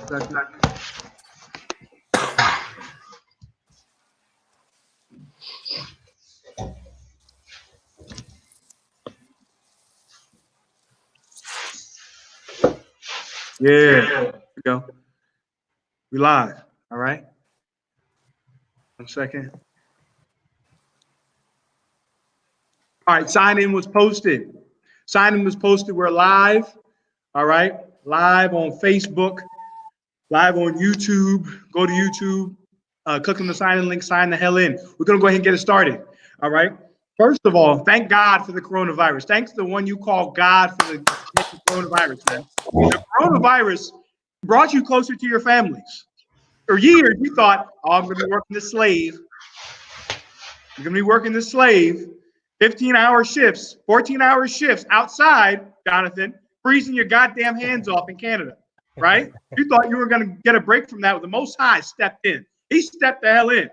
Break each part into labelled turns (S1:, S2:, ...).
S1: Second. Yeah, there we go. We live. All right. 1 second. All right, sign in was posted. Sign in was posted. We're live. All right. Live on Facebook, live on YouTube. Go to YouTube, click on the sign in link, sign the hell in. We're going to go ahead and get it started. All right. First of all, thank God for the coronavirus. Thanks to the one you call God for the coronavirus, man. The coronavirus brought you closer to your families. For years, you thought, oh, I'm going to be working this slave. You're going to be working this slave, 15-hour shifts, 14-hour shifts outside, Jonathan, freezing your goddamn hands off in Canada, right? You thought you were going to get a break from that. The Most High stepped in. He stepped the hell in,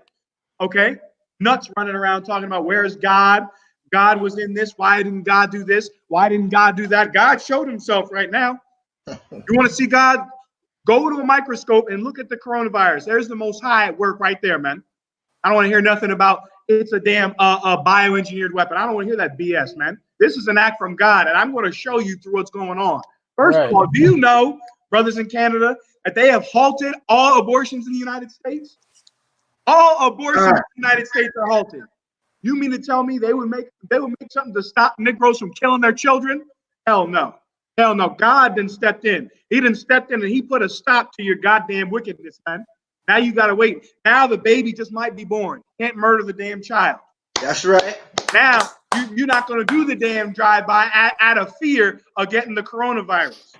S1: okay? Nuts running around talking about where's God? God was in this. Why didn't God do this? Why didn't God do that? God showed himself right now. You want to see God? Go to a microscope and look at the coronavirus. There's the Most High at work right there, man. I don't want to hear nothing about it's a damn bioengineered weapon. I don't want to hear that BS, man. This is an act from God, and I'm going to show you through what's going on. First of all, do you know, brothers in Canada, that they have halted all abortions in the United States? All abortions in the United States are halted. You mean to tell me they would make something to stop Negroes from killing their children? Hell no. Hell no. God done stepped in. He done stepped in and he put a stop to your goddamn wickedness, man. Now you gotta wait. Now the baby just might be born. Can't murder the damn child.
S2: That's right.
S1: Now you're not gonna do the damn drive-by out of fear of getting the coronavirus.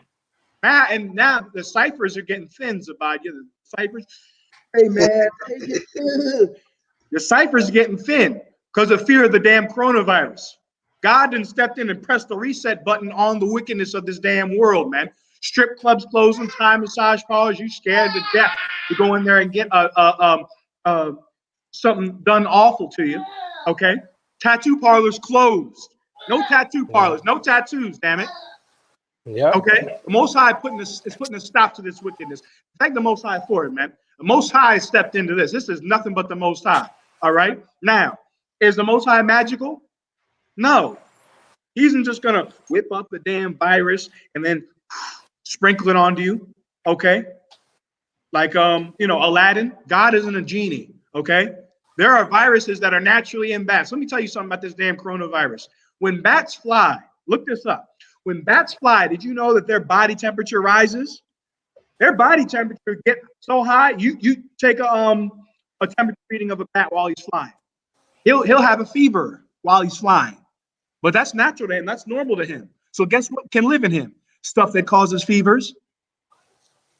S1: Now the ciphers are getting thin, about you. The ciphers, hey man, the ciphers are getting thin because of fear of the damn coronavirus. God done stepped in and pressed the reset button on the wickedness of this damn world, man. Strip clubs closing, Thai massage parlors. You scared to death to go in there and get something done awful to you. Okay, tattoo parlors closed. No tattoo parlors, no tattoos. Damn it.
S3: Yeah.
S1: Okay. The Most High is putting a stop to this wickedness. Thank the Most High for it, man. The Most High stepped into this. This is nothing but the Most High. All right. Now, is the Most High magical? No. He isn't just gonna whip up the damn virus and then sprinkle it onto you, okay? Like Aladdin. God isn't a genie, okay? There are viruses that are naturally in bats. Let me tell you something about this damn coronavirus. When bats fly, look this up. When bats fly, did you know that their body temperature rises? Their body temperature gets so high. You take a temperature reading of a bat while he's flying. He'll have a fever while he's flying. But that's natural to him. That's normal to him. So guess what can live in him? Stuff that causes fevers,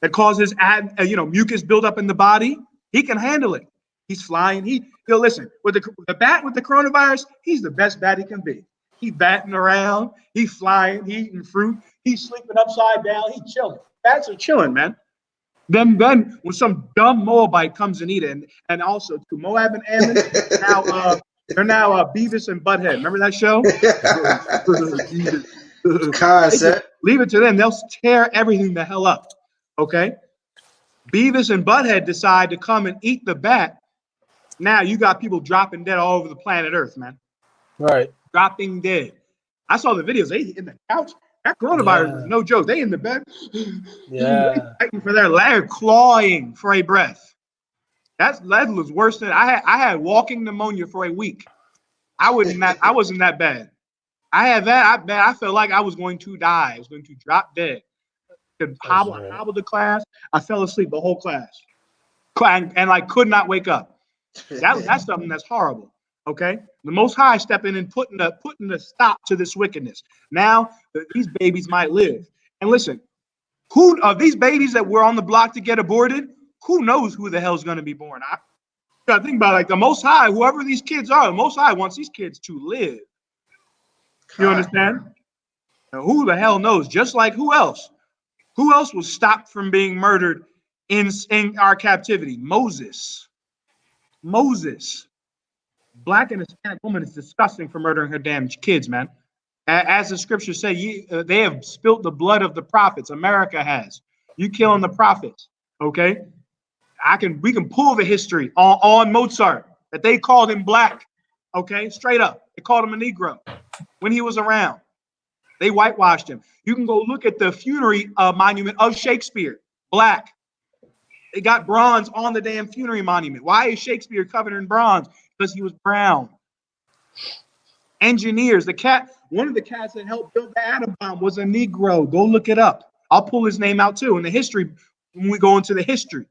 S1: that causes mucus buildup in the body. He can handle it. He's flying. He'll listen. With the bat with the coronavirus, he's the best bat he can be. He's batting around. He's flying. He's eating fruit. He's sleeping upside down. He's chilling. Bats are chilling, man. Then when some dumb Moabite comes and eat it, and also to Moab and Ammon, they're now Beavis and Butthead. Remember that show?
S2: Concept.
S1: Leave it to them. They'll tear everything the hell up. Okay? Beavis and Butthead decide to come and eat the bat. Now you got people dropping dead all over the planet Earth, man.
S3: Right.
S1: Dropping dead. I saw the videos. They in the couch. That coronavirus is no joke. They in the bed.
S3: Yeah.
S1: Fighting for their life, clawing for a breath. That was worse than I had walking pneumonia for a week. I wasn't that bad. I had that. I felt like I was going to die. I was going to drop dead. Could hobble to class. I fell asleep the whole class, and could not wake up. That's something that's horrible. Okay, the Most High stepping in, putting a stop to this wickedness. Now these babies might live. And listen, who are these babies that were on the block to get aborted? Who knows who the hell's going to be born? I gotta think about the Most High, whoever these kids are, the Most High wants these kids to live. You understand? Now, who the hell knows? Just like who else? Who else was stopped from being murdered in our captivity? Moses. Black and Hispanic woman is disgusting for murdering her damn kids, man. As the scriptures say, they have spilt the blood of the prophets. America has. You killing the prophets. Okay, we can pull the history on Mozart that they called him black. Okay, straight up, they called him a Negro when he was around. They whitewashed him. You can go look at the funerary monument of Shakespeare, black. They got bronze on the damn funerary monument. Why is Shakespeare covered in bronze? Because he was brown. Engineers, one of the cats that helped build the atom bomb was a Negro. Go look it up. I'll pull his name out too in the history when we go into the history.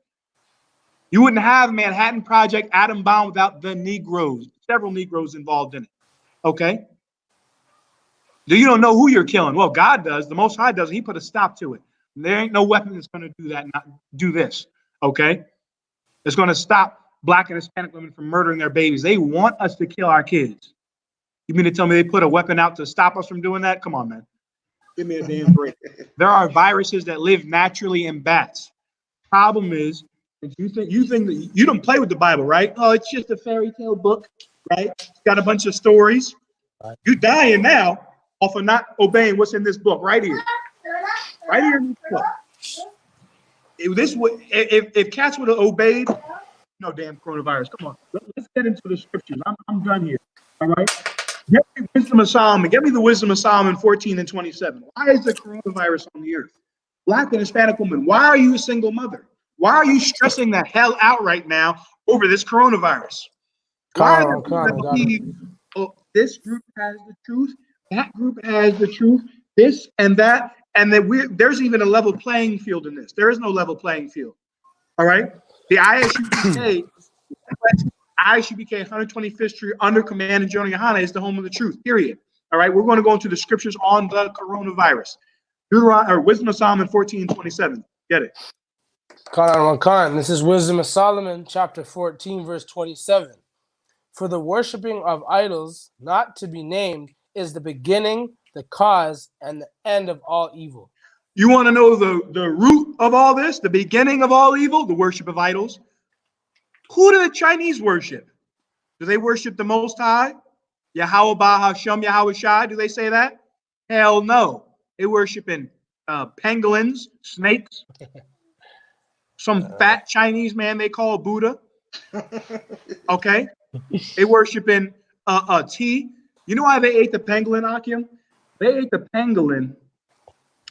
S1: You wouldn't have Manhattan Project atom bomb without the Negroes. Several Negroes involved in it. Okay? You don't know who you're killing. Well, God does. The Most High does. He put a stop to it. There ain't no weapon that's going to do that, not do this. Okay? It's going to stop Black and Hispanic women from murdering their babies. They want us to kill our kids. You mean to tell me they put a weapon out to stop us from doing that? Come on, man. Give me a damn break. There are viruses that live naturally in bats. Problem is, you think that you don't play with the Bible, right? Oh, it's just a fairy tale book, right? It's got a bunch of stories. You're dying now off of not obeying what's in this book right here. Right here in this book. If cats would have obeyed, no damn coronavirus. Come on, let's get into the scriptures. I'm done here. All right. Get me wisdom of Solomon. Get me the wisdom of Solomon 14 and 27. Why is the coronavirus on the earth? Black and Hispanic woman, why are you a single mother? Why are you stressing the hell out right now over this coronavirus? Why are there people that believe, oh, this group has the truth, that group has the truth, this and that, and that there's even a level playing field in this. There is no level playing field. All right? The ISUBK, 125th Street under command of Jonah Yohana is the home of the truth, period. All right? We're going to go into the scriptures on the coronavirus. Wisdom of Solomon 14:27. Get it.
S3: This is Wisdom of Solomon, chapter 14, verse 27. For the worshiping of idols, not to be named, is the beginning, the cause, and the end of all evil.
S1: You want to know the root of all this, the beginning of all evil, the worship of idols? Who do the Chinese worship? Do they worship the Most High? Yahweh Bahasham Yahweh Shai? Do they say that? Hell no. They worshiping pangolins, snakes, some fat Chinese man they call Buddha. Okay? They worshiping tea. You know why they ate the pangolin, Akim? They ate the pangolin.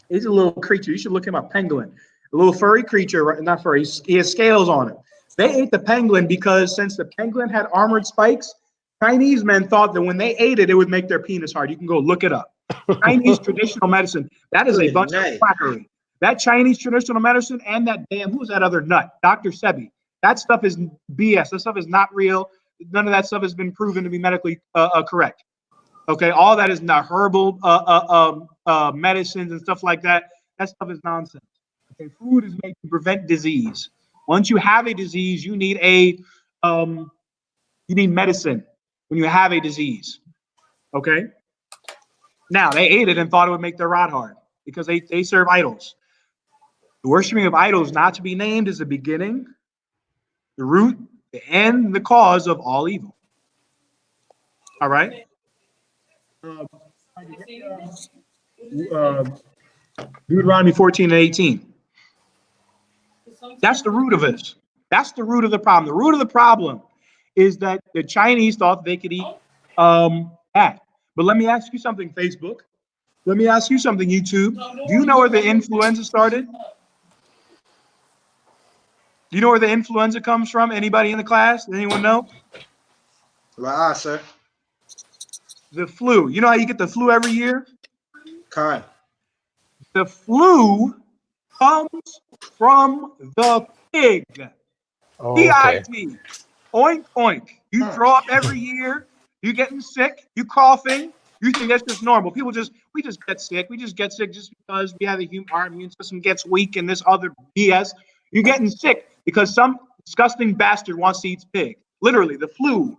S1: He's a little creature. You should look him up, pangolin. A little furry creature, not furry. He has scales on it. They ate the pangolin because since the pangolin had armored spikes, Chinese men thought that when they ate it, it would make their penis hard. You can go look it up. Chinese traditional medicine. That is a bunch of quackery. That Chinese traditional medicine and that who's that other nut? Dr. Sebi. That stuff is BS. That stuff is not real. None of that stuff has been proven to be medically correct. Okay, all that is not herbal medicines and stuff like that. That stuff is nonsense. Okay, food is made to prevent disease. Once you have a disease, you need medicine when you have a disease. Okay. Now they ate it and thought it would make their rod hard because they serve idols. The worshiping of idols not to be named is the beginning, the root, the end, the cause of all evil. All right. Deuteronomy 14 and 18. That's the root of this. That's the root of the problem. The root of the problem is that the Chinese thought they could eat that. But let me ask you something, Facebook. Let me ask you something, YouTube. Do you know where the influenza started? Do you know where the influenza comes from? Anybody in the class? Does anyone know?
S2: Sir.
S1: The flu. You know how you get the flu every year?
S2: Khan.
S1: The flu comes from the pig. P-I-G. Oink, oink. You throw up every year. You getting sick. You coughing. You think that's just normal. We just get sick. We just get sick just because we have our immune system gets weak and this other BS. You're getting sick because some disgusting bastard wants to eat pig. Literally, the flu.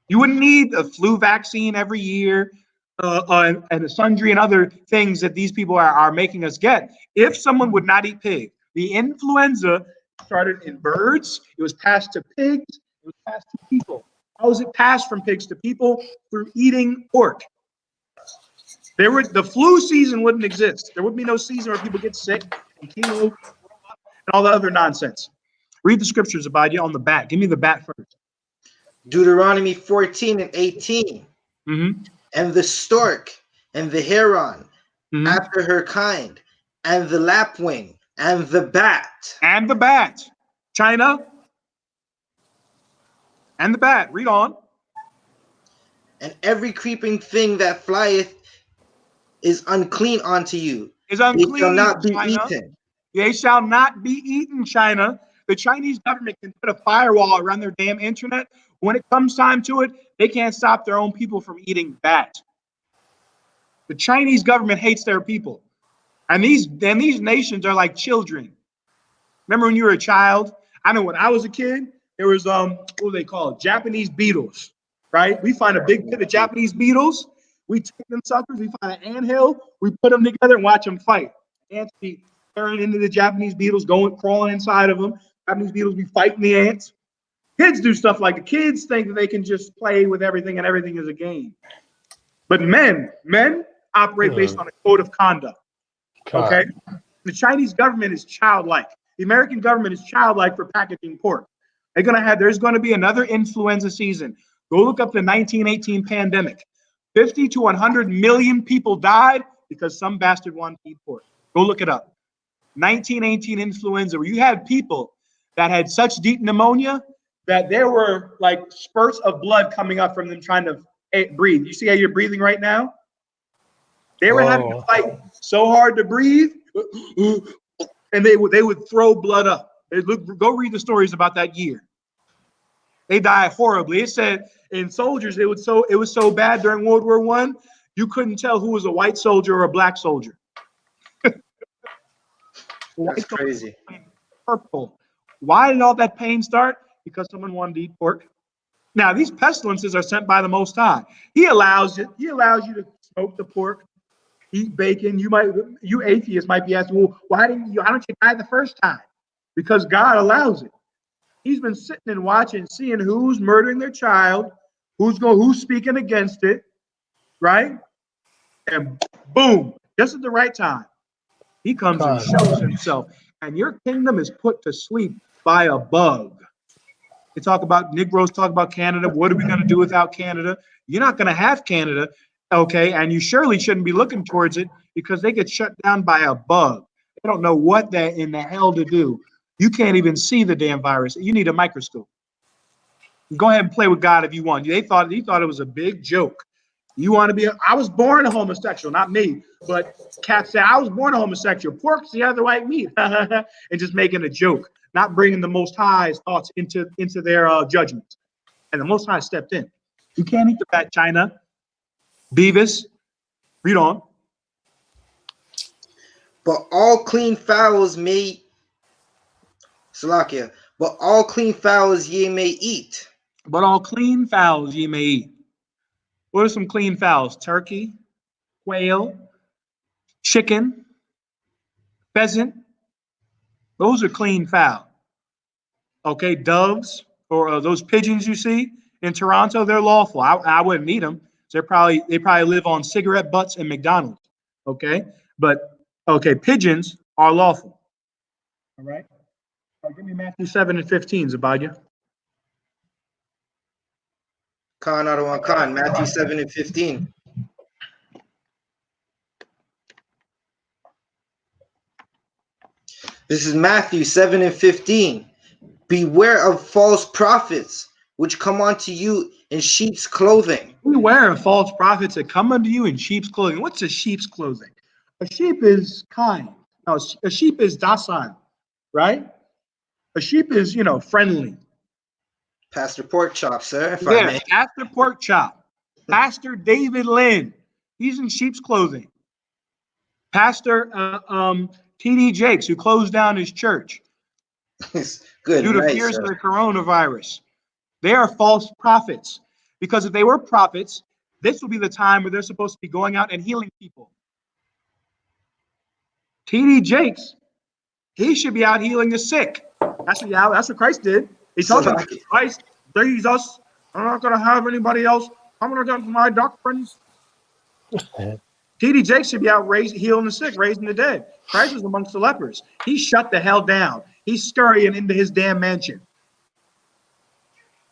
S1: You wouldn't need a flu vaccine every year and a sundry and other things that these people are making us get if someone would not eat pig. The influenza started in birds. It was passed to pigs. It was passed to people. How was it passed from pigs to people? Through eating pork. The flu season wouldn't exist. There would be no season where people get sick and keel and all the other nonsense. Read the scriptures about you on the bat. Give me the bat first.
S2: Deuteronomy 14 and 18.
S1: Mm-hmm.
S2: And the stork and the heron
S1: Mm-hmm.
S2: after her kind, and the lapwing and the bat.
S1: And the bat. China. And the bat. Read on.
S2: And every creeping thing that flieth is unclean unto you.
S1: Is
S2: It shall
S1: unclean,
S2: not be
S1: China.
S2: eaten.
S1: They shall not be eaten, China. The Chinese government can put a firewall around their damn internet. When it comes time to it, they can't stop their own people from eating bat. The Chinese government hates their people. And these nations are like children. Remember when you were a child? I know when I was a kid, there was what do they call it? Japanese beetles, right? We find a big pit of Japanese beetles. We take them suckers. We find an anthill. We put them together and watch them fight. Ants be tearing into the Japanese beetles, crawling inside of them. Japanese beetles be fighting the ants. Kids do stuff like the kids think that they can just play with everything and everything is a game. But men operate based on a code of conduct. Okay? The Chinese government is childlike. The American government is childlike for packaging pork. There's going to be another influenza season. Go look up the 1918 pandemic. 50 to 100 million people died because some bastard wanted to eat pork. Go look it up. 1918 influenza, where you had people that had such deep pneumonia that there were like spurts of blood coming up from them trying to breathe. You see how you're breathing right now? They were having to fight so hard to breathe, and they would throw blood up. Go read the stories about that year. They died horribly. It said in soldiers, it was so bad during World War I, you couldn't tell who was a white soldier or a black soldier.
S2: That's crazy.
S1: Purple. Why did all that pain start? Because someone wanted to eat pork. Now these pestilences are sent by the Most High. He allows you to smoke the pork, eat bacon. You atheists might be asking, well, why don't you die the first time? Because God allows it. He's been sitting and watching, seeing who's murdering their child, who's speaking against it, right? And boom, just at the right time, he comes and shows himself. And your kingdom is put to sleep by a bug. Negroes talk about Canada. What are we going to do without Canada? You're not going to have Canada, okay? And you surely shouldn't be looking towards it because they get shut down by a bug. They don't know what in the hell to do. You can't even see the damn virus. You need a microscope. Go ahead and play with God if you want. He thought it was a big joke. You want to be? I was born a homosexual, not me. But cats say I was born a homosexual. Pork's the other white meat, and just making a joke, not bringing the Most High's thoughts into their judgment. And the Most High stepped in. You can't eat the fat, China. Beavis, read on.
S2: But all clean fowls may, Salakia, but all clean fowls ye may eat.
S1: But all clean fowls ye may eat. What are some clean fowls? Turkey, quail, chicken, pheasant. Those are clean fowl. Okay, doves or those pigeons you see in Toronto, they're lawful. I wouldn't eat them. They probably live on cigarette butts and McDonald's. Okay, but okay, pigeons are lawful. All right. Give me Matthew 7 and 15, Zabadya.
S2: Khan, Matthew 7 and 15. This is Matthew 7 and 15. Beware of false prophets, which come unto you in sheep's clothing.
S1: Beware of false prophets that come unto you in sheep's clothing. What's a sheep's clothing? A sheep is kind. No, a sheep is docile, right? A sheep is, friendly.
S2: Pastor Pork Chop, sir, if I
S1: Yeah,
S2: may.
S1: Pastor Pork Chop. Pastor David Lynn. He's in sheep's clothing. Pastor T.D. Jakes, who closed down his church
S2: Good
S1: due to
S2: night,
S1: fears
S2: sir.
S1: of the coronavirus. They are false prophets. Because if they were prophets, this would be the time where they're supposed to be going out and healing people. T.D. Jakes, he should be out healing the sick. That's what Christ did. He told them, Christ, Jesus, I'm not going to have anybody else. I'm going to get my doctrines. T.D. Jakes should be out healing the sick, raising the dead. Christ was amongst the lepers. He shut the hell down. He's scurrying into his damn mansion.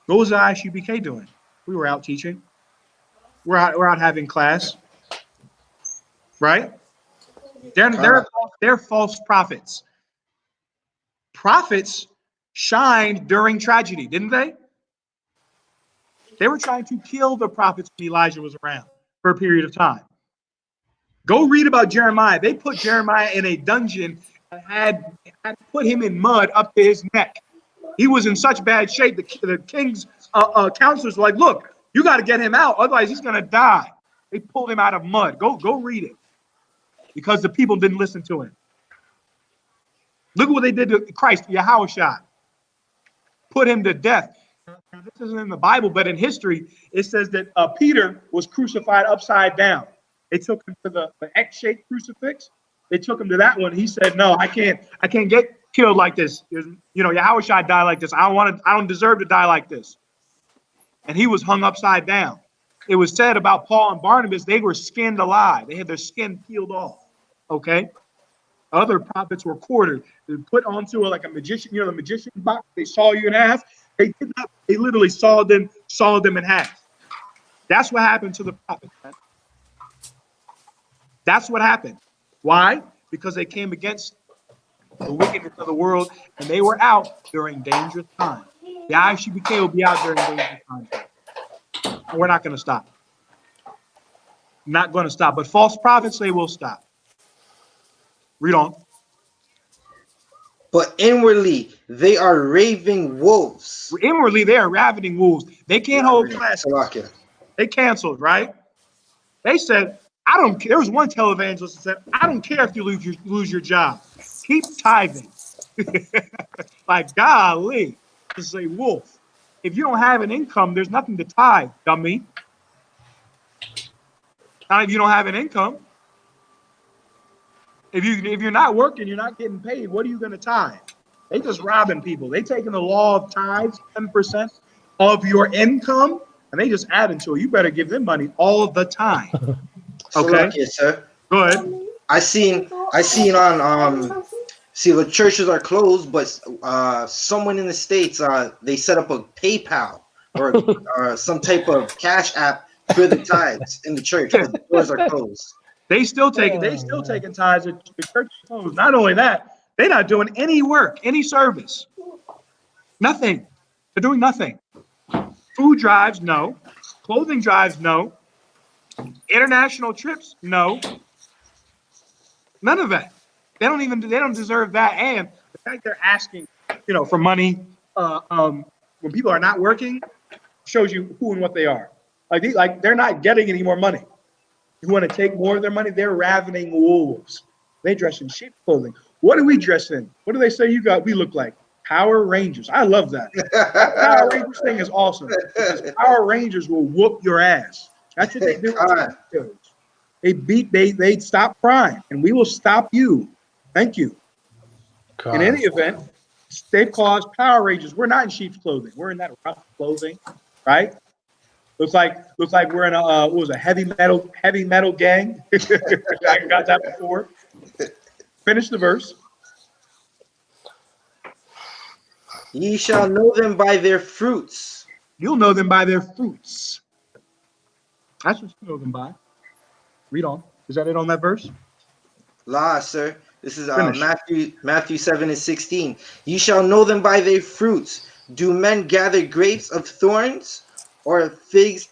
S1: What was the ISUBK doing? We were out teaching. We're out having class, right? They're false prophets. Prophets shined during tragedy, didn't they? They were trying to kill the prophets when Elijah was around for a period of time. Go read about Jeremiah. They put Jeremiah in a dungeon and had put him in mud up to his neck. He was in such bad shape. The king's counselors were like, look, you got to get him out. Otherwise, he's going to die. They pulled him out of mud. Go read it. Because the people didn't listen to him. Look at what they did to Christ, Yahushua. Put him to death. Now, this isn't in the Bible, but in history, it says that Peter was crucified upside down. They took him to the X-shaped crucifix. They took him to that one. He said, no, I can't get killed like this. Yahushua died like this. I don't deserve to die like this. And he was hung upside down. It was said about Paul and Barnabas, they were skinned alive. They had their skin peeled off. Okay? Other prophets were quartered. They put onto like a magician, the magician box. They saw you in half. They did not. They literally saw them in half. That's what happened to the prophets, man. That's what happened. Why? Because they came against the wickedness of the world, and they were out during dangerous times. The ISUBK will be out during dangerous times. And we're not going to stop. Not going to stop. But false prophets, they will stop. Read on.
S2: But inwardly, they are raving wolves.
S1: Inwardly, they are ravening wolves. They can't hold classes. They canceled, right? They said, I don't care. There was one televangelist that said, I don't care if you lose your job. Keep tithing. Like, golly. This is a wolf. If you don't have an income, there's nothing to tithe, dummy. Not if you don't have an income. If you're not working, you're not getting paid, what are you going to tithe? They just robbing people. They taking the law of tithes, 10% of your income, and they just add into it. You better give them money all the time. Okay,
S2: yes, sir.
S1: Go ahead.
S2: I seen on see the churches are closed, but someone in the States they set up a PayPal or some type of cash app for the tithes in the church, but the doors are closed.
S1: They still taking tithes. The church is closed. Not only that, they're not doing any work, any service. Nothing. They're doing nothing. Food drives, no. Clothing drives, no. International trips, no. None of that. They don't deserve that. And the fact they're asking, for money, when people are not working, shows you who and what they are. Like they're not getting any more money. You want to take more of their money? They're ravening wolves. They dress in sheep clothing. What do we dress in? What do they say we look like? Power Rangers. I love that. That Power Rangers thing is awesome. Because Power Rangers will whoop your ass. That's what they do. They stop crime, and we will stop you. Thank you. God. In any event, they've caused Power Rangers. We're not in sheep's clothing. We're in that rough clothing, right? Looks like we're in a heavy metal gang. I got that before. Finish the verse.
S2: Ye shall know them by their fruits.
S1: You'll know them by their fruits. That's what you know them by. Read on. Is that it on that verse?
S2: La, sir. This is Matthew 7:16. Ye shall know them by their fruits. Do men gather grapes of thorns, or figs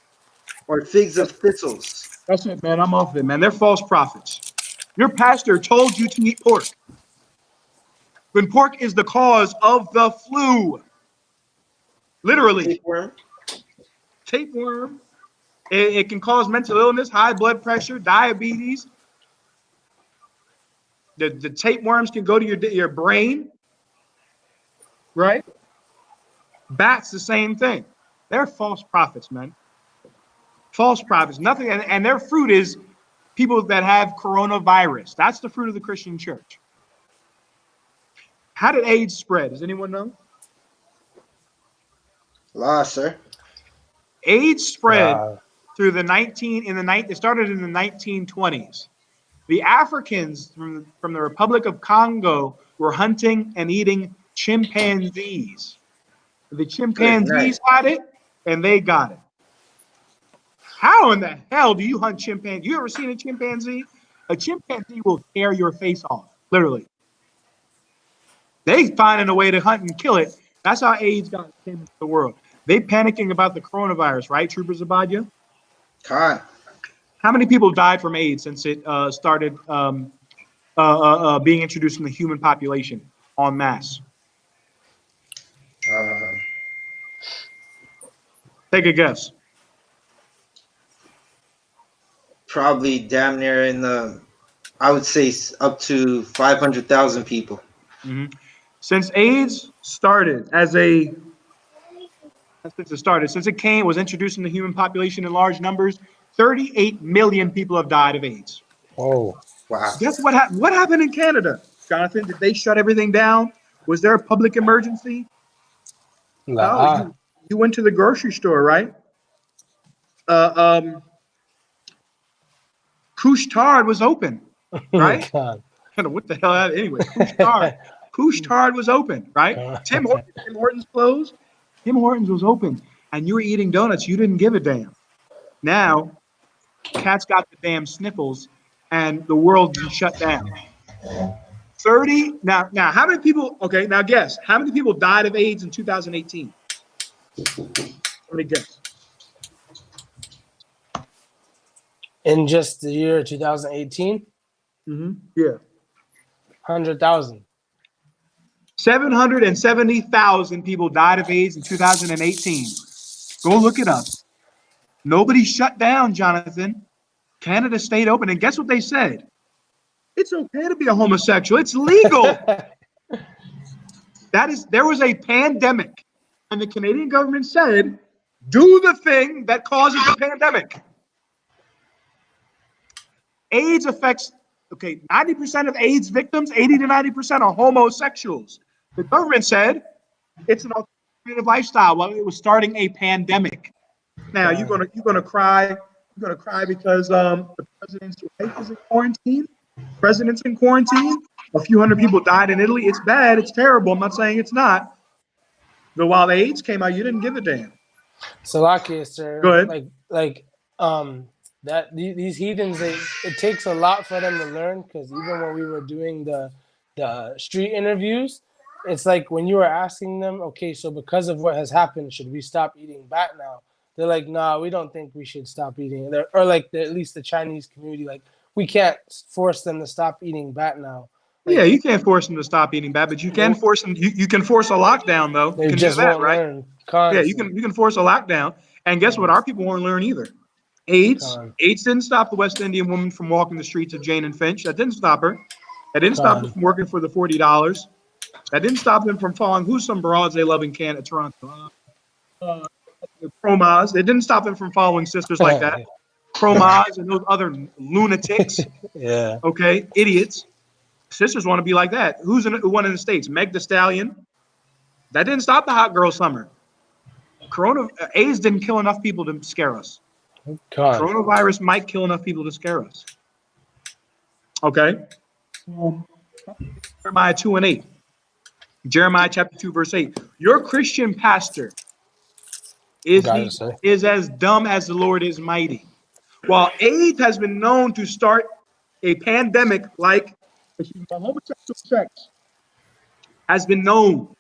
S2: of thistles?
S1: That's it, man. I'm off it, man. They're false prophets. Your pastor told you to eat pork. When pork is the cause of the flu. Literally.
S2: Tapeworm.
S1: Tapeworm. It can cause mental illness, high blood pressure, diabetes. The tapeworms can go to your brain. Right? Bats, the same thing. They're false prophets, man. False prophets. Nothing, and their fruit is people that have coronavirus. That's the fruit of the Christian church. How did AIDS spread? Does anyone know?
S2: La, sir.
S1: AIDS spread through it started in the 1920s. The Africans from the Republic of Congo were hunting and eating chimpanzees. The
S2: Good night.
S1: chimpanzees had it, and they got it. How in the hell do you hunt chimpanzee? You ever seen a chimpanzee? A chimpanzee will tear your face off, literally. They finding a way to hunt and kill it. That's how AIDS came into the world. They panicking about the coronavirus, right, Troopers Abadia?
S2: Con.
S1: How many people died from AIDS since it started being introduced in the human population en masse?
S2: Uh,
S1: Take a guess.
S2: Probably damn near in the, I would say up to 500,000 people.
S1: Mm-hmm. Since AIDS started since it was introduced in the human population in large numbers, 38 million people have died of AIDS.
S3: Oh,
S2: Wow.
S1: Guess what happened? What happened in Canada, Jonathan? Did they shut everything down? Was there a public emergency? No,
S3: nah.
S1: you went to the grocery store, right? Um, Couche-Tard was open,
S3: Oh my
S1: right?
S3: God.
S1: I don't know what the hell that anyway. Couche-Tard was open, right? Tim Hortons closed. Tim Hortons was open, and you were eating donuts. You didn't give a damn. Now, cats got the damn sniffles, and the world's been shut down. 30 now. How many people? Okay, now guess how many people died of AIDS in 2018? Let me guess.
S3: In just the year 2018,
S1: Yeah,
S3: 100,000.
S1: 770,000 people died of AIDS in 2018. Go look it up. Nobody shut down, Jonathan. Canada stayed open, and guess what they said? It's okay to be a homosexual. It's legal. There was a pandemic, and the Canadian government said, do the thing that causes the pandemic. AIDS affects, 90% of AIDS victims, 80 to 90% are homosexuals. The government said it's an alternative lifestyle while it was starting a pandemic. Now you're gonna cry because the president's wife is in quarantine. President's in quarantine. A few hundred people died in Italy. It's bad. It's terrible. I'm not saying it's not. But while the AIDS came out, you didn't give a damn.
S3: Salakia, sir.
S1: Go ahead.
S3: These heathens, it takes a lot for them to learn, because even when we were doing the street interviews, it's like when you were asking them, okay, so because of what has happened, should we stop eating bat now? They're like, nah, we don't think we should stop eating. Or like at least the Chinese community, like we can't force them to stop eating bat now. Like,
S1: Yeah, you can't force them to stop eating bad, but you can force them. You can force a lockdown, though.
S3: they
S1: You can
S3: just
S1: do that,
S3: won't
S1: right?
S3: learn.
S1: Yeah, you can force a lockdown. And guess what? Our people won't learn either. AIDS didn't stop the West Indian woman from walking the streets of Jane and Finch. That didn't stop her. That didn't stop her from working for the $40. That didn't stop them from following who's some broads they love in Canada, Toronto. Promaz. It didn't stop them from following sisters like that. Promaz and those other lunatics.
S3: Yeah.
S1: Okay, idiots. Sisters want to be like that. Who's one in the States? Meg Thee Stallion. That didn't stop the hot girl summer. AIDS didn't kill enough people to scare us. Coronavirus might kill enough people to scare us. Okay. Jeremiah 2:8. Jeremiah chapter 2, verse 8. Your Christian pastor is as dumb as the Lord is mighty. While AIDS has been known to start a pandemic like homosexual sex has been known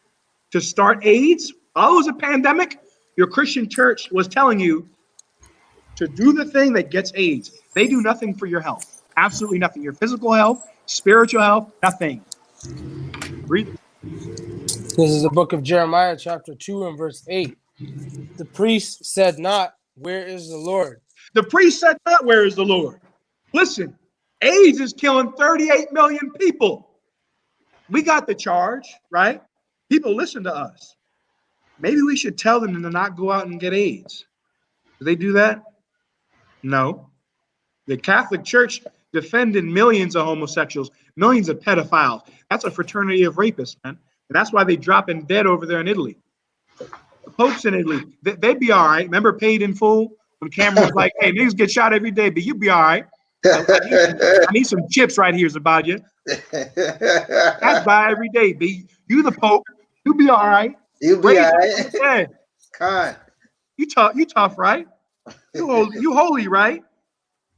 S1: to start AIDS, while it was a pandemic, your Christian church was telling you to do the thing that gets AIDS. They do nothing for your health. Absolutely nothing. Your physical health, spiritual health, nothing. Read this.
S3: This is the book of Jeremiah, chapter 2 and verse 8. The priest said not, where is the Lord?
S1: The priest said not, where is the Lord? Listen, AIDS is killing 38 million people. We got the charge, right? People listen to us. Maybe we should tell them to not go out and get AIDS. Do they do that? No. The Catholic Church defended millions of homosexuals, millions of pedophiles. That's a fraternity of rapists, man. And that's why they dropping dead over there in Italy. The Pope's in Italy. They'd be all right. Remember Paid in Full? When Cameron was like, hey, niggas get shot every day, but you be all right. I need some chips right here, Zabadia. That's by every day, B. You the Pope. You'll be all right.
S2: You'll be
S1: Raise
S2: all
S1: him
S2: right.
S1: from the dead.
S2: Khan.
S1: You tough, right? You holy, right?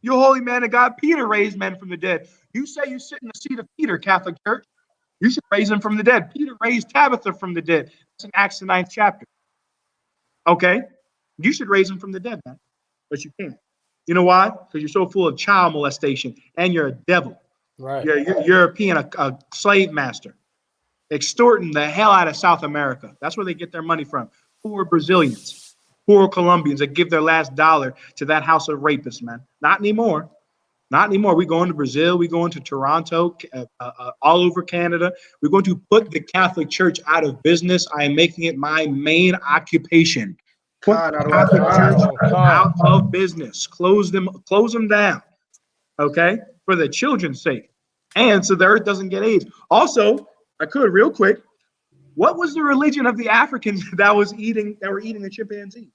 S1: You holy man of God. Peter raised men from the dead. You say you sit in the seat of Peter, Catholic Church. You should raise him from the dead. Peter raised Tabitha from the dead. That's in Acts the 9th chapter. Okay? You should raise him from the dead, man. But you can't. You know why? Because you're so full of child molestation and you're a devil.
S3: Right.
S1: You're European, a slave master, extorting the hell out of South America. That's where they get their money from. Poor Brazilians, poor Colombians that give their last dollar to that house of rapists, man. Not anymore. Not anymore. We're going to Brazil. We're going to Toronto, all over Canada. We're going to put the Catholic Church out of business. I am making it my main occupation. Put
S2: Khan,
S1: the
S2: I don't
S1: Catholic
S2: want
S1: Church
S3: Khan.
S1: out of business. Close them down. Okay, for the children's sake, and so the earth doesn't get AIDS. Also, I could real quick. What was the religion of the Africans that were eating the chimpanzees?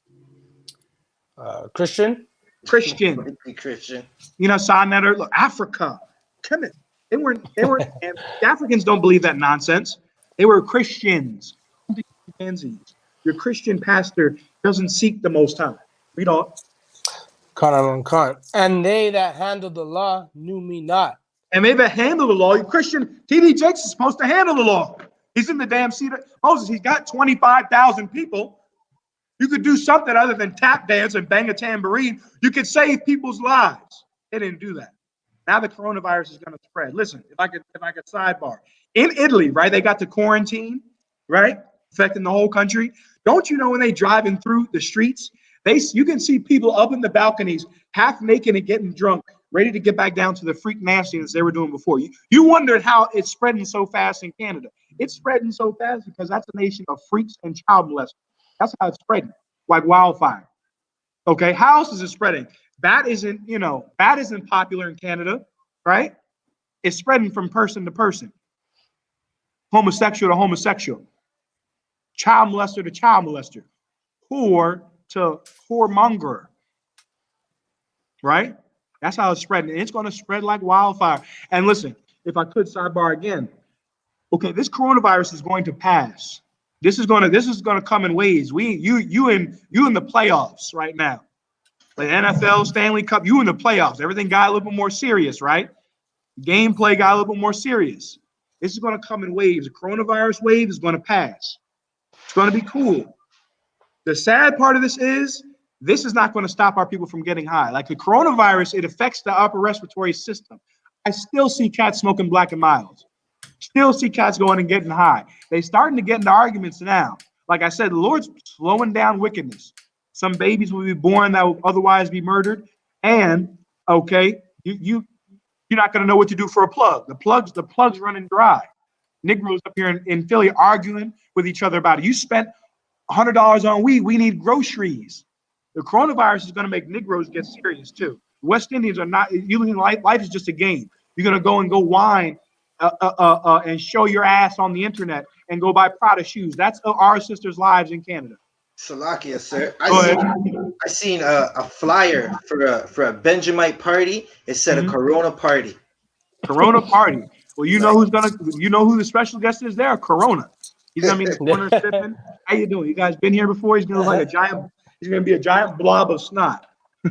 S3: Christian.
S1: Christian.
S2: Christian.
S1: You know, Sonnetter, look, Africa. Come in. They weren't, and the Africans don't believe that nonsense. They were Christians. Chimpanzees. Your Christian pastor doesn't seek the Most High. Read on.
S3: Khan. And they that handled the law knew me not.
S1: And they that handle the law, Christian, T.D. Jakes is supposed to handle the law. He's in the damn seat of Moses. He's got 25,000 people. You could do something other than tap dance and bang a tambourine. You could save people's lives. They didn't do that. Now the coronavirus is going to spread. Listen, if I could sidebar. In Italy, right, they got the quarantine, right, affecting the whole country. Don't you know when they driving through the streets, you can see people up in the balconies, half naked and getting drunk, ready to get back down to the freak nastiness they were doing before. You wondered how it's spreading so fast in Canada. It's spreading so fast because that's a nation of freaks and child molesters. That's how it's spreading, like wildfire. Okay, how else is it spreading? Bat isn't popular in Canada, right? It's spreading from person to person, homosexual to homosexual, child molester to child molester, whore to whoremonger, right? That's how it's spreading. And it's going to spread like wildfire. And listen, if I could sidebar again, okay, this coronavirus is going to pass. This is going to come in waves. You in the playoffs right now. The NFL, Stanley Cup, you in the playoffs. Everything got a little bit more serious, right? Gameplay got a little bit more serious. This is going to come in waves. The coronavirus wave is going to pass. It's going to be cool. The sad part of this is not going to stop our people from getting high. Like the coronavirus, it affects the upper respiratory system. I still see cats smoking Black and Milds. Still see cats going and getting high. They starting to get into arguments now. Like I said, the Lord's slowing down wickedness. Some babies will be born that will otherwise be murdered. And okay, you're not going to know what to do for a plug. The plug's running dry. Negroes up here in Philly arguing with each other about it. You spent $100 on weed. We need groceries. The coronavirus is going to make Negroes get serious too. West Indians are not. Life is just a game. You're going to go whine and show your ass on the internet and go buy Prada shoes. That's our sisters' lives in Canada.
S2: Salakia, sir. I seen a flyer for a Benjamite party. It said a Corona party.
S1: Corona party. Well, you know who the special guest is there? Corona. He's gonna be in the corner sipping. How you doing? You guys been here before? He's gonna look like he's gonna be a giant blob of snot.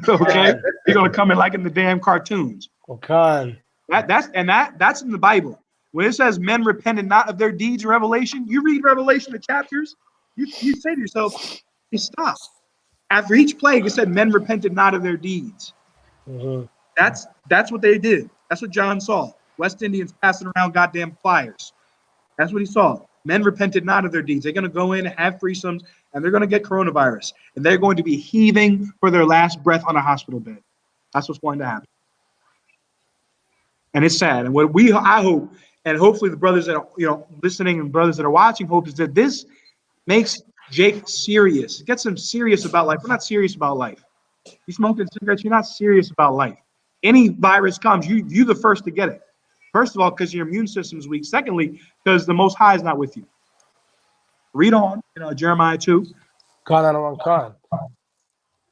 S1: Okay? He's gonna come in like in the damn cartoons.
S3: Khan.
S1: That's in the Bible. When it says men repented not of their deeds in Revelation, you read Revelation, the chapters, you say to yourself, you stop. After each plague, it said men repented not of their deeds.
S3: Mm-hmm.
S1: That's what they did. That's what John saw. West Indians passing around goddamn flyers. That's what he saw. Men repented not of their deeds. They're going to go in, have threesomes, and they're going to get coronavirus. And they're going to be heaving for their last breath on a hospital bed. That's what's going to happen. And it's sad. And what I hope, and hopefully the brothers that are listening and brothers that are watching hope, is that this makes Jake serious. It gets him serious about life. We're not serious about life. You smoking cigarettes, you're not serious about life. Any virus comes, you're the first to get it. First of all, because your immune system is weak. Secondly, because the Most High is not with you. Read on, Jeremiah 2.
S3: Khan.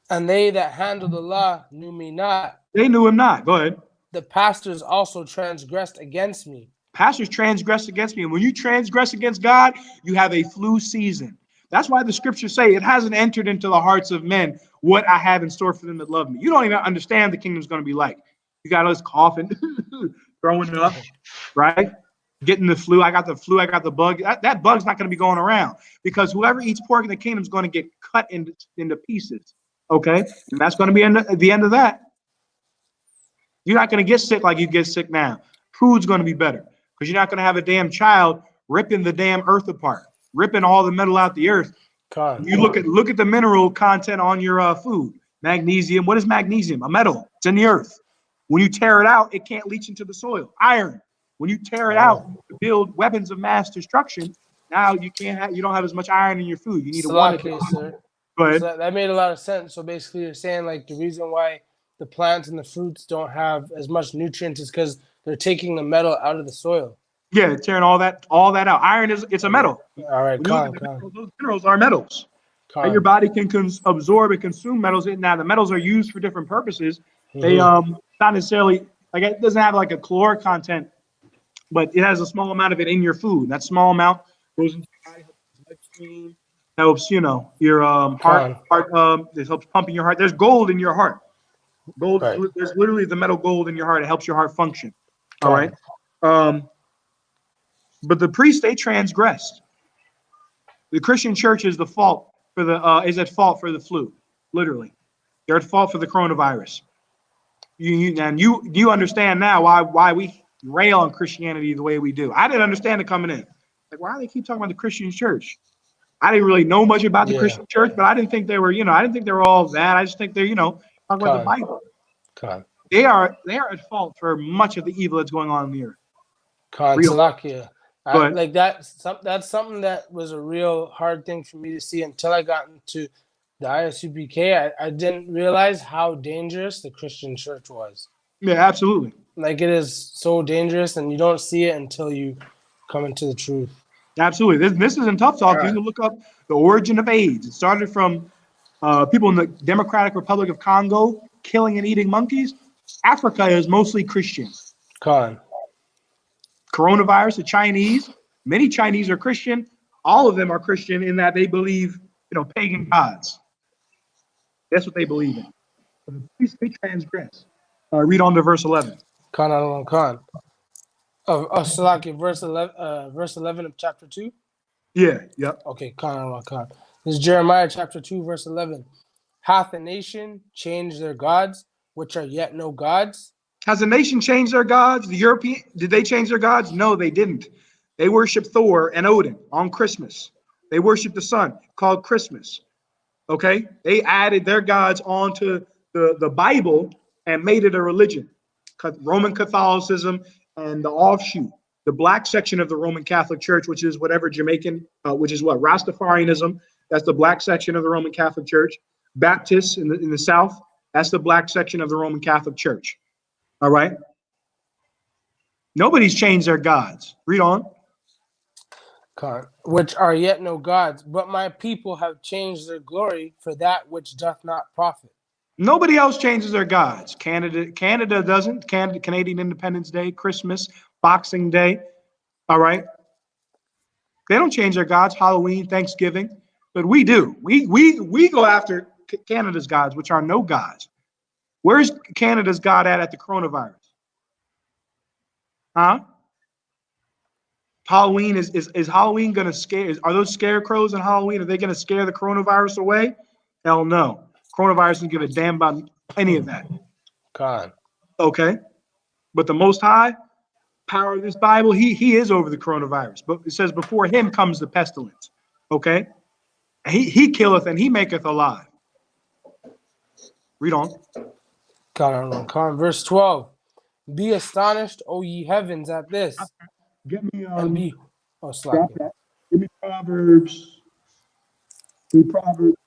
S3: And they that handle the law knew me not.
S1: They knew him not. Go ahead.
S3: The pastors also transgressed against me.
S1: Pastors transgress against me. And when you transgress against God, you have a flu season. That's why the scriptures say it hasn't entered into the hearts of men what I have in store for them that love me. You don't even understand the kingdom's going to be like. You got us coughing, throwing up, right? Getting the flu. I got the flu. I got the bug. That bug's not going to be going around because whoever eats pork in the kingdom is going to get cut into pieces. Okay. And that's going to be the end of that. You're not going to get sick like you get sick now. Food's going to be better because you're not going to have a damn child ripping the damn earth apart, ripping all the metal out the earth. You look at the mineral content on your food. Magnesium. What is magnesium? A metal. It's in the earth. When you tear it out, it can't leach into the soil. Iron. When you tear it out to build weapons of mass destruction, now you don't have as much iron in your food. You need a one.
S3: Sir.
S1: Go ahead.
S3: So that made a lot of sense. So basically, you're saying like the reason why the plants and the fruits don't have as much nutrients is because they're taking the metal out of the soil.
S1: Yeah, tearing all that out. Iron it's a metal.
S3: All right,
S1: those minerals are metals.
S3: Con.
S1: Your body can absorb and consume metals. Now the metals are used for different purposes. They not necessarily like it doesn't have like a caloric content, but it has a small amount of it in your food. That small amount goes into your body, helps bloodstream, helps your heart. It helps pumping your heart. There's gold in your heart. Gold. Right. There's literally the metal gold in your heart. It helps your heart function. All right. But the priests, they transgressed. The Christian church is at fault for the flu. Literally, they're at fault for the coronavirus. You understand now why we rail on Christianity the way we do. I didn't understand it coming in. Like, why do they keep talking about the Christian church? I didn't really know much about the Christian church, but I didn't think they were, I didn't think they were all that. I just think they're, talking about the Bible. They are at fault for much of the evil that's going on in the earth.
S3: Like that's something that was a real hard thing for me to see until I got into the ISUPK. I didn't realize how dangerous the Christian church was.
S1: Yeah, absolutely.
S3: Like it is so dangerous, and you don't see it until you come into the truth.
S1: Absolutely. This isn't tough talk. You can look up the origin of AIDS. It started from people in the Democratic Republic of Congo killing and eating monkeys. Africa is mostly Christian. Coronavirus, the Chinese, many Chinese are Christian. All of them are Christian in that they believe, pagan gods. That's what they believe in. But the priests, they transgress. Read on to verse 11.
S3: Salaki, verse 11 of chapter 2?
S1: Yeah, yep.
S3: Okay, This is Jeremiah chapter 2, verse 11. Hath a nation changed their gods, which are yet no gods?
S1: Has a nation changed their gods? Did they change their gods? No, they didn't. They worship Thor and Odin on Christmas. They worship the sun called Christmas. Okay? They added their gods onto the Bible and made it a religion. Roman Catholicism and the offshoot, the black section of the Roman Catholic Church, which is whatever Jamaican, which is what? Rastafarianism. That's the black section of the Roman Catholic Church. Baptists in the South, that's the black section of the Roman Catholic Church. All right. Nobody's changed their gods. Read on.
S3: Which are yet no gods, but my people have changed their glory for that which doth not profit.
S1: Nobody else changes their gods. Canada doesn't. Canadian Independence Day, Christmas, Boxing Day. All right. They don't change their gods. Halloween, Thanksgiving, but we do. We go after Canada's gods, which are no gods. Where's Canada's God at the coronavirus? Huh? Halloween is Halloween going to scare? Are those scarecrows in Halloween? Are they going to scare the coronavirus away? Hell no. Coronavirus doesn't give a damn about any of that. Okay. But the Most High, power of this Bible, he is over the coronavirus. But it says before him comes the pestilence. Okay. He killeth and he maketh alive. Read on.
S3: Verse 12. Be astonished, O ye heavens, at this.
S1: Get me
S3: Give
S1: me Proverbs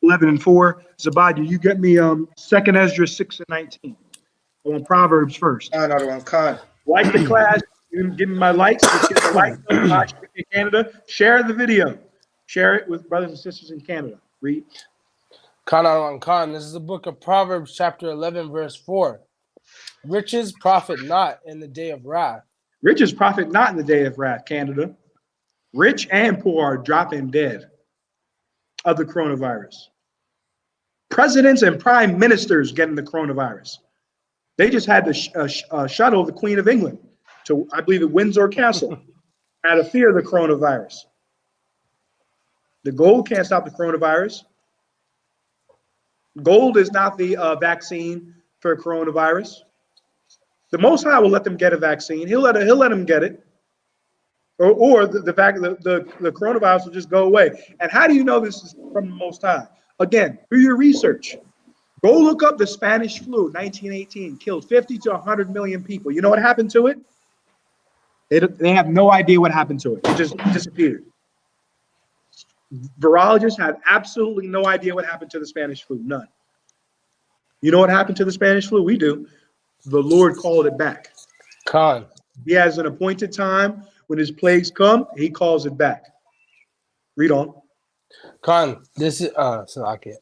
S1: 11 and 4. Zabadiah, you get me 2nd Ezra 6 and 19. I want Proverbs first.
S2: Another one, Con.
S1: Like the class, give me my likes. Get the likes in Canada. Share the video. Share it with brothers and sisters in Canada. Read.
S3: This is the book of Proverbs, chapter 11, verse 4. Riches profit not in the day of wrath,
S1: Riches profit not in the day of wrath, Canada. Rich and poor are dropping dead of the coronavirus. Presidents and prime ministers getting the coronavirus. They just had to shuttle the Queen of England to, I believe, at Windsor Castle out of fear of the coronavirus. The gold can't stop the coronavirus. Gold is not the vaccine for coronavirus. The Most High will let them get a vaccine. He'll let them get it, or the fact that the coronavirus will just go away. And how do you know this is from the Most High? Again, through your research. Go look up the Spanish flu, 1918, killed 50 to 100 million people. You know what happened to it? They have no idea what happened to it. It just disappeared. Virologists have absolutely no idea what happened to the Spanish flu. None. You know what happened to the Spanish flu? We do. The Lord called it back.
S3: Khan.
S1: He has an appointed time. When his plagues come, he calls it back. Read on.
S3: Khan, this is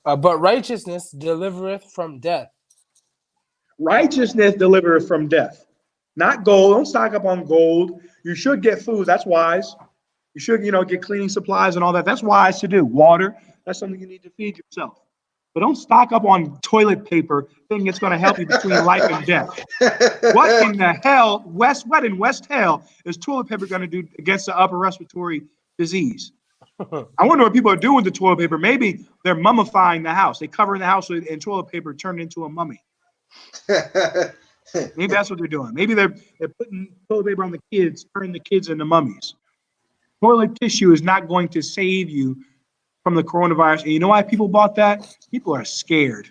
S3: but righteousness delivereth from death.
S1: Righteousness delivereth from death. Not gold. Don't stock up on gold. You should get food. That's wise. You should, get cleaning supplies and all that. That's wise to do. Water. That's something you need to feed yourself. But don't stock up on toilet paper thinking it's going to help you between life and death. What in the hell, what in West hell is toilet paper going to do against the upper respiratory disease? I wonder what people are doing with the toilet paper. Maybe they're mummifying the house. They cover the house in toilet paper, turn it into a mummy. Maybe that's what they're doing. Maybe they're putting toilet paper on the kids, turning the kids into mummies. Toilet tissue is not going to save you from the coronavirus. And you know why people bought that? People are scared.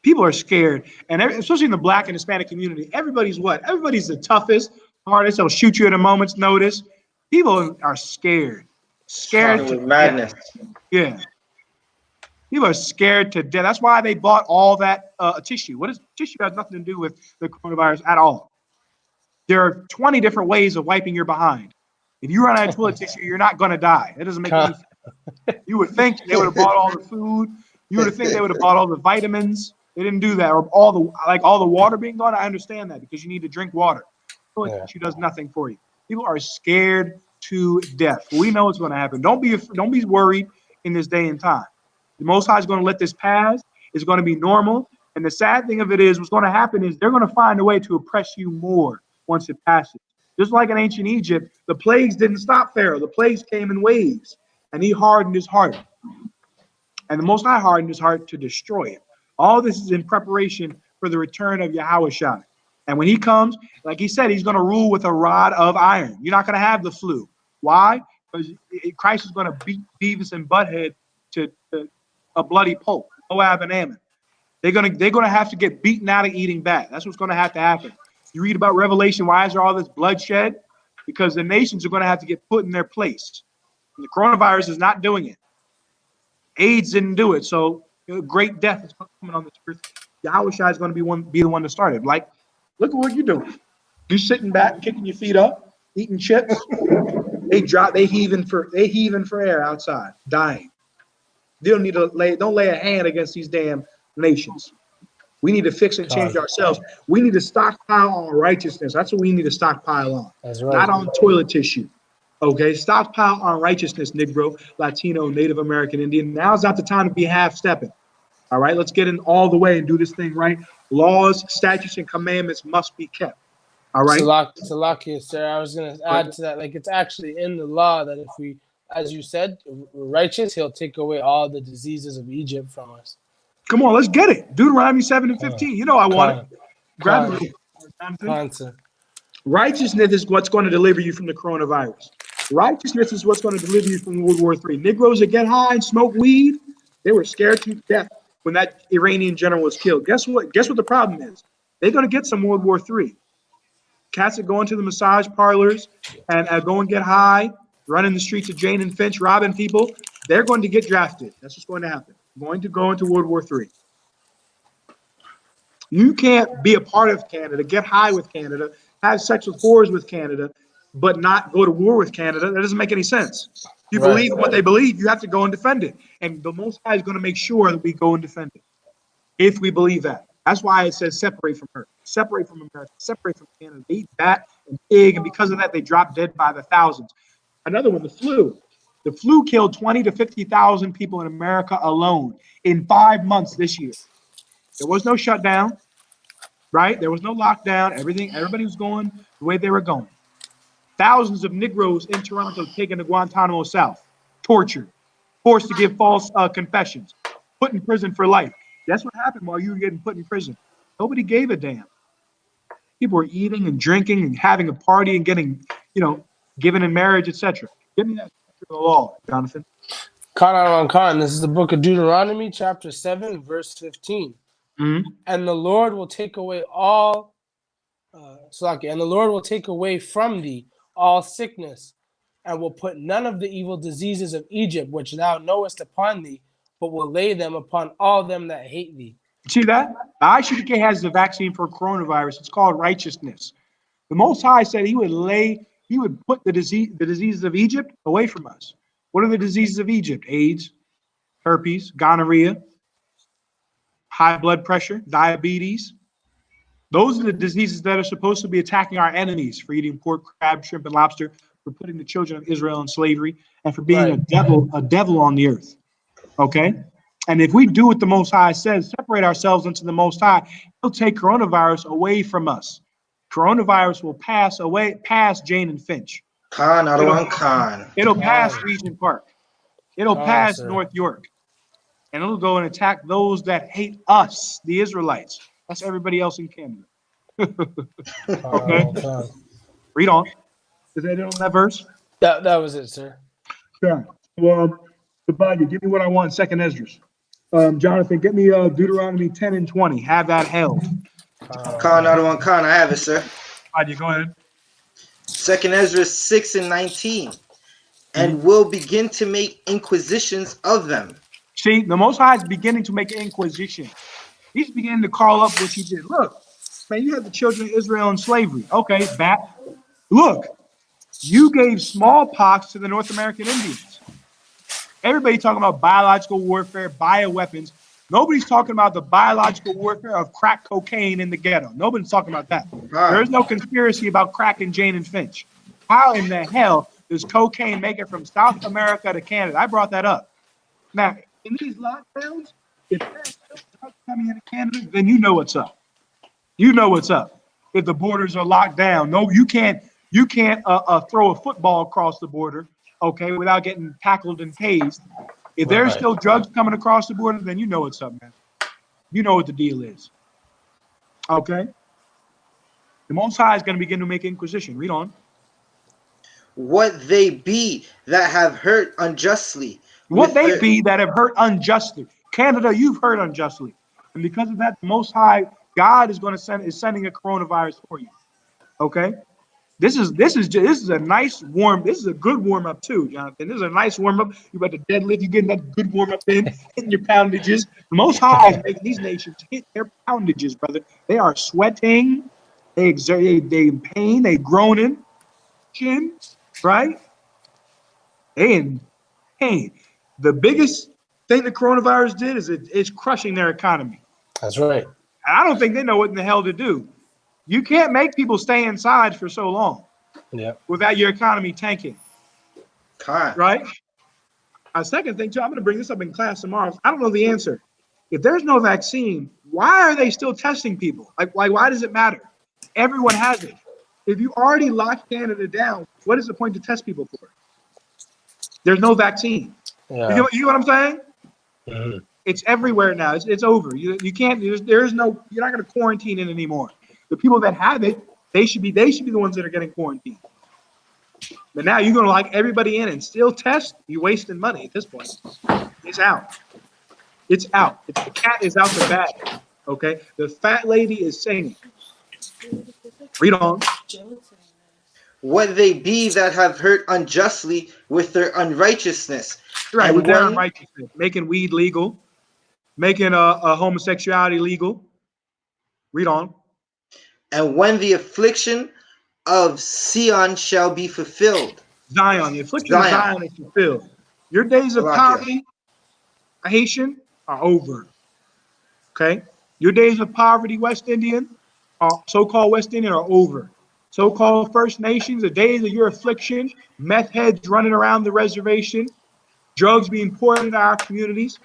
S1: People are scared. And especially in the Black and Hispanic community, everybody's what? Everybody's the toughest, hardest. They'll shoot you at a moment's notice. People are scared. Scared
S2: with
S1: to
S2: madness.
S1: death. Yeah. People are scared to death. That's why they bought all that tissue. Tissue has nothing to do with the coronavirus at all. There are 20 different ways of wiping your behind. If you run out of toilet tissue, you're not going to die. That doesn't make any sense. You would think they would have bought all the food. You would think they would have bought all the vitamins. They didn't do that. Or all the water being gone. I understand that because you need to drink water. Toilet tissue does nothing for you. People are scared to death. We know what's going to happen. Don't be worried in this day and time. The Most High is going to let this pass. It's going to be normal. And the sad thing of it is, what's going to happen is they're going to find a way to oppress you more once it passes. Just like in ancient Egypt, the plagues didn't stop Pharaoh. The plagues came in waves, and he hardened his heart. And the Most High hardened his heart to destroy it. All this is in preparation for the return of Yahushua. And when he comes, like he said, he's going to rule with a rod of iron. You're not going to have the flu. Why? Because Christ is going to beat Beavis and Butthead to a bloody pulp. Moab and Ammon. They're gonna have to get beaten out of eating bad. That's what's going to happen. You read about Revelation. Why is there all this bloodshed? Because the nations are going to have to get put in their place. And the coronavirus is not doing it. AIDS didn't do it. So great death is coming on this earth. Yahushua is going to be the one to start it. Like, look at what you're doing. You're sitting back, kicking your feet up, eating chips. They heaving for air outside, dying. They don't lay a hand against these damn nations. We need to fix and change ourselves. We need to stockpile on righteousness. That's what we need to stockpile on.
S3: That's right.
S1: Not on toilet tissue. Okay, stockpile on righteousness, Negro, Latino, Native American, Indian. Now's not the time to be half-stepping. All right, let's get in all the way and do this thing right. Laws, statutes, and commandments must be kept. All right.
S3: Salakia, sir. I was going to add to that. Like, it's actually in the law that if we, as you said, righteous, he'll take away all the diseases of Egypt from us.
S1: Come on, let's get it. Deuteronomy 7 and 15. You know I want it. Grab it. Righteousness is what's going to deliver you from the coronavirus. Righteousness is what's going to deliver you from World War III. Negroes that get high and smoke weed, they were scared to death when that Iranian general was killed. Guess what? Guess what the problem is? They're going to get some World War III. Cats that go into the massage parlors and go and get high, running the streets of Jane and Finch, robbing people, they're going to get drafted. That's what's going to happen. Going to go into World War III. You can't be a part of Canada, get high with Canada, have sex with whores with Canada, but not go to war with Canada. That doesn't make any sense. If you believe in what they believe, you have to go and defend it. And the Most High is going to make sure that we go and defend it. If we believe that. That's why it says separate from her. Separate from America. Separate from Canada. Eat that and big, and because of that, they dropped dead by the thousands. Another one, the flu. The flu killed 20 to 50,000 people in America alone in 5 months this year. There was no shutdown, right? There was no lockdown. Everybody was going the way they were going. Thousands of Negroes in Toronto taken to Guantanamo South, tortured, forced to give false confessions, put in prison for life. That's what happened while you were getting put in prison. Nobody gave a damn. People were eating and drinking and having a party and getting, given in marriage, etc. Give me that scripture of the law, Jonathan.
S3: Khan. This is the book of Deuteronomy, chapter 7, verse 15.
S1: Mm-hmm.
S3: And the Lord will take away all, and the Lord will take away from thee all sickness, and will put none of the evil diseases of Egypt, which thou knowest, upon thee, but will lay them upon all them that hate thee.
S1: See that? The ICDK has the vaccine for coronavirus. It's called righteousness. The Most High said he would put the diseases of Egypt away from us. What are the diseases of Egypt? AIDS, herpes, gonorrhea, high blood pressure, diabetes. Those are the diseases that are supposed to be attacking our enemies for eating pork, crab, shrimp, and lobster, for putting the children of Israel in slavery, and for being a devil on the earth. Okay? And if we do what the Most High says, separate ourselves into the Most High, he'll take coronavirus away from us. Coronavirus will pass Jane and Finch.
S2: Khan, Adawan Khan.
S1: It'll pass Regent Park. It'll pass
S3: sir.
S1: North York. And it'll go and attack those that hate us, the Israelites. That's everybody else in Canada. Okay? Read on. Is that it on that verse?
S3: That was it, sir.
S1: Sure. Well, Sabadia, give me what I want, Second Esdras. Jonathan, get me Deuteronomy 10 and 20. Have that held.
S2: Khan, Adawan Khan. I have it, sir.
S1: Sabadia, go ahead.
S2: Second Ezra 6 and 19. And will begin to make inquisitions of them.
S1: See, the Most High is beginning to make an inquisition. He's beginning to call up what you did. Look, man, you had the children of Israel in slavery. Okay, back. Look, you gave smallpox to the North American Indians. Everybody talking about biological warfare, bioweapons. Nobody's talking about the biological warfare of crack cocaine in the ghetto. Nobody's talking about that. There is no conspiracy about crack and Jane and Finch. How in the hell does cocaine make it from South America to Canada? I brought that up. Now, in these lockdowns, if there's still drugs coming into Canada, then you know what's up. You know what's up. If the borders are locked down, no, you can't throw a football across the border, okay, without getting tackled and tased. If there's still drugs coming across the border, then you know what's up, man. You know what the deal is. Okay? The Most High is going to begin to make inquisition. Read on.
S2: What they be that have hurt unjustly.
S1: What they be that have hurt unjustly. Canada, you've hurt unjustly. And because of that, the Most High, God is going to sending a coronavirus for you. Okay? This is a nice this is a good warm up too, Jonathan. This is a nice warm up. You about to deadlift, you're getting that good warm up in, hitting your poundages. The Most High is making these nations hit their poundages, brother. They are sweating, they in pain, they groaning, right? They in pain. The biggest thing the coronavirus did is it's crushing their economy.
S3: That's right.
S1: And I don't think they know what in the hell to do. You can't make people stay inside for so long without your economy tanking. Right? A second thing, too, I'm going to bring this up in class tomorrow. I don't know the answer. If there's no vaccine, why are they still testing people? Like why does it matter? Everyone has it. If you already locked Canada down, what is the point to test people for? There's no vaccine. Yeah. You know what I'm saying? Mm-hmm. It's everywhere now. It's over. You can't. You're not going to quarantine it anymore. The people that have it, they should be the ones that are getting quarantined. But now you're going to lock everybody in and still test. You're wasting money at this point. It's out. It's out. The cat is out the bag. Okay. The fat lady is singing. Read on.
S2: What they be that have hurt unjustly with their unrighteousness.
S1: Right, with their unrighteousness. Making weed legal. Making a homosexuality legal. Read on.
S2: And when the affliction of Sion shall be fulfilled.
S1: Zion, the affliction of Zion is fulfilled. Your days of poverty, Haitian, are over. Okay? Your days of poverty, West Indian, so-called West Indian, are over. So-called First Nations, the days of your affliction, meth heads running around the reservation, drugs being poured into our communities,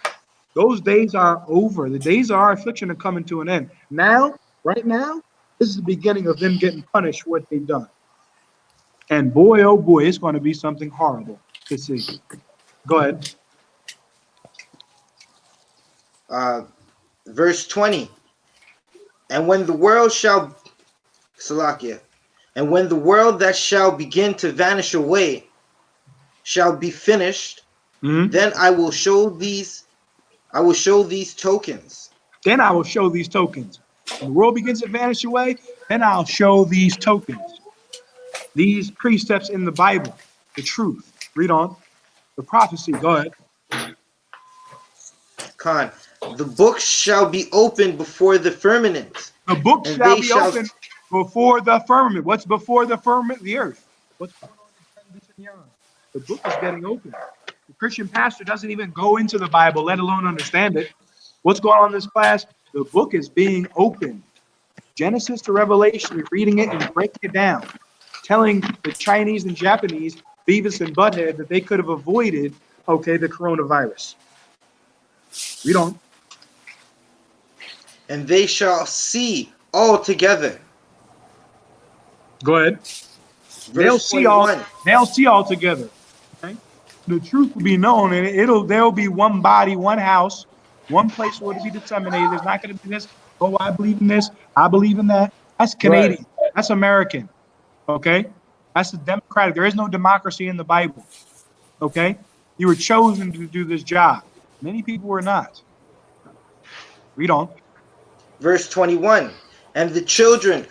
S1: those days are over. The days of our affliction are coming to an end. Now, right now, this is the beginning of them getting punished for what they've done. And boy, oh boy, it's going to be something horrible to see. Go ahead.
S2: Verse 20. And when the world shall, Salakia, and when the world that shall begin to vanish away shall be finished, then I will show these tokens.
S1: Then I will show these tokens. When the world begins to vanish away, then I'll show these tokens. These precepts in the Bible, the truth. Read on. The prophecy. Go ahead.
S2: Khan, the books shall be opened before the firmament.
S1: The book shall be opened before the firmament. What's before the firmament? The earth. What's going on in transition beyond? The book is getting open. The Christian pastor doesn't even go into the Bible, let alone understand it. What's going on in this class? The book is being opened. Genesis to Revelation, we're reading it and breaking it down, telling the Chinese and Japanese, Beavis and Butthead, that they could have avoided, okay, the coronavirus. Read on.
S2: And they shall see all together.
S1: Go ahead. They'll see all together. Okay? The truth will be known, and there'll be one body, one house, one place where it'll be disseminated. There's not going to be this, oh, I believe in this, I believe in that. That's Canadian. Right. That's American. Okay? That's the democratic. There is no democracy in the Bible. Okay? You were chosen to do this job. Many people were not. Read on.
S2: Verse 21. And the children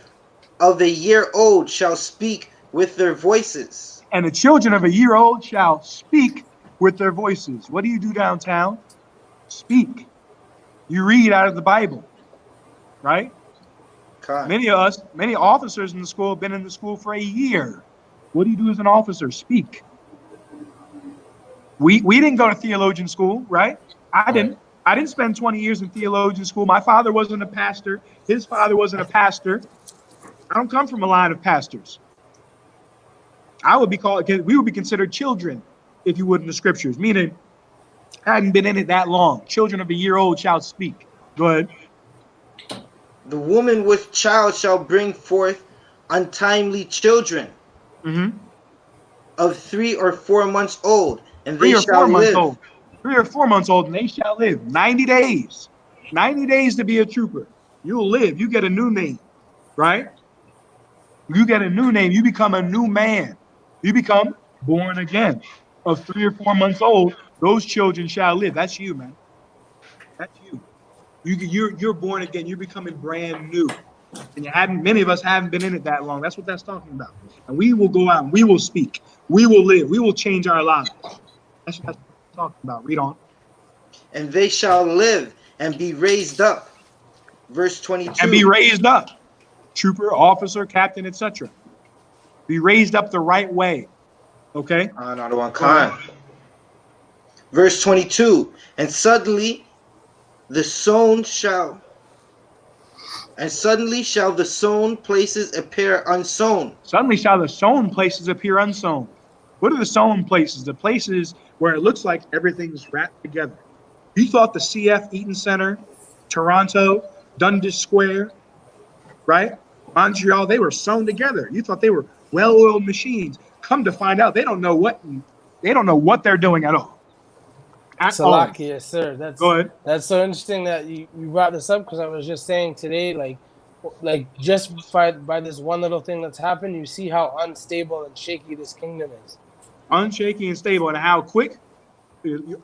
S2: of a year old shall speak with their voices.
S1: And the children of a year old shall speak with their voices. What do you do downtown? Speak. You read out of the Bible, right? God. Many officers in the school have been in the school for a year. What do you do as an officer? Speak. We didn't go to theologian school, right? I didn't. I didn't spend 20 years in theologian school. My father wasn't a pastor. His father wasn't a pastor. I don't come from a line of pastors. We would be considered children, if you would, in the scriptures, meaning I hadn't been in it that long. Children of a year old shall speak. Go ahead.
S2: The woman with child shall bring forth untimely children of 3 or 4 months old, and they shall live.
S1: 3 or 4 months old, and they shall live 90 days. 90 days to be a trooper. You'll live. You get a new name, right? You get a new name. You become a new man. You become born again. Of 3 or 4 months old, those children shall live. That's you, man. That's you. You're born again. You're becoming brand new. And many of us haven't been in it that long. That's what that's talking about. And we will go out and we will speak. We will live. We will change our lives. That's what that's talking about. Read on.
S2: And they shall live and be raised up. Verse 22.
S1: And be raised up. Trooper, officer, captain, etc. Be raised up the right way. Okay?
S2: Another one. Verse 22. And suddenly shall the sown places appear unsown.
S1: Suddenly shall the sown places appear unsown. What are the sown places? The places where it looks like everything's wrapped together. You thought the CF Eaton Center, Toronto, Dundas Square, right? Montreal, they were sewn together. You thought they were well-oiled machines. Come to find out, they don't know what they're doing at all.
S3: Salakia, yes, sir.
S1: Go ahead.
S3: That's so interesting that you brought this up, because I was just saying today, like just by this one little thing that's happened, you see how unstable and shaky this kingdom is.
S1: Unshaky and stable, and how quick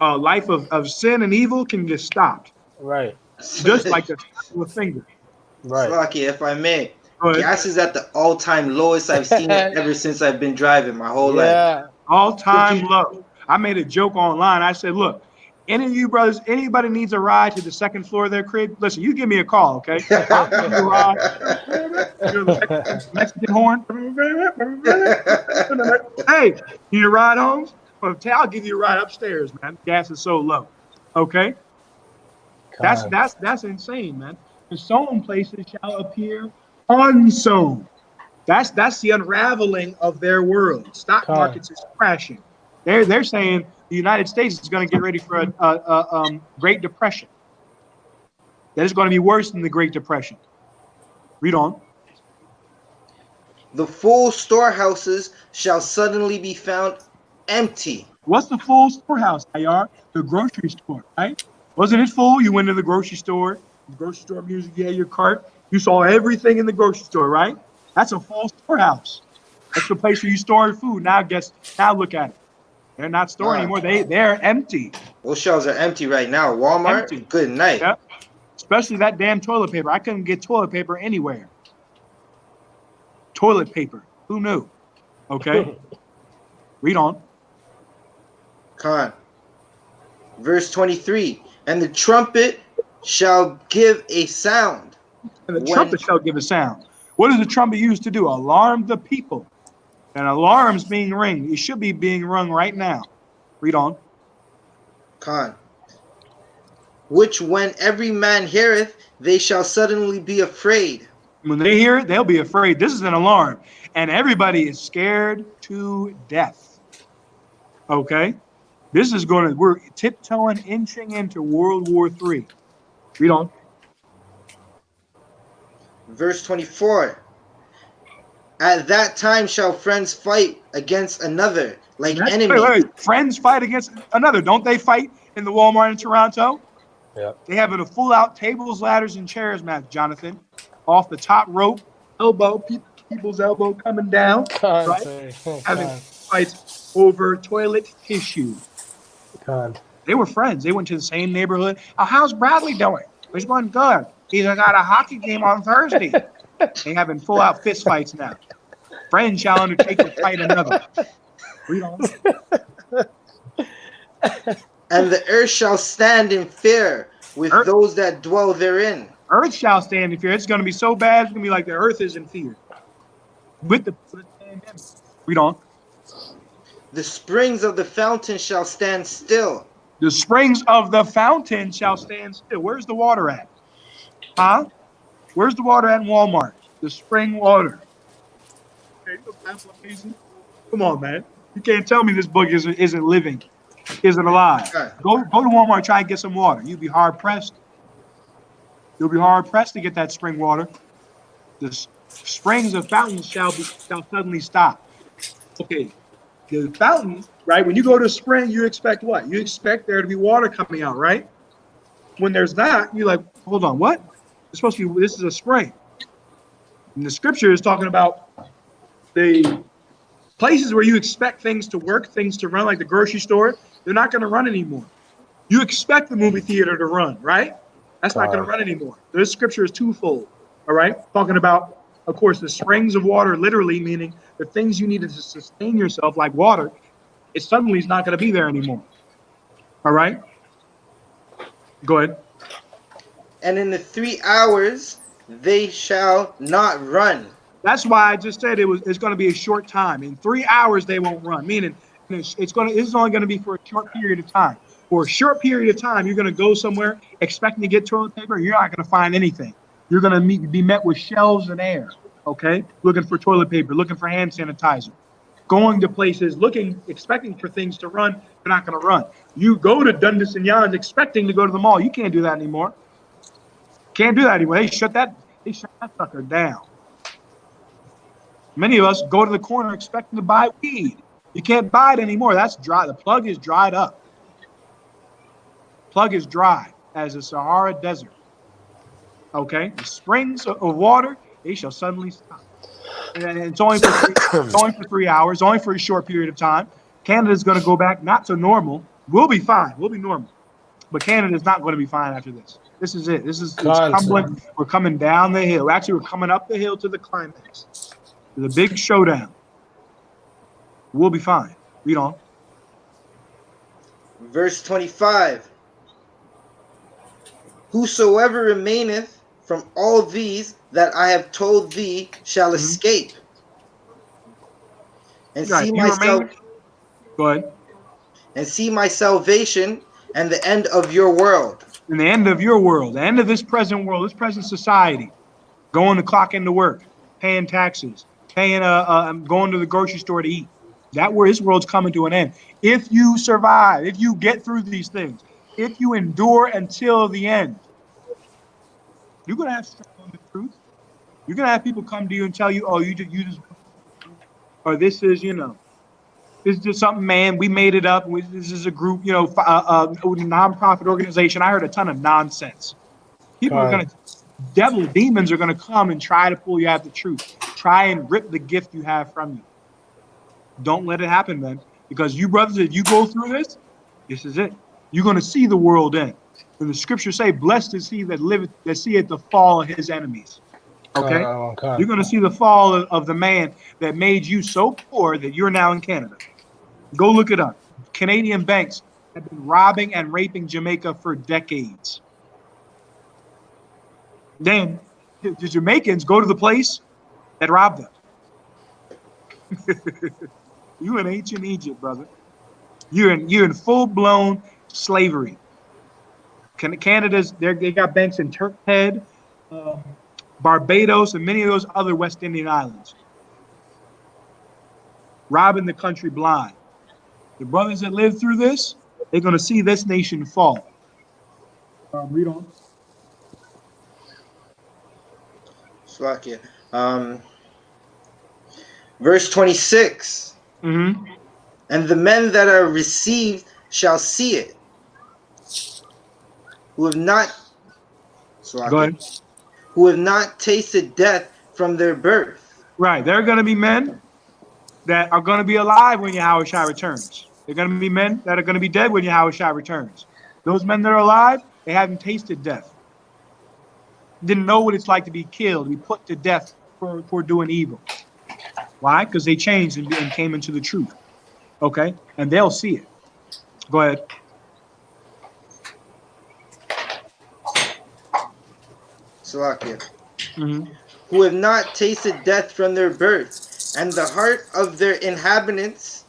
S1: a life of sin and evil can get stopped.
S3: Right.
S1: Just like a finger.
S3: Right.
S2: Salakia, if I may. Gas is at the all-time lowest I've seen it ever since I've been driving my whole life.
S1: All-time low. I made a joke online. I said, look, any of you brothers, anybody needs a ride to the second floor of their crib, listen, you give me a call, okay? I'll give you a ride. Mexican horn. Hey, need a ride home? I'll give you a ride upstairs, man. Gas is so low. Okay? That's insane, man. The sown places shall appear unsown. That's the unraveling of their world. Stock
S3: Con.
S1: markets is crashing. They're saying the United States is going to get ready for a Great Depression. That is going to be worse than the Great Depression. Read on.
S2: The full storehouses shall suddenly be found empty.
S1: What's the full storehouse, IR? The grocery store, right? Wasn't it full? You went to the grocery store music, you had your cart. You saw everything in the grocery store, right? That's a full storehouse. That's the place where you store food. Now look at it. They're not storing anymore. They're empty.
S2: Those shelves are empty right now. Walmart,
S1: Empty.
S2: good night.
S1: Yep. Especially that damn toilet paper. I couldn't get toilet paper anywhere. Toilet paper. Who knew? Okay. Read on.
S2: Con. Verse 23. And the trumpet shall give a sound.
S1: And the trumpet shall give a sound. What is the trumpet used to do? Alarm the people. And alarm's being ringed. It should be being rung right now. Read on.
S2: Con. Which when every man heareth, they shall suddenly be afraid.
S1: When they hear it, they'll be afraid. This is an alarm. And everybody is scared to death. Okay? We're tiptoeing, inching into World War III. Read on.
S2: Verse 24. At that time shall friends fight against another, like enemies.
S1: Wait. Friends fight against another. Don't they fight in the Walmart in Toronto?
S3: Yeah.
S1: They have a full-out tables, ladders, and chairs match, Jonathan. Off the top rope, people's elbow coming down.
S3: Con.
S1: Right? Having fights over toilet tissue.
S3: Con.
S1: They were friends. They went to the same neighborhood. Oh, how's Bradley doing? He's going good. He's got a hockey game on Thursday. They having full-out fist fights now. Friend shall undertake to fight another. Read on.
S2: And the earth shall stand in fear with those that dwell therein.
S1: Earth shall stand in fear. It's going to be so bad, it's going to be like the earth is in fear. With the pandemic. Read on.
S2: The springs of the fountain shall stand still.
S1: The springs of the fountain shall stand still. Where's the water at? Huh? Where's the water at in Walmart? The spring water. Come on, man. You can't tell me this book isn't living, isn't alive. Go to Walmart, try and get some water. You'll be hard pressed. You'll be hard pressed to get that spring water. The springs of fountains shall suddenly stop. Okay, the fountain, right? When you go to a spring, you expect what? You expect there to be water coming out, right? When there's not, you're like, hold on, what? It's supposed to be. This is a spring. And the scripture is talking about the places where you expect things to work, things to run, like the grocery store. They're not going to run anymore. You expect the movie theater to run, right? That's not going to run anymore. This scripture is twofold, all right? Talking about, of course, the springs of water, literally meaning the things you needed to sustain yourself, like water, it suddenly is not going to be there anymore, all right? Go ahead.
S2: And in the 3 hours, they shall not run.
S1: That's why I just said it's going to be a short time. In 3 hours, they won't run, meaning this is only going to be for a short period of time. For a short period of time, you're going to go somewhere expecting to get toilet paper. You're not going to find anything. You're going to be met with shelves and air, okay? Looking for toilet paper, looking for hand sanitizer. Going to places, expecting for things to run, they're not going to run. You go to Dundas and Yon's expecting to go to the mall. You can't do that anymore. Can't do that anymore. They shut that sucker down. Many of us go to the corner expecting to buy weed. You can't buy it anymore. That's dry. The plug is dried up. Plug is dry as the Sahara Desert. Okay? The springs of water, they shall suddenly stop. And it's only for 3 hours, only for a short period of time. Canada's going to go back not to normal. We'll be fine. We'll be normal. But Canada's not going to be fine after this. This is it. It's tumbling. We're coming down the hill. Actually, we're coming up the hill to the climax. To the big showdown. We'll be fine. Read on.
S2: Verse 25. Whosoever remaineth from all these that I have told thee shall escape. And see
S1: Go ahead.
S2: And see my salvation and the end of your world.
S1: And the end of your world, the end of this present world, this present society, going to clock into work, paying taxes, I'm going to the grocery store to eat. This world's coming to an end. If you survive, if you get through these things, if you endure until the end, you're gonna have struggle in the truth. You're gonna have people come to you and tell you, "Oh, you just," or this is, this is just something, man. We made it up. This is a group, nonprofit organization. I heard a ton of nonsense. People are
S3: Con.
S1: gonna, demons are gonna come and try to pull you out the truth. Try and rip the gift you have from you. Don't let it happen, man. Because you brothers, if you go through this is it. You're gonna see the world end. And the scriptures say, "Blessed is he that liveth, that seeth the fall of his enemies." Okay, you're
S3: Con.
S1: gonna see the fall of the man that made you so poor that you're now in Canada. Go look it up. Canadian banks have been robbing and raping Jamaica for decades. Then the Jamaicans go to the place that robbed them. You in ancient Egypt, brother. You're in full blown slavery. Canada's they got banks in Turkhead, Barbados, and many of those other West Indian islands, robbing the country blind. The brothers that live through this, they're going to see this nation fall. Read on.
S2: Slovakia. Verse 26.
S1: Mm-hmm.
S2: And the men that are received shall see it, who have not
S1: Go ahead.
S2: who have not tasted death from their birth.
S1: Right. There are going to be men that are going to be alive when Yahushua returns. They're going to be men that are going to be dead when Yahushua returns. Those men that are alive, they haven't tasted death. Didn't know what it's like to be killed, to be put to death for doing evil. Why? Because they changed and came into the truth. Okay? And they'll see it. Go ahead.
S2: Slovakia.
S1: Mm-hmm.
S2: Who have not tasted death from their birth, and the heart of their inhabitants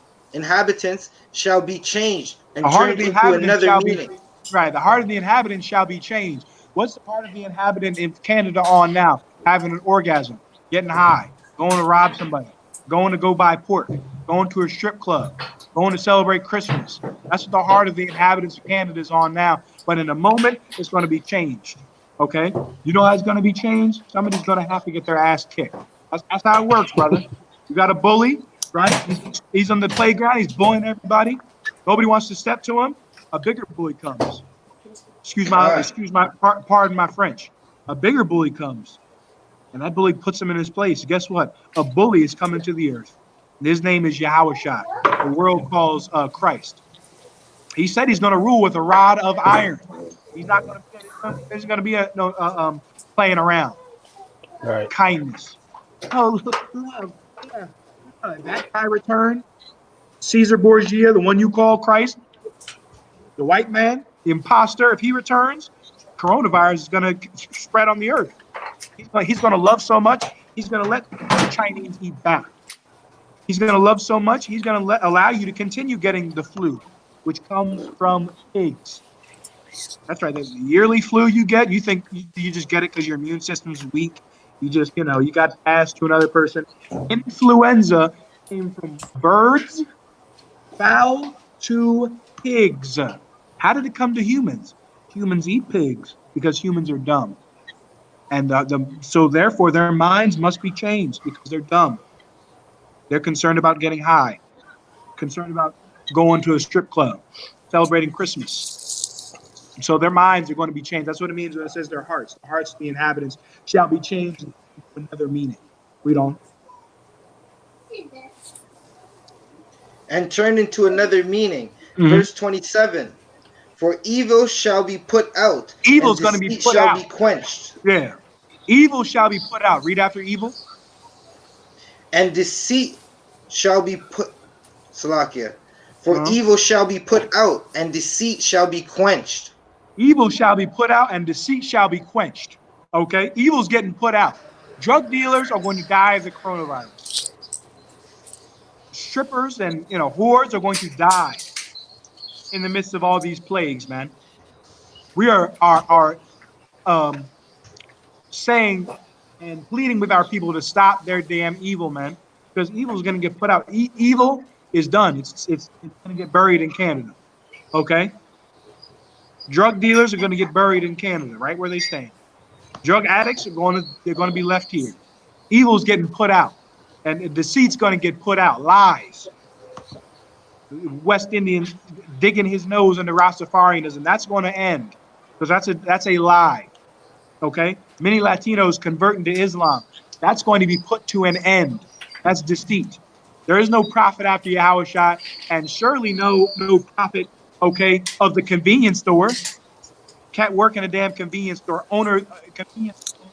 S2: shall be changed and turned into another meaning.
S1: Right, the heart of the inhabitant shall be changed. What's the part of the inhabitant in Canada on now? Having an orgasm, getting high, going to rob somebody, going to go buy pork, going to a strip club, going to celebrate Christmas. That's what the heart of the inhabitants of Canada is on now. But in a moment, it's going to be changed. Okay? You know how it's going to be changed? Somebody's going to have to get their ass kicked. That's how it works, brother. You got a bully, right? He's on the playground. He's bullying everybody. Nobody wants to step to him. A bigger bully comes. Pardon my French. A bigger bully comes, and that bully puts him in his place. Guess what? A bully is coming to the earth. And his name is Yahushua. The world calls Christ. He said he's going to rule with a rod of iron. He's not going to. There's going to be playing around.
S3: Right.
S1: Kindness. Oh, love. Yeah. That guy returned. Caesar Borgia, the one you call Christ, the white man, the imposter, if he returns, coronavirus is going to spread on the earth. He's going to love so much, he's going to let the Chinese eat back. He's going to love so much, he's going to allow you to continue getting the flu, which comes from pigs. That's right. The yearly flu you get, you think you just get it because your immune system is weak. You just, you got passed to another person. Influenza came from birds, fowl to pigs. How did it come to humans? Humans eat pigs because humans are dumb. And so therefore their minds must be changed because they're dumb. They're concerned about getting high, concerned about going to a strip club, celebrating Christmas. So their minds are going to be changed. That's what it means when it says their hearts. The hearts of the inhabitants shall be changed into another meaning. Read on.
S2: And turned into another meaning. Mm-hmm. Verse 27. For evil shall be put out.
S1: Evil is going to be put out.
S2: Shall be quenched.
S1: Yeah. Evil shall be put out. Read after evil.
S2: And deceit shall be put. Salakia. For evil shall be put out, and deceit shall be quenched.
S1: Evil shall be put out, and deceit shall be quenched. Okay? Evil's getting put out. Drug dealers are going to die of the coronavirus. Strippers and whores are going to die in the midst of all these plagues, man. We are saying and pleading with our people to stop their damn evil, man, because evil is going to get put out. Evil is done. It's going to get buried in Canada. Okay, drug dealers are going to get buried in Canada, right where they stand. Drug addicts they're going to be left here. Evil's getting put out, and deceit's going to get put out. Lies. West Indian digging his nose into Rastafarianism. That's going to end because that's a lie. Okay, many Latinos converting to Islam. That's going to be put to an end. That's deceit. There is no prophet after Yahushua, and surely no prophet. Okay, of the convenience store. Can't work in a damn convenience store. Owner convenience store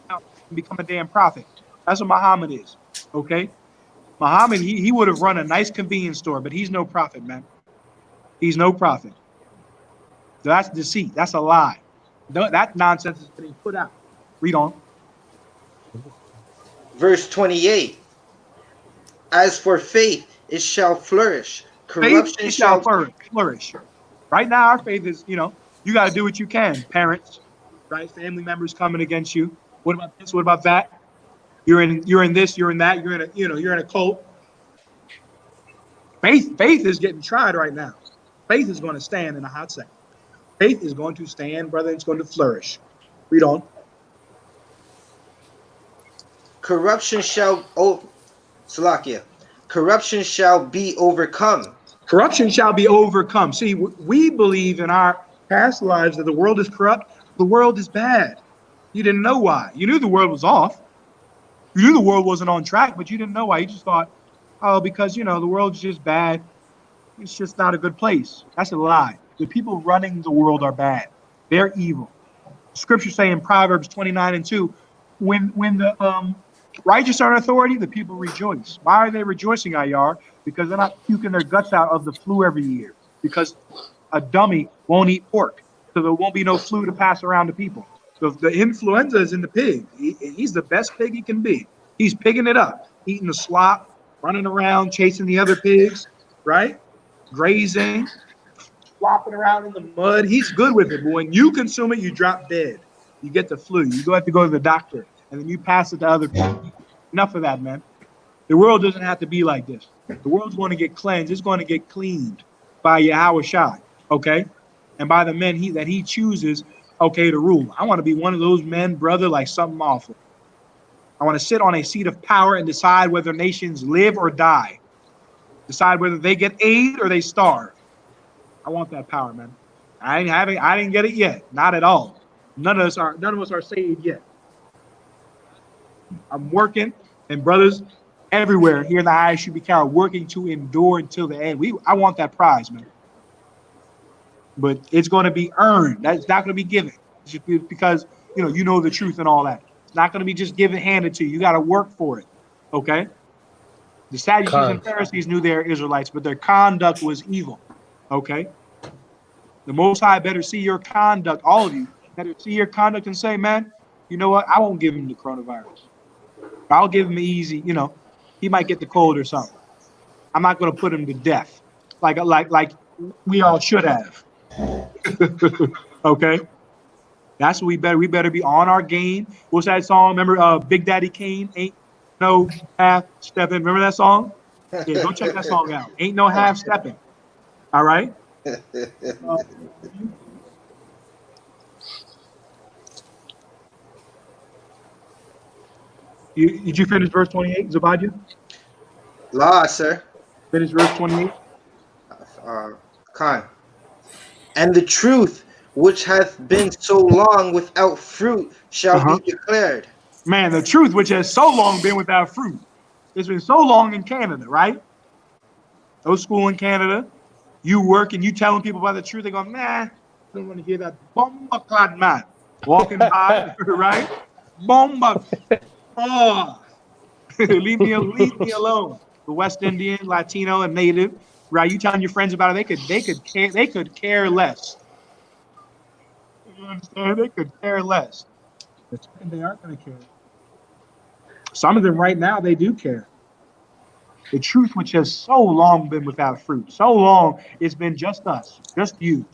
S1: and become a damn prophet. That's what Muhammad is. Okay, Muhammad he would have run a nice convenience store, but he's no prophet, man. He's no prophet. That's deceit. That's a lie. That nonsense is getting put out. Read on.
S2: Verse 28. As for faith, it shall flourish.
S1: Faith
S2: Corruption
S1: it shall
S2: shall
S1: flourish. Right now, our faith is, you got to do what you can. Parents, right? Family members coming against you. What about this? What about that? You're in this. You're in that. You're in a cult. Faith is getting tried right now. Faith is going to stand in a hot second. Faith is going to stand, brother. It's going to flourish. Read on.
S2: corruption shall Salakia. Corruption shall be overcome.
S1: Corruption shall be overcome. See, we believe in our past lives that the world is corrupt. The world is bad. You didn't know why. You knew the world was off. You knew the world wasn't on track, but you didn't know why. You just thought, oh, because, the world's just bad. It's just not a good place. That's a lie. The people running the world are bad. They're evil. Scriptures say in Proverbs 29:2, when the righteous are in authority, the people rejoice. Why are they rejoicing, Ayar? Because they're not puking their guts out of the flu every year. Because a dummy won't eat pork. So there won't be no flu to pass around to people. So the influenza is in the pig. He's the best pig he can be. He's pigging it up, eating the slop, running around, chasing the other pigs, right? Grazing, flopping around in the mud. He's good with it. But when you consume it, you drop dead. You get the flu. You have to go to the doctor, and then you pass it to other people. Enough of that, man. The world doesn't have to be like this. The world's going to get cleansed. It's going to get cleaned by Yahweh Shai, okay? And by the men that he chooses, okay, to rule. I want to be one of those men, brother, like something awful. I want to sit on a seat of power and decide whether nations live or die. Decide whether they get aid or they starve. I want that power, man. I didn't get it yet. Not at all. None of us are saved yet. I'm working, and brothers everywhere here in the ISUBK are working to endure until the end. I want that prize, man. But it's going to be earned. That's not going to be given. It's just because you know the truth and all that. It's not going to be just handed to you. You got to work for it. Okay. The Sadducees and Pharisees knew they were Israelites, but their conduct was evil. Okay. The Most High better see your conduct. All of you better see your conduct and say, man, you know what? I won't give him the coronavirus. I'll give him easy. He might get the cold or something. I'm not going to put him to death, like we all should have. Okay, that's what we better be on our game. What's that song? Remember, Big Daddy Kane, ain't no half stepping. Remember that song? Yeah, go check that song out. Ain't no half stepping. All right. Did you finish verse 28, Zabadja?
S2: La, sir.
S1: Finish verse 28.
S2: Khan. And the truth which hath been so long without fruit shall be declared.
S1: Man, the truth which has so long been without fruit. It's been so long in Canada, right? No school in Canada. You work and you telling people about the truth. They go, nah, I don't want to hear that bomba clad man walking by, right? Bomba. Oh, leave me alone. The West Indian, Latino, and Native, right? You telling your friends about it, they could care less. You understand? They could care less. They aren't going to care. Some of them right now, they do care. The truth which has so long been without fruit, so long it's been just us, just you.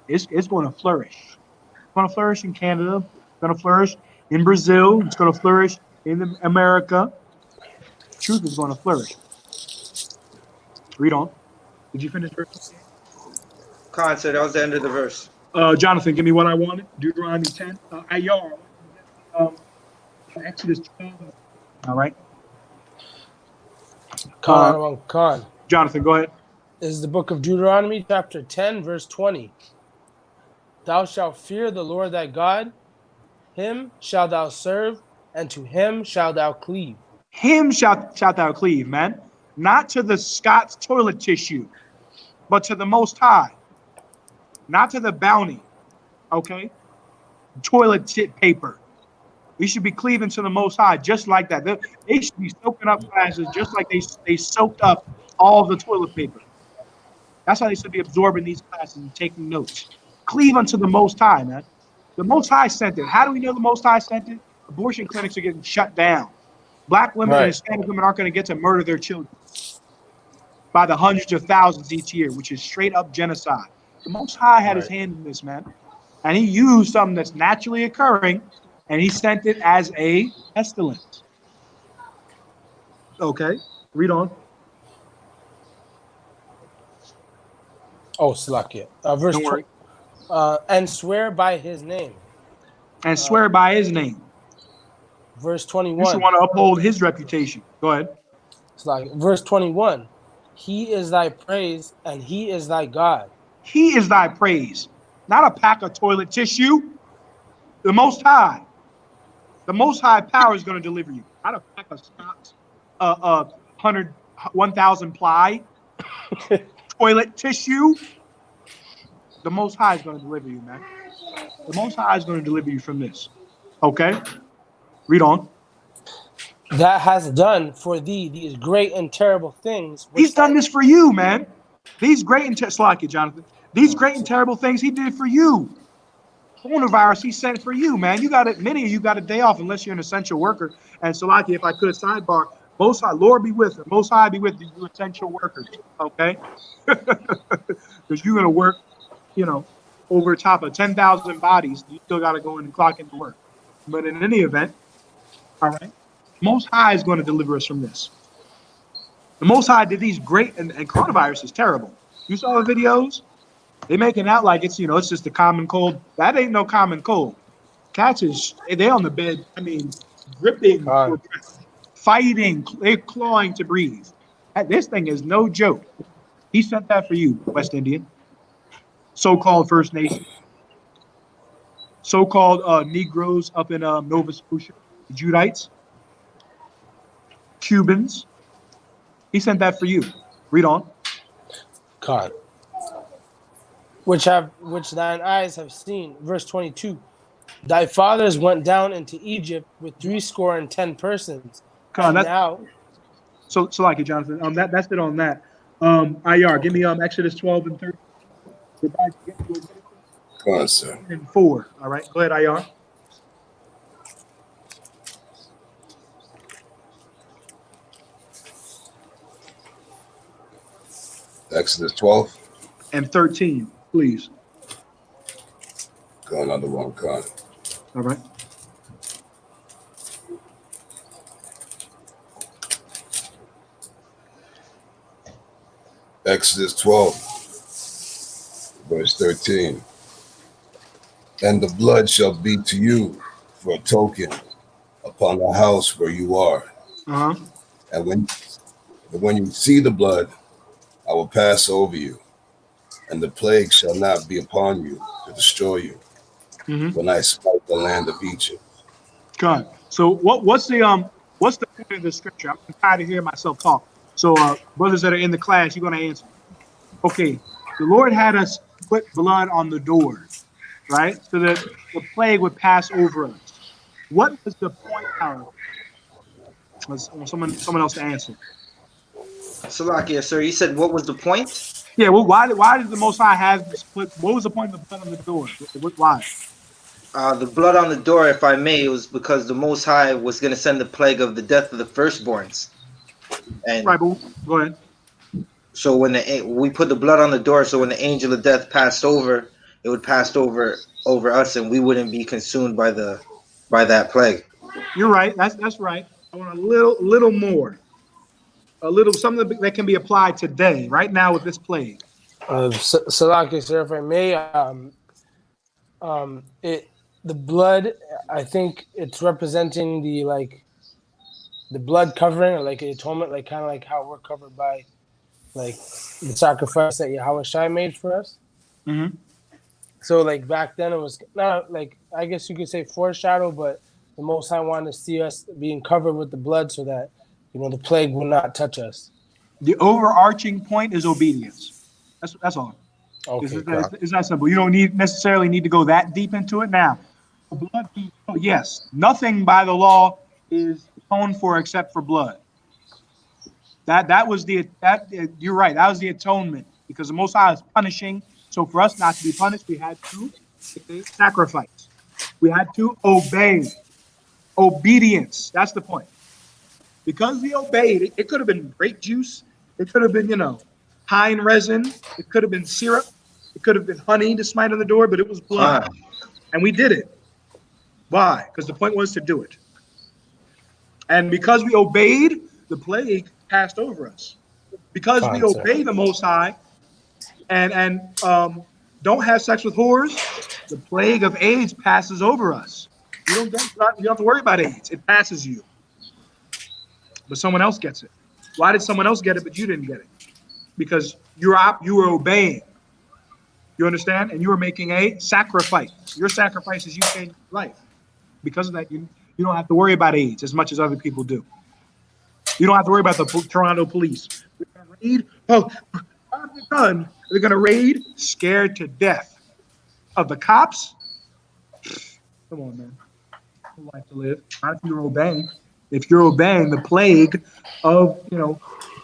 S1: It's going to flourish. It's going to flourish in Canada. It's going to flourish in Brazil. It's going to flourish in America. Truth is going to flourish. Read on. Did you finish verse 28?
S2: Khan, so that was the end of the verse.
S1: Jonathan, give me what I wanted. Deuteronomy 10. Ayar, Exodus 12. All right.
S3: Khan.
S1: Jonathan, go ahead.
S3: Is the book of Deuteronomy, chapter 10, verse 20. Thou shalt fear the Lord thy God, him shalt thou serve, and to him shalt thou cleave.
S1: Him shalt thou cleave, man. Not to the Scott's toilet tissue, but to the Most High. Not to the bounty, okay? Toilet paper. We should be cleaving to the Most High just like that. They should be soaking up classes just like they soaked up all the toilet paper. That's how they should be absorbing these classes and taking notes. Cleave unto the Most High, man. The Most High sent it. How do we know the Most High sent it? Abortion clinics are getting shut down. Black women and Hispanic women aren't going to get to murder their children by the hundreds of thousands each year, which is straight up genocide. The Most High had his hand in this, man. And he used something that's naturally occurring, and he sent it as a pestilence. Okay, read on.
S3: Oh, Slakia. Verse
S1: Don't worry.
S3: And swear by his name.
S1: And swear by his name.
S3: Verse 21.
S1: You should want to uphold his reputation. Go ahead.
S3: Slakia. Verse 21. He is thy praise, and he is thy God.
S1: He is thy praise, not a pack of toilet tissue. The Most High. The Most High power is going to deliver you. Not a pack of Scott's 1,000 ply toilet tissue. The Most High is going to deliver you, man. The Most High is going to deliver you from this. Okay? Read on.
S3: That has done for thee these great and terrible things.
S1: He's done this for you, man. These great and Slack it, Jonathan. These great and terrible things he did for you. Coronavirus he sent for you, man. You got it. Many of you got a day off unless you're an essential worker. And Salaki, if I could sidebar, Most High, Lord be with him. Most High be with you essential workers. Okay? Because you're gonna work, over top of 10,000 bodies. You still got to go in and clock into work. But in any event, all right, Most High is going to deliver us from this. The Most High did these great, and coronavirus is terrible. You saw the videos? They making out like it's, it's just a common cold. That ain't no common cold. Cats they on the bed, gripping, fighting, they're clawing to breathe. This thing is no joke. He sent that for you, West Indian. So-called First Nation. So-called Negroes up in Nova Scotia. Judites. Cubans. He sent that for you. Read on.
S3: God. Which thine eyes have seen. Verse 22. Thy fathers went down into Egypt with 70 persons.
S1: God,
S3: now.
S1: So like it, Jonathan. That's it on that. IR, give me Exodus 12 and 13.
S4: Go on, sir.
S1: And 4. All right. Go ahead, IR.
S4: Exodus 12
S1: and 13, please.
S4: Going on the wrong con.
S1: All right.
S4: Exodus 12, verse 13. And the blood shall be to you for a token upon the house where you are.
S1: Uh-huh.
S4: And when you see the blood, I will pass over you, and the plague shall not be upon you to destroy you when I smite the land of Egypt.
S1: God. So what's the point of the scripture? I'm tired of hearing myself talk. So brothers that are in the class, you're going to answer. Okay, the Lord had us put blood on the door, right? So that the plague would pass over us. What was the point of it? Someone else to answer.
S2: Salakia, sir, you said what was the point?
S1: Yeah, well, why did the Most High have this put? What was the point of the blood on the door? Why?
S2: The blood on the door, if I may, was because the Most High was going to send the plague of the death of the firstborns. And
S1: right, but go ahead.
S2: So when we put the blood on the door, so when the angel of death passed over, it would pass over us, and we wouldn't be consumed by the by that plague.
S1: You're right. That's right. I want a little more, a little something that can be applied today, right now with this plague.
S3: Salaki, sir, if I may, it the blood. I think it's representing the blood covering, or like an atonement, like kind of like how we're covered by like the sacrifice that Yahweh Shai made for us.
S1: Mm-hmm.
S3: So like back then it was not like, I guess you could say foreshadow, but the Most High wanted to see us being covered with the blood so that the plague will not touch us.
S1: The overarching point is obedience. That's all.
S3: Okay,
S1: It's that simple. You don't necessarily need to go that deep into it now. Blood, yes, nothing by the law is atoned for except for blood. That was you're right. That was the atonement, because the Most High is punishing. So for us not to be punished, we had to sacrifice. We had to obey. Obedience. That's the point. Because we obeyed, it could have been grape juice. It could have been, pine resin. It could have been syrup. It could have been honey to smite on the door, but it was blood. And we did it. Why? Because the point was to do it. And because we obeyed, the plague passed over us. Because we obey the Most High and don't have sex with whores, the plague of AIDS passes over us. You don't have to worry about AIDS. It passes you. But someone else gets it. Why did someone else get it, but you didn't get it? Because you were obeying. You understand? And you were making a sacrifice. Your sacrifice is you changing your life. Because of that, you don't have to worry about AIDS as much as other people do. You don't have to worry about the Toronto police. They're going to raid. Oh, they're going to raid, scared to death of the cops. Come on, man. No life to live. Not if you're obeying. If you're obeying the plague of,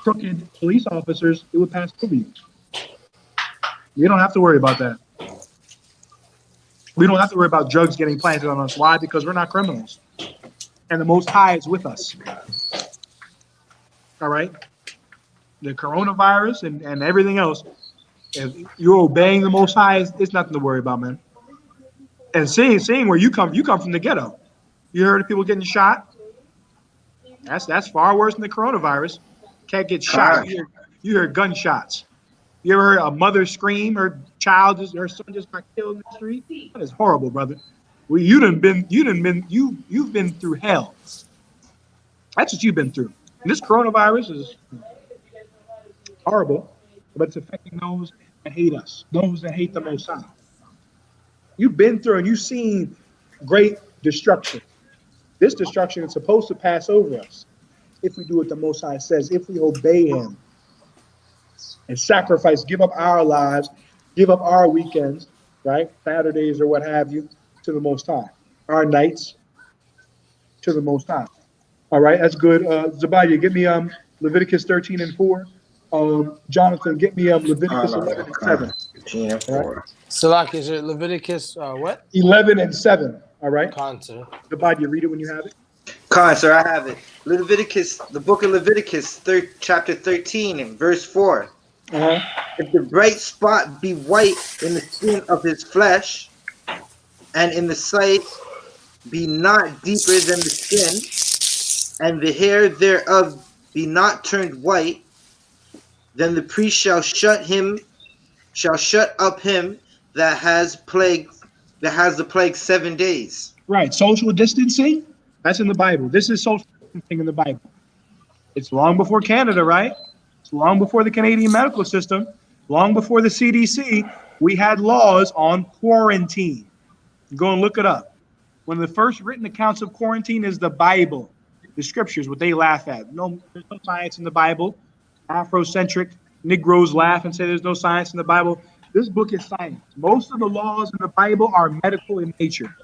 S1: crooked police officers, it would pass over you. We don't have to worry about that. We don't have to worry about drugs getting planted on us. Why? Because we're not criminals. And the Most High is with us. All right? The coronavirus and everything else, if you're obeying the Most High, it's nothing to worry about, man. And seeing where you come from the ghetto. You heard of people getting shot? That's far worse than the coronavirus. Cat gets shot. You hear gunshots. You ever heard a mother scream? Her son just got killed in the street. That is horrible, brother. Well, you've been through hell. That's what you've been through. And this coronavirus is horrible, but it's affecting those that hate us, those that hate the Most High. You've been through and you've seen great destruction. This destruction is supposed to pass over us if we do what the Most High says, if we obey Him and sacrifice, give up our lives, give up our weekends, right? Saturdays or what have you, to the Most High. Our nights to the Most High. All right, that's good. Zabaya, get me Leviticus 13:4. Jonathan, get me Leviticus 11:7.
S2: 13:4.
S3: Salaki, is it Leviticus what?
S1: 11:7. All right.
S3: Sir.
S1: Zabaya, read it when you have it.
S2: Sir, I have it. Leviticus, the book of Leviticus, chapter 13, and verse 4. If the bright spot be white in the skin of his flesh, and in the sight be not deeper than the skin, and the hair thereof be not turned white, then the priest shall shut up him that has the plague 7 days.
S1: Right. Social distancing, that's in the Bible. This is social distancing in the Bible. It's long before Canada, right? It's long before the Canadian medical system, long before the CDC. We had laws on quarantine. Go and look it up. One of the first written accounts of quarantine is the Bible, the scriptures, what they laugh at. No, there's no science in the Bible. Afrocentric Negroes laugh and say there's no science in the Bible. This book is science. Most of the laws in the Bible are medical in nature.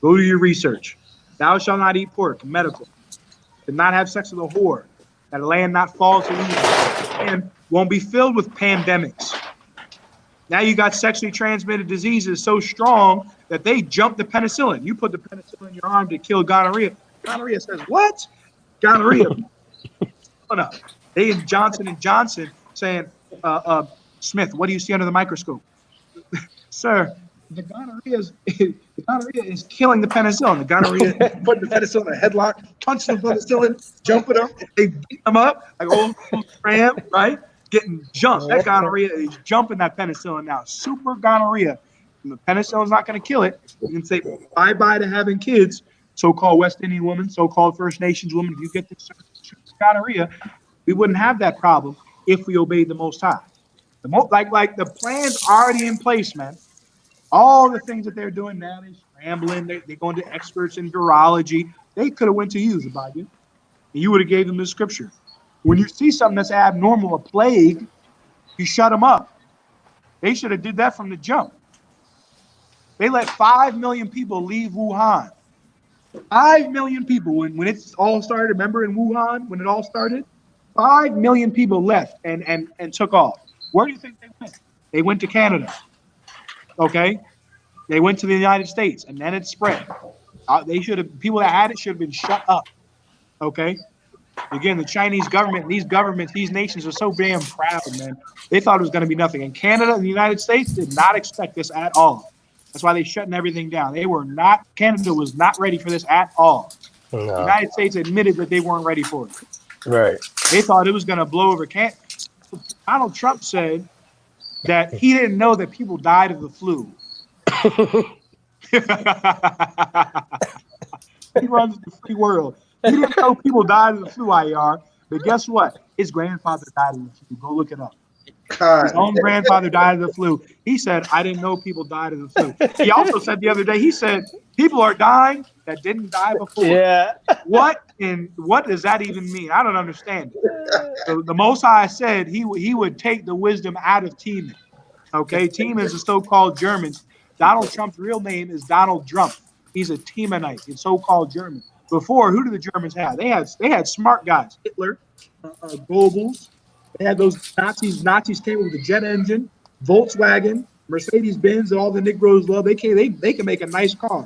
S1: Go do your research. Thou shalt not eat pork, medical. To not have sex with a whore. That a land not fall to evil. And won't be filled with pandemics. Now you got sexually transmitted diseases so strong that they jump the penicillin. You put the penicillin in your arm to kill gonorrhea. Gonorrhea says, what? Gonorrhea. Hold up. They in Johnson & Johnson saying, Smith, what do you see under the microscope? Sir, the gonorrhea is killing the penicillin. The gonorrhea is putting the penicillin in a headlock, punching the penicillin, jumping them. They beat them up like old school scram, right? Getting jumped. That gonorrhea is jumping that penicillin now. Super gonorrhea. And the penicillin's not going to kill it. You can say bye-bye to having kids, so-called West Indian woman, so-called First Nations woman. If you get this gonorrhea, we wouldn't have that problem if we obeyed the Most High. Like the plan's already in place, man. All the things that they're doing now, they're scrambling. They're going to experts in virology. They could have went to you, Zabadi, and you would have gave them the scripture. When you see something that's abnormal, a plague, you shut them up. They should have did that from the jump. They let 5 million people leave Wuhan. 5 million people when it all started. Remember in Wuhan when it all started? 5 million people left and took off. Where do you think they went? They went to Canada. Okay, they went to the United States, and then it spread. They should have people that had it should have been shut up. Okay, again, the Chinese government, these governments, these nations are so damn proud, man. They thought it was going to be nothing, and Canada and the United States did not expect this at all. That's why they're shutting everything down. Canada was not ready for this at all. No. The United States admitted that they weren't ready for it.
S3: Right.
S1: They thought it was going to blow over Canada. Donald Trump said that he didn't know that people died of the flu. He runs the free world. He didn't know people died of the flu, IR. But guess what? His grandfather died of the flu. Go look it up. His own grandfather died of the flu. He said, I didn't know people died of the flu. He also said the other day, he said, people are dying that didn't die before.
S3: Yeah.
S1: What does that even mean? I don't understand it. So the Most High said he would take the wisdom out of Teeman. Okay, Teeman is the so-called Germans. Donald Trump's real name is Donald Trump. He's a Teemanite. It's so-called German. Before, who did the Germans have? They had smart guys. Hitler, Goebbels. They had those Nazis. Nazis came with the jet engine, Volkswagen, Mercedes-Benz, and all the Negroes love. They can make a nice car.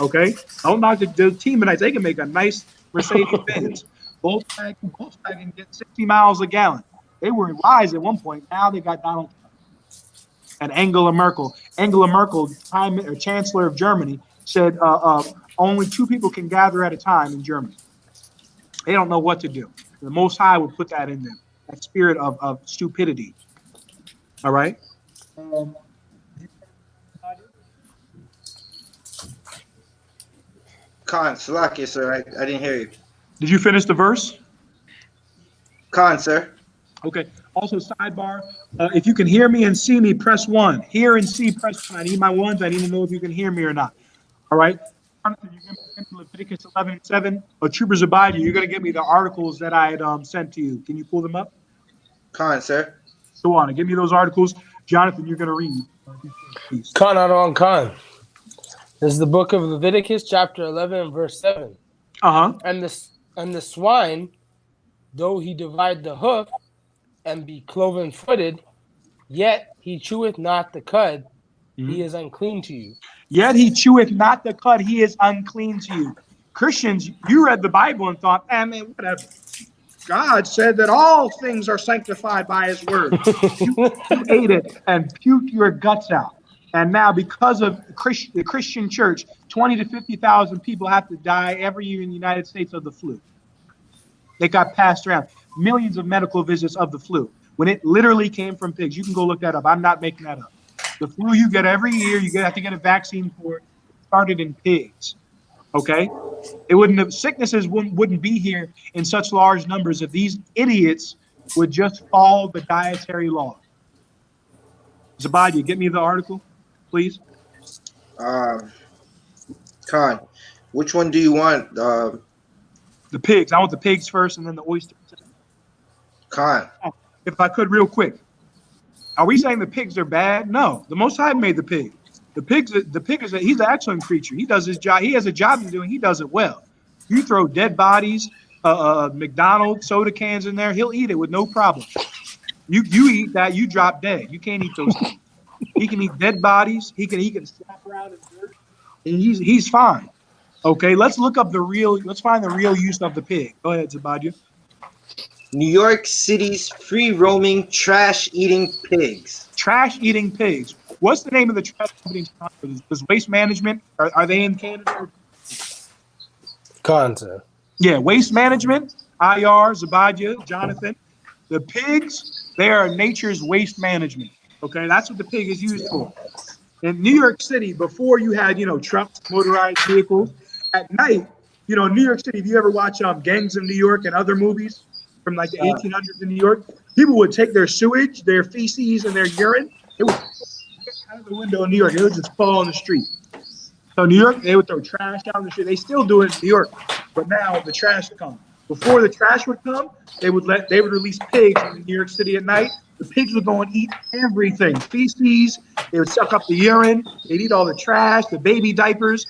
S1: Okay, don't knock the Teemanites. They can make a nice Mercedes-Benz. Volkswagen gets 60 miles a gallon. They were wise at one point. Now they got Donald Trump and Angela Merkel. Angela Merkel, Chancellor of Germany, said only 2 people can gather at a time in Germany. They don't know what to do. The Most High would put that in them. That spirit of stupidity. All right.
S2: Khan, Salakia, sir. I didn't hear you.
S1: Did you finish the verse?
S2: Khan, sir.
S1: Okay. Also, sidebar. If you can hear me and see me, press 1. Hear and see, press 1. I need my ones. I need to know if you can hear me or not. All right. Jonathan, you're going to get Leviticus 11:7. Trooper Zabadi, you're going to give me the articles that I had sent to you. Can you pull them up?
S2: Khan, sir.
S1: So on. Give me those articles. Jonathan, you're going to read. Please.
S3: Khan, Adon, Khan. This is the book of Leviticus, chapter 11, verse 7.
S1: Uh-huh.
S3: And the swine, though he divide the hoof and be cloven-footed, yet he cheweth not the cud, he is unclean to you.
S1: Yet he cheweth not the cud, he is unclean to you. Christians, you read the Bible and thought, man, whatever. God said that all things are sanctified by his word. You ate it and puked your guts out. And now because of the Christian church, 20 to 50,000 people have to die every year in the United States of the flu. They got passed around. Millions of medical visits of the flu. When it literally came from pigs. You can go look that up. I'm not making that up. The flu you get every year, have to get a vaccine for it. It started in pigs. Okay? Sicknesses wouldn't be here in such large numbers if these idiots would just follow the dietary law. Zabadi, get me the article, please.
S2: Khan, which one do you want?
S1: The pigs. I want the pigs first and then the oysters.
S2: Khan.
S1: If I could, real quick. Are we saying the pigs are bad? No. The Most High made the pig. The pig is he's an excellent creature. He does his job. He has a job to do, and he does it well. You throw dead bodies, McDonald's soda cans in there, he'll eat it with no problem. You eat that, you drop dead. You can't eat those things. He can eat dead bodies. He can slap around in dirt, and he's fine. Okay, let's find the real use of the pig. Go ahead, Zabadia.
S2: New York City's free roaming trash eating pigs.
S1: Trash eating pigs. What's the name of the trash company in Toronto? Does Waste Management, are they in Canada?
S3: Content.
S1: Yeah, Waste Management, IR, Zabadia, Jonathan. The pigs, they are nature's waste management. Okay, that's what the pig is used for. In New York City, before you had, trucks, motorized vehicles, at night, New York City, if you ever watch Gangs of New York and other movies from like the 1800s in New York, people would take their sewage, their feces, and their urine, it would out of the window in New York, it would just fall on the street. So New York, they would throw trash out in the street. They still do it in New York, but now the trash comes. Before the trash would come, they would release pigs in New York City at night. The pigs would go and eat everything, feces. They would suck up the urine. They'd eat all the trash, the baby diapers.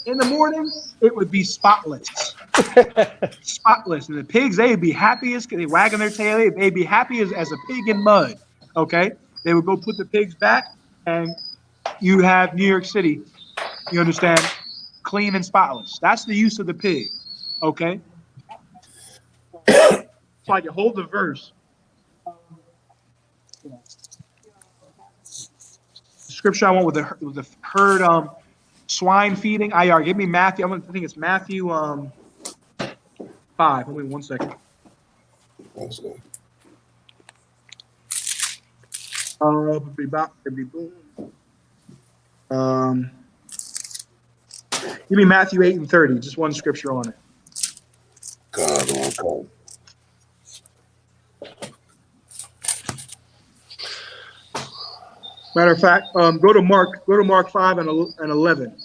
S1: In the morning, it would be spotless, spotless. And the pigs, they'd be happy as they wagging their tail. They'd be happy as a pig in mud. Okay, they would go put the pigs back, and you have New York City. You understand? Clean and spotless. That's the use of the pig. Okay. So I can hold the verse. The scripture I want with the herd swine feeding. IR. Give me Matthew. I think it's Matthew 5. Hold me 1 second. Give me Matthew 8 and 30. Just one scripture on it.
S4: God.
S1: Matter of fact, go to Mark 5 and 11.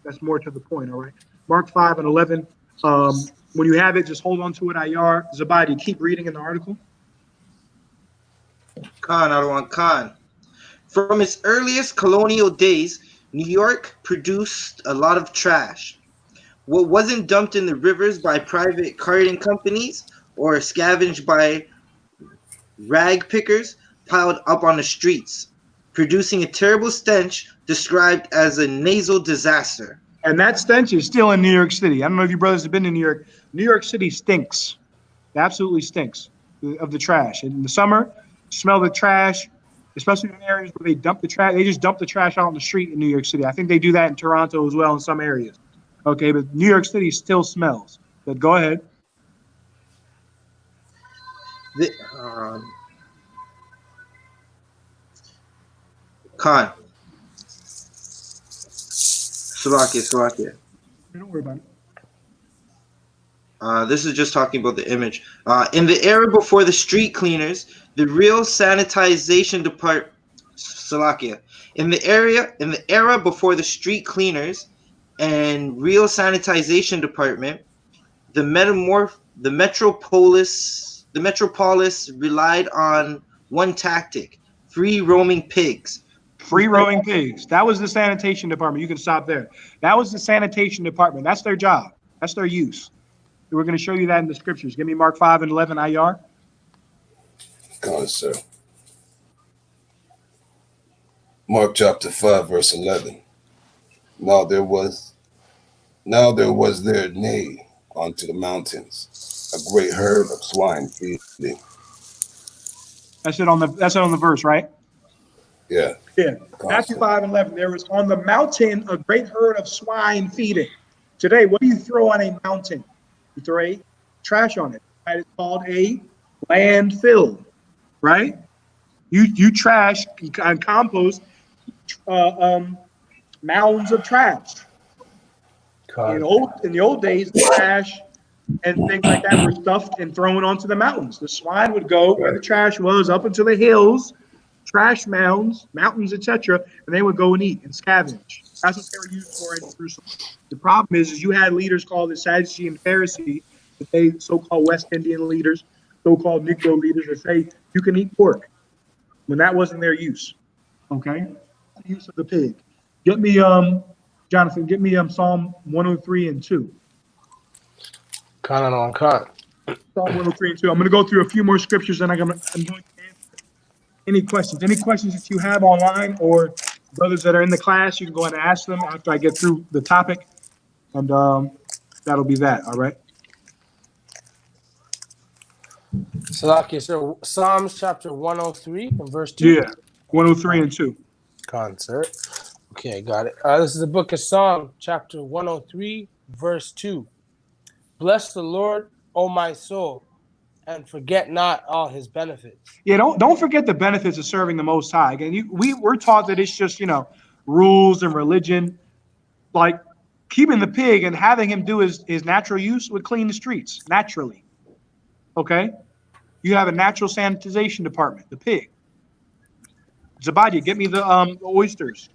S1: That's more to the point, all right? Mark 5 and 11. When you have it, just hold on to it, IR. Zabadi, keep reading in the article.
S2: Khan. From its earliest colonial days, New York produced a lot of trash. What wasn't dumped in the rivers by private carting companies or scavenged by rag pickers piled up on the streets, producing a terrible stench described as a nasal disaster.
S1: And that stench is still in New York City. I don't know if you brothers have been to New York. New York City stinks. It absolutely stinks of the trash. In the summer, smell the trash, especially in areas where they dump the trash. They just dump the trash out on the street in New York City. I think they do that in Toronto as well in some areas. Okay, but New York City still smells. But go ahead.
S2: Khan. Slovakia.
S1: Don't worry about it.
S2: This is just talking about the image. In the era before the street cleaners, the real sanitization department. Slovakia. In the era before the street cleaners and real sanitization department, the metropolis relied on one tactic: free roaming pigs.
S1: Free roaming pigs. That was the sanitation department. You can stop there. That was the sanitation department. That's their job. That's their use. We're going to show you that in the scriptures. Give me Mark 5 and 11 IR.
S4: God, sir. Mark chapter 5, verse 11. Now there was there neigh unto the mountains a great herd of swine feeding.
S1: That's it on the verse, right?
S4: Yeah.
S1: Yeah. Matthew 5 and 11. There was on the mountain a great herd of swine feeding. Today, what do you throw on a mountain? You throw a trash on it. Right? It's called a landfill, right? You trash and compost mounds of trash. In the old days, the trash and things like that were stuffed and thrown onto the mountains. The swine would go where the trash was, up into the hills, trash mounds, mountains, etc., and they would go and eat and scavenge. That's what they were used for in Jerusalem. The problem is you had leaders called the Sadducee and Pharisee, they so-called West Indian leaders, so-called Negro leaders, that say you can eat pork when that wasn't their use. Okay, the use of the pig. Get me, Jonathan. Get me Psalm 103 and 2.
S3: Psalm
S1: Psalm 103 and 2. I'm going to go through a few more scriptures, and I'm going to answer any questions. Any questions that you have online, or brothers that are in the class, you can go ahead and ask them after I get through the topic, and that'll be that. All right.
S3: Salakia, so Psalms chapter 103 and verse 2.
S1: Yeah, 103 and 2.
S3: Concert. Okay, got it. This is the book of Psalm, chapter 103, verse 2. Bless the Lord, O my soul, and forget not all his benefits.
S1: Yeah, don't forget the benefits of serving the Most High. Again, we're taught that it's just rules and religion, like keeping the pig and having him do his natural use would clean the streets naturally. Okay, you have a natural sanitization department. The pig. Zabadia, get me the oysters.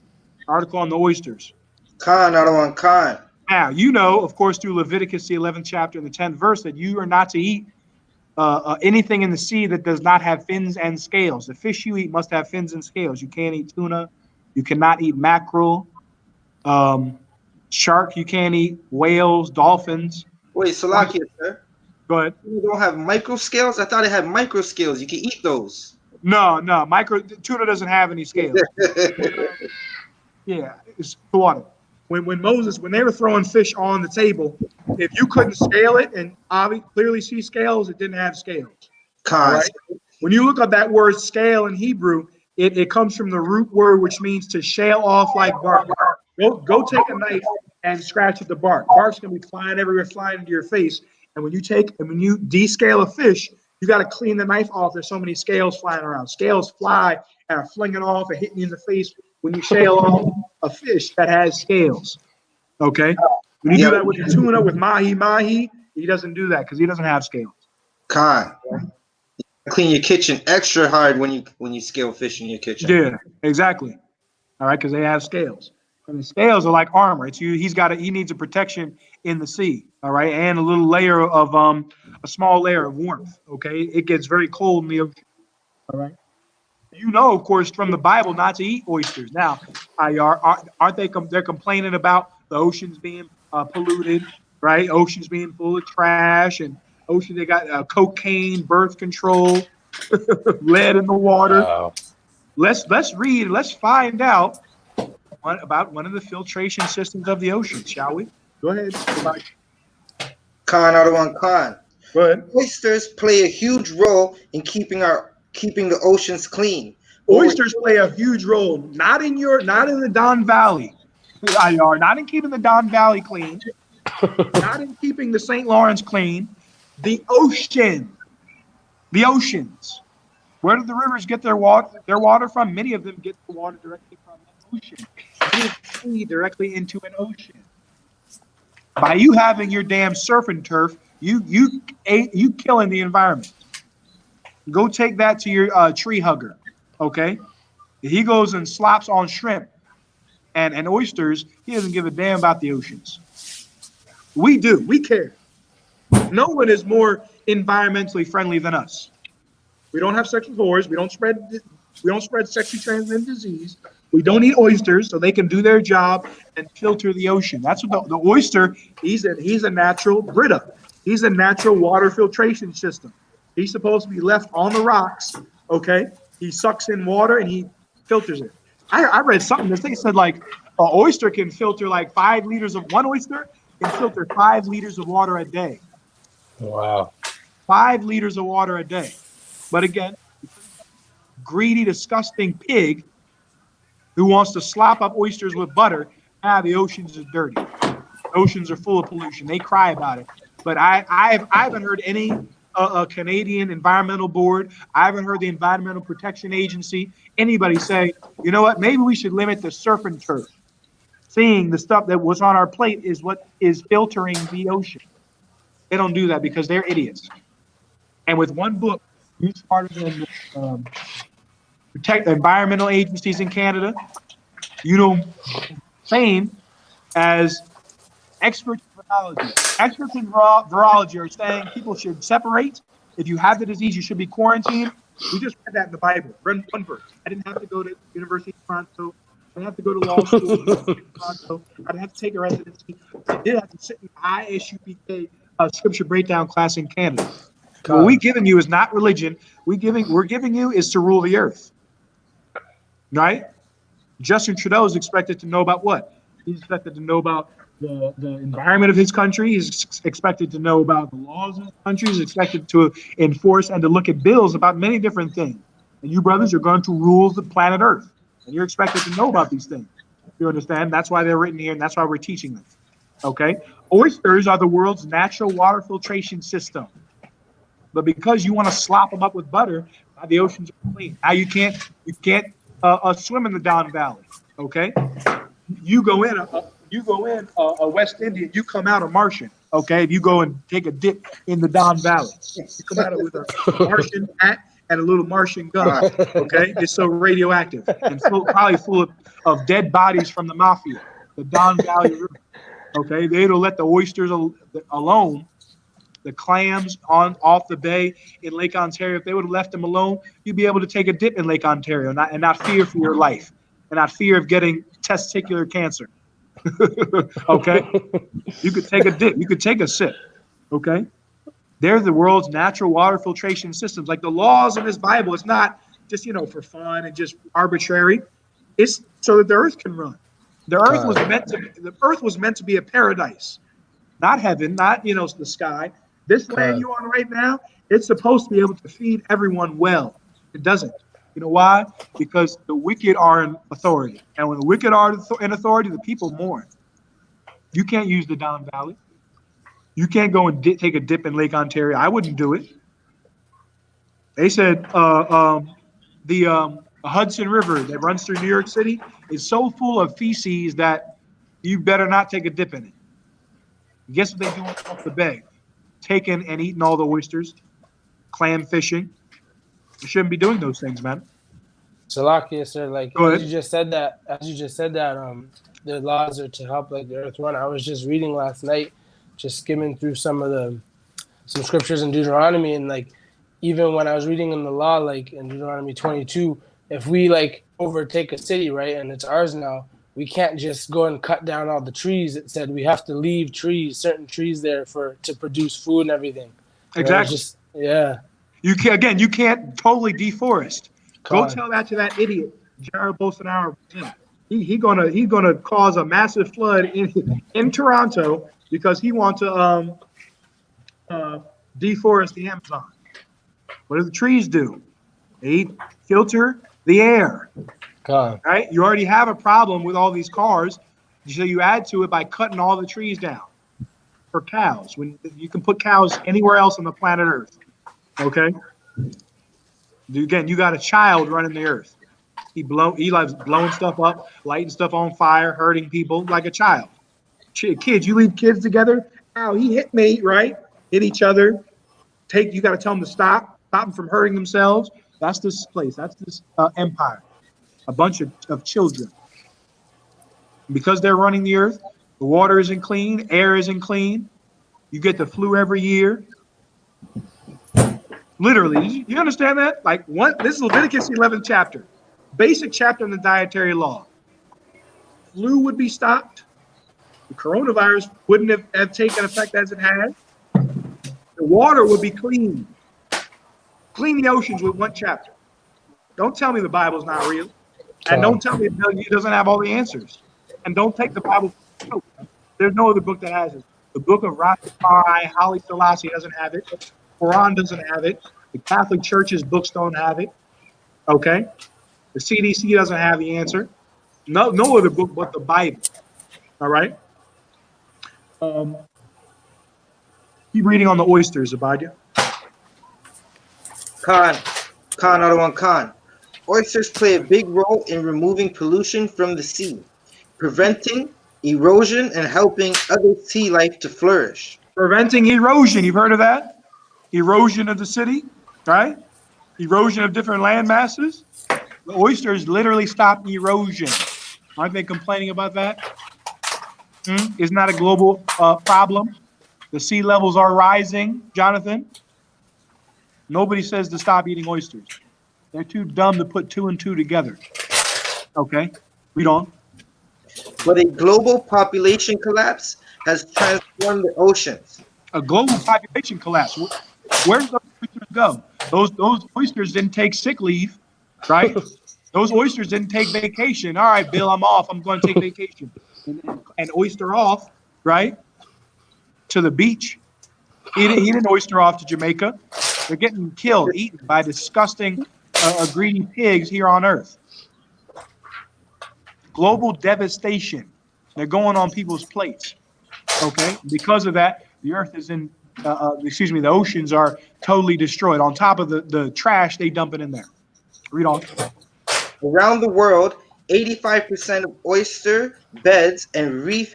S1: Article on the oysters.
S2: Khan, I don't want Khan.
S1: Now, of course, through Leviticus, the 11th chapter and the 10th verse, that you are not to eat anything in the sea that does not have fins and scales. The fish you eat must have fins and scales. You can't eat tuna. You cannot eat mackerel. Shark, you can't eat. Whales, dolphins.
S2: Wait, Salakia, sir.
S1: Go ahead.
S2: You don't have micro scales? I thought it had micro scales. You can eat those.
S1: No. Tuna doesn't have any scales. Yeah, it's water. When Moses, when they were throwing fish on the table, if you couldn't scale it and clearly see scales, it didn't have scales.
S2: Khan.
S1: Right? When you look up that word scale in Hebrew, it comes from the root word, which means to shale off like bark. Go take a knife and scratch at the bark. Bark's gonna be flying everywhere, flying into your face. And when you descale a fish, you got to clean the knife off. There's so many scales flying around. Scales fly and are flinging off and hitting you in the face when you shale off a fish that has scales. Okay? When you do that with the tuna, with mahi, he doesn't do that because he doesn't have scales.
S2: Khan. Clean your kitchen extra hard when you scale fish in your kitchen.
S1: Yeah, exactly. All right, because they have scales. And the scales are like armor. He needs a protection in the sea. All right, and a little layer of a small layer of warmth. Okay, it gets very cold in the ocean. All right, of course, from the Bible not to eat oysters. Now, aren't they? They're complaining about the oceans being polluted, right? Oceans being full of trash, and they got cocaine, birth control, lead in the water.
S3: Wow.
S1: Let's read. Let's find out about one of the filtration systems of the ocean, shall we? Go ahead.
S2: Khan, I don't want Khan.
S1: Go ahead.
S2: Oysters play a huge role in keeping the oceans clean.
S1: Oysters play a huge role, not in the Don Valley, not in keeping the Don Valley clean, not in keeping the St. Lawrence clean. The oceans. Where do the rivers get their water from? Many of them get the water directly from the ocean. It feed directly into an ocean. By you having your damn surf and turf, you killing the environment. Go take that to your tree hugger, okay? If he goes and slops on shrimp and oysters, he doesn't give a damn about the oceans. We do. We care. No one is more environmentally friendly than us. We don't have sexual whores. We don't spread sexually transmitted disease. We don't eat oysters, so they can do their job and filter the ocean. That's what the oyster. He's a natural Brita. He's a natural water filtration system. He's supposed to be left on the rocks. Okay, he sucks in water and he filters it. I read something that they said like an oyster can filter like 5 liters of one oyster can filter 5 liters of water a day.
S3: Wow.
S1: 5 liters of water a day. But again, greedy, disgusting pig who wants to slop up oysters with butter. The oceans are dirty. Oceans are full of pollution. They cry about it. But I haven't heard any Canadian Environmental Board. I haven't heard the Environmental Protection Agency, anybody say, you know what, maybe we should limit the surf and turf. Seeing the stuff that was on our plate is what is filtering the ocean. They don't do that because they're idiots. And with one book, you smarter than protect environmental agencies in Canada, same as experts in virology. Experts in virology are saying people should separate. If you have the disease, you should be quarantined. We just read that in the Bible. Read one verse. I didn't have to go to University of Toronto. I didn't have to go to law school in Toronto. I didn't have to take a residency. I did have to sit in ISUPK scripture breakdown class in Canada. What we're giving you is not religion. We're giving you is to rule the earth. Right? Justin Trudeau is expected to know about what? He's expected to know about the environment of his country. He's expected to know about the laws of his country. He's expected to enforce and to look at bills about many different things. And you brothers are going to rule the planet Earth. and you're expected to know about these things. You understand? That's why they're written here, and that's why we're teaching them. Okay? Oysters are the world's natural water filtration system. But because you want to slop them up with butter, now the oceans are clean. Now you can't swim in the Don Valley. Okay? You go in a West Indian, you come out a Martian. Okay? If you go and take a dip in the Don Valley, you come out with a Martian hat and a little Martian gun. Okay? It's so radioactive and probably full of dead bodies from the mafia. The Don Valley River. Okay? They'll let the oysters alone. The clams off the bay in Lake Ontario, if they would have left them alone, you'd be able to take a dip in Lake Ontario and not fear for your life and not fear of getting testicular cancer. Okay? You could take a dip. You could take a sip. Okay? They're the world's natural water filtration systems. Like the laws in this Bible, it's not just, for fun and just arbitrary. It's so that the earth can run. The earth was meant to be a paradise, not heaven, not, the sky. This land you're on right now, it's supposed to be able to feed everyone well. It doesn't. You know why? Because the wicked are in authority. And when the wicked are in authority, the people mourn. You can't use the Don Valley. You can't go and take a dip in Lake Ontario. I wouldn't do it. They said the Hudson River that runs through New York City is so full of feces that you better not take a dip in it. Guess what they do off the bay? Taking and eating all the oysters, clam fishing. You shouldn't be doing those things, man.
S3: Salakia, sir, as you just said that, the laws are to help the earth run. I was just reading last night, just skimming through some scriptures in Deuteronomy, and even when I was reading in the law, in Deuteronomy 22, if we overtake a city, right, and it's ours now, we can't just go and cut down all the trees. It said we have to leave certain trees there to produce food and everything.
S1: Exactly.
S3: Yeah.
S1: You can't totally deforest. Go tell that to that idiot, Jared Bolsonaro. He's gonna cause a massive flood in Toronto because he wants to deforest the Amazon. What do the trees do? They filter the air. Right? You already have a problem with all these cars, so you add to it by cutting all the trees down for cows. When you can put cows anywhere else on the planet Earth. Okay? Again, you got a child running the earth. He loves blowing stuff up, lighting stuff on fire, hurting people like a child. Kids, you leave kids together. Ow, he hit me, right? Hit each other. You got to tell them to stop them from hurting themselves. That's this place. That's this empire. A bunch of children. Because they're running the earth, the water isn't clean, air isn't clean. You get the flu every year. Literally, you understand that? This is Leviticus 11th chapter, basic chapter in the dietary law. Flu would be stopped. The coronavirus wouldn't have taken effect as it has. The water would be clean. Clean the oceans with one chapter. Don't tell me the Bible's not real. And don't tell me it doesn't have all the answers. And don't take the Bible. There's no other book that has it. The book of Rastafari, Haile Selassie doesn't have it. Quran doesn't have it. The Catholic Church's books don't have it. Okay? The CDC doesn't have the answer. No other book but the Bible. All right? Keep reading on the oysters, Abadja.
S2: Khan. Oysters play a big role in removing pollution from the sea, preventing erosion and helping other sea life to flourish.
S1: Preventing erosion. You've heard of that? Erosion of the city, right? Erosion of different land masses. The oysters literally stop erosion. Aren't they complaining about that? Isn't that a global problem? The sea levels are rising, Jonathan. Nobody says to stop eating oysters. They're too dumb to put 2 and 2 together. Okay, read on.
S2: But a global population collapse has transformed the oceans.
S1: A global population collapse. Where did those oysters go? Those oysters didn't take sick leave, right? Those oysters didn't take vacation. All right, Bill, I'm off. I'm going to take vacation. And oyster off, right? To the beach. He didn't oyster off to Jamaica. They're getting killed, eaten by disgusting, greedy pigs here on Earth. Global devastation. They're going on people's plates. Okay. Because of that, the earth is in, the oceans are totally destroyed. On top of the trash, they dump it in there. Read on.
S2: Around the world, 85% of oyster beds and reef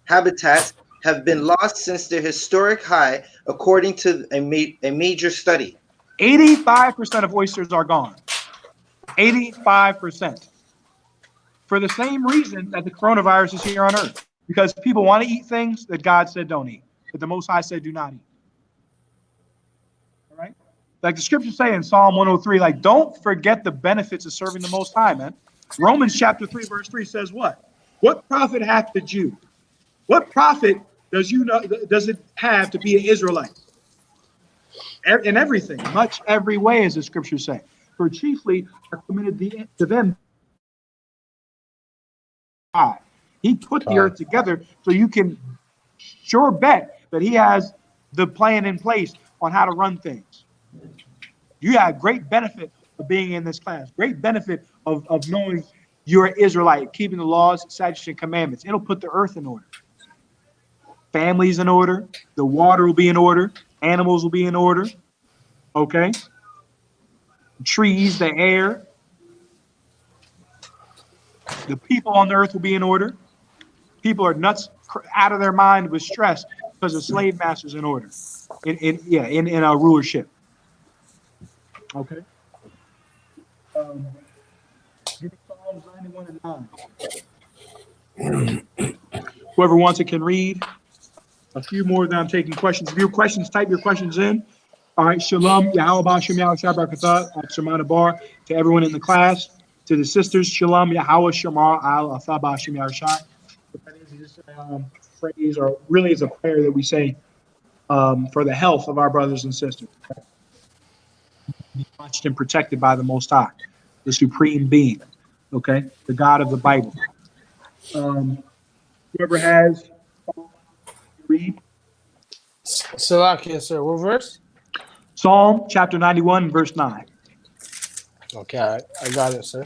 S2: habitats have been lost since their historic high, according to a major study.
S1: 85% of oysters are gone. 85%. For the same reason that the coronavirus is here on earth. Because people want to eat things that God said don't eat, that the Most High said do not eat. All right? Like the scriptures say in Psalm 103, like, don't forget the benefits of serving the Most High, man. Romans chapter 3, verse 3 says what? What profit hath the Jew? What profit does it have to be an Israelite? In everything, much every way, as the scriptures say. For chiefly are committed to them. He put the earth together so you can sure bet that he has the plan in place on how to run things. You have great benefit of being in this class, great benefit of knowing you're an Israelite, keeping the laws, statutes, and commandments. It'll put the earth in order. Families in order, the water will be in order, animals will be in order, okay? Trees, the air, the people on the earth will be in order. People are nuts, out of their mind with stress because the slave masters in order, in our rulership. Okay. Give me Psalms 91 and 9. Whoever wants it can read. A few more, then I'm taking questions. If you have questions, type your questions in. All right. Shalom. Yahweh Bashem Yahweh Shabbat Shemana Bar to everyone in the class. To the sisters, Shalom Yahweh Shemar Al Atha Bashem Yahweh Shai. That is just a phrase, or really is a prayer that we say for the health of our brothers and sisters. Be watched and protected by the Most High, the Supreme Being, okay? The God of the Bible. Whoever has, read.
S3: Salakia, sir. What verse?
S1: Psalm chapter 91, verse 9.
S3: Okay, I got it, sir.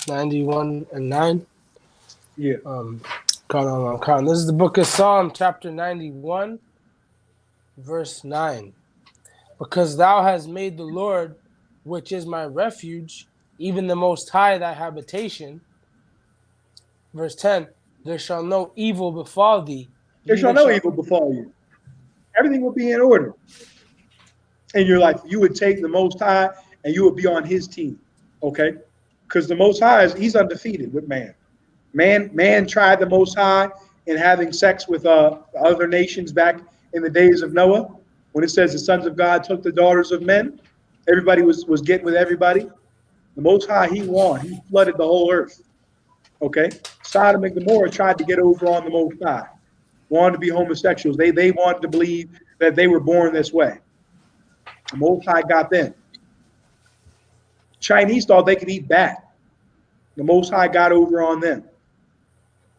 S3: 91 and 9.
S1: Yeah.
S3: Count. This is the book of Psalm, chapter 91, verse 9. Because thou hast made the Lord, which is my refuge, even the Most High thy habitation. Verse 10, there shall no evil befall thee.
S1: There shall no evil befall you. Everything will be in order in your life. You would take the Most High and you would be on his team, okay? Because the Most High, he's undefeated with man. Man tried the Most High in having sex with other nations back in the days of Noah. When it says the sons of God took the daughters of men, everybody was getting with everybody. The Most High, he won. He flooded the whole earth. Okay? Sodom and Gomorrah tried to get over on the Most High. Wanted to be homosexuals. They wanted to believe that they were born this way. The Most High got them. Chinese thought they could eat bat. The Most High got over on them.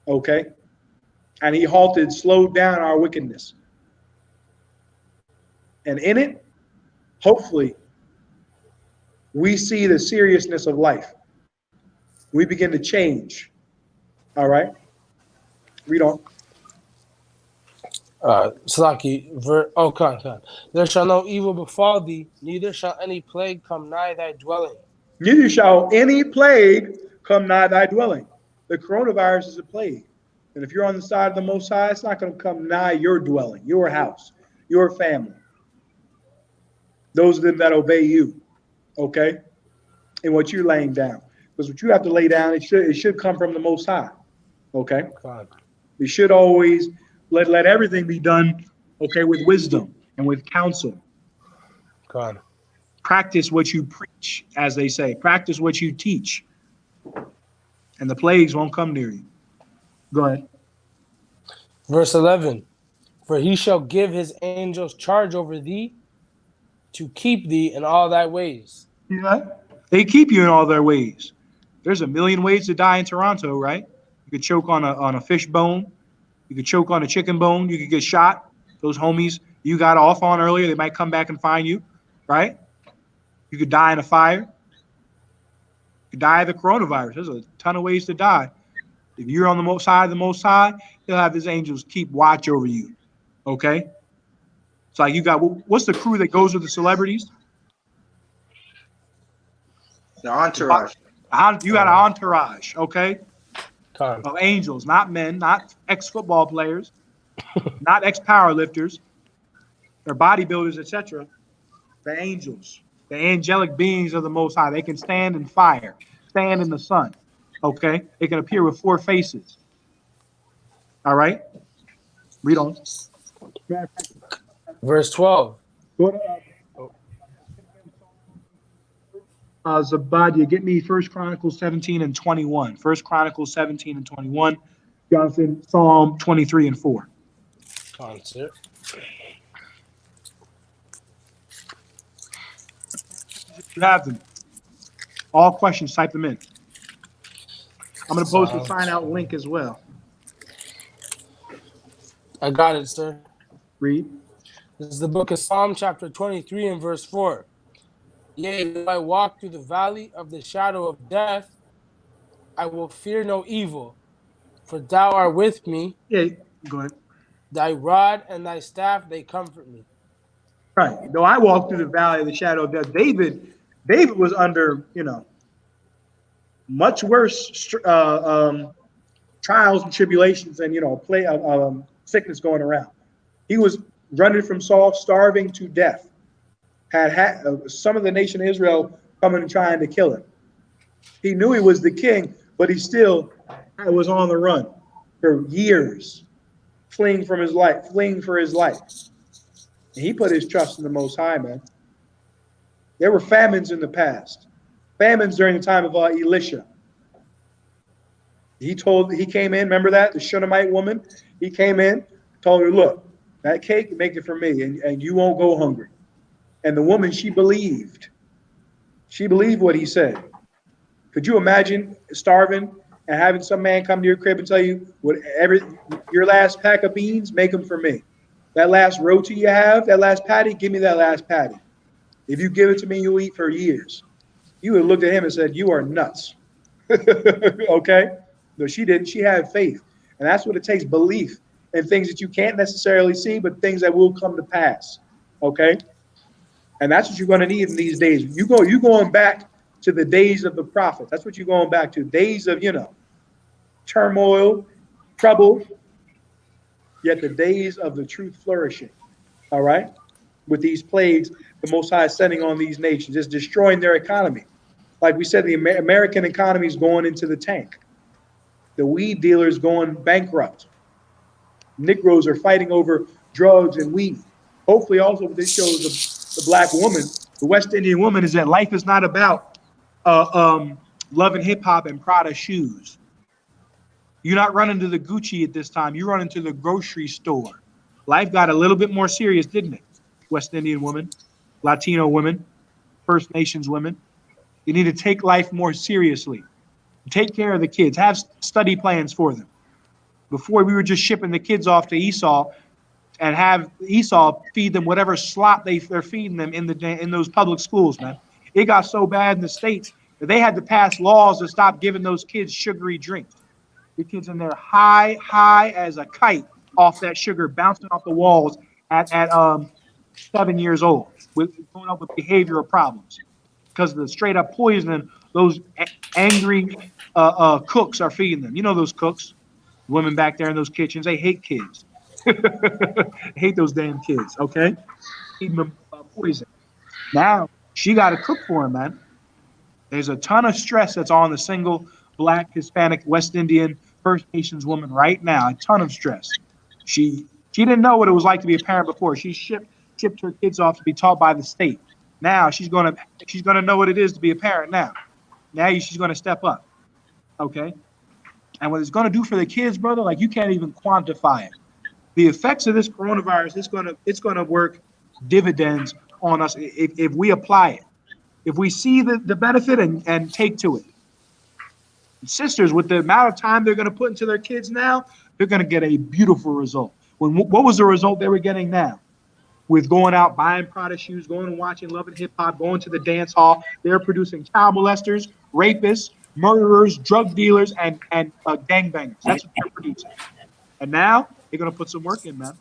S1: Okay? And he slowed down our wickedness. And in it, hopefully, we see the seriousness of life. We begin to change. All right? Read on.
S3: Slaki, there shall no evil befall thee, neither shall any plague come nigh thy dwelling.
S1: Neither shall any plague come nigh thy dwelling. The coronavirus is a plague. And if you're on the side of the Most High, it's not going to come nigh your dwelling, your house, your family. Those of them that obey you, okay? And what you're laying down. Because what you have to lay down, it should come from the Most High, okay?
S3: God.
S1: We should always let everything be done, okay, with wisdom and with counsel.
S3: God.
S1: Practice what you preach, as they say. Practice what you teach. And the plagues won't come near you. Go ahead.
S3: Verse 11, for he shall give his angels charge over thee to keep thee in all thy ways.
S1: Yeah. They keep you in all their ways. There's a million ways to die in Toronto, right? You could choke on a fish bone. You could choke on a chicken bone. You could get shot. Those homies you got off on earlier, they might come back and find you, right? You could die in a fire. You die of the coronavirus. There's a ton of ways to die. If you're on the side of the Most High, He'll have His angels keep watch over you. Okay? It's like you got, what's the crew that goes with the celebrities?
S2: The entourage.
S1: You got an entourage, okay,
S3: Con.
S1: of angels, not men, not ex-football players, not ex-powerlifters, or bodybuilders, etc. The angels, the angelic beings of the Most High. They can stand in fire, stand in the sun, okay? They can appear with 4 faces. All right? Read on.
S3: Verse 12.
S1: Go to Zabadia, get me 1 Chronicles 17 and 21. 1 Chronicles 17 and 21. Jonathan, Psalm 23 and 4.
S3: Con, sir.
S1: You have them. All questions, type them in. I'm going to post the sign out link as well.
S3: I got it, sir.
S1: Read.
S3: This is the book of Psalm chapter 23 and verse 4. Yea, if I walk through the valley of the shadow of death, I will fear no evil, for thou art with me.
S1: Yeah, go ahead.
S3: Thy rod and thy staff, they comfort me.
S1: Right. Though I walk through the valley of the shadow of death, David was under, much worse trials and tribulations and, sickness going around. He was running from Saul, starving to death. Had some of the nation of Israel coming and trying to kill him. He knew he was the king, but he still was on the run for years, fleeing for his life. And he put his trust in the Most High, man. There were famines in the past. Famines during the time of Elisha. He came in, remember that? The Shunammite woman? He came in, told her, look, that cake, make it for me, and you won't go hungry. And the woman, she believed. She believed what he said. Could you imagine starving and having some man come to your crib and tell you, your last pack of beans, make them for me. That last roti you have, that last patty, give me that last patty. If you give it to me, you'll eat for years. You would have looked at him and said, you are nuts. Okay? No, she didn't. She had faith. And that's what it takes, belief in things that you can't necessarily see, but things that will come to pass. Okay? And that's what you're going to need in these days. You're going back to the days of the prophets. That's what you're going back to. Days of, turmoil, trouble, yet the days of the truth flourishing. All right? With these plagues, the Most High is sending on these nations, just destroying their economy. Like we said, the American economy is going into the tank. The weed dealers going bankrupt. Negroes are fighting over drugs and weed. Hopefully also what this shows the black woman, the West Indian woman, is that life is not about love and hip hop and Prada shoes. You're not running to the Gucci at this time. You're running to the grocery store. Life got a little bit more serious, didn't it? West Indian women, Latino women, First Nations women. You need to take life more seriously. Take care of the kids. Have study plans for them. Before, we were just shipping the kids off to Esau and have Esau feed them whatever slop they're feeding them in those public schools, man. It got so bad in the States that they had to pass laws to stop giving those kids sugary drinks. The kids in there high as a kite off that sugar, bouncing off the walls at 7 years old, going up with behavioral problems because of the straight up poisoning those angry cooks are feeding them. You know those cooks, women back there in those kitchens, they hate kids. Hate those damn kids, okay? Feeding them poison. Now, she got to cook for him, man. There's a ton of stress that's on the single Black, Hispanic, West Indian, First Nations woman right now. A ton of stress. She didn't know what it was like to be a parent before. She shipped her kids off to be taught by the state. Now she's gonna know what it is to be a parent now. Now she's gonna step up. Okay? And what it's gonna do for the kids, brother, like you can't even quantify it. The effects of this coronavirus, it's gonna work dividends on us if we apply it. If we see the benefit and take to it. Sisters, with the amount of time they're going to put into their kids now, they're going to get a beautiful result. What was the result they were getting now? With going out, buying Prada shoes, going and watching Love and Hip Hop, going to the dance hall, they're producing child molesters rapists, murderers, drug dealers, and gangbangers. That's what they're producing. And now they're going to put some work in, man.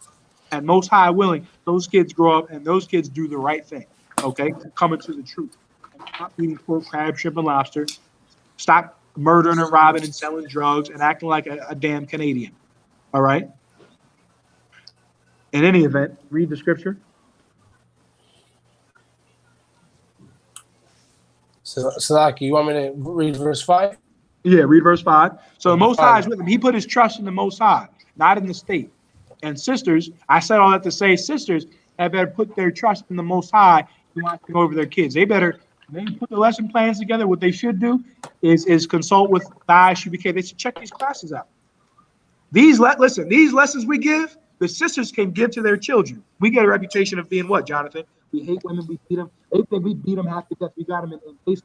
S1: And most high willing, those kids grow up and those kids do the right thing. Okay, coming to the truth. And stop eating pork, crab, shrimp, and lobster. Stop murdering and robbing and selling drugs and acting like a damn Canadian. All right. In any event, read the scripture.
S3: So, Salaki, you want me to read verse 5?
S1: Yeah, read verse 5. So the Most High is
S3: Fine.
S1: with him. He put his trust in the Most High, not in the state. And sisters, I said all that to say, sisters have better put their trust in the Most High watching over their kids. They better, when they put the lesson plans together, what they should do is consult with the ISUBK. They should check these classes out. Listen, these lessons we give, the sisters can give to their children. We get a reputation of being what, Jonathan? We hate women, we beat them. They think we beat them half to death. We got them in cases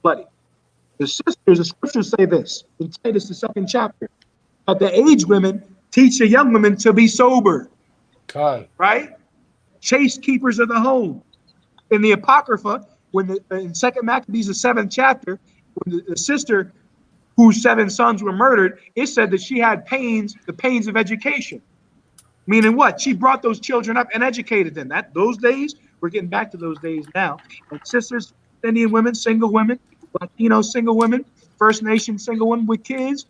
S1: bloody. The scriptures say this in Titus, the 2nd chapter, that the aged women teach the young women to be sober, right? Chaste keepers of the home. In the Apocrypha, when in 2nd Maccabees, the 7th chapter, when the sister whose 7 sons were murdered, it said that she had the pains of education. Meaning what? She brought those children up and educated them. Those days, we're getting back to those days now. And sisters, Indian women, single women, Latino single women, First Nation single women with kids,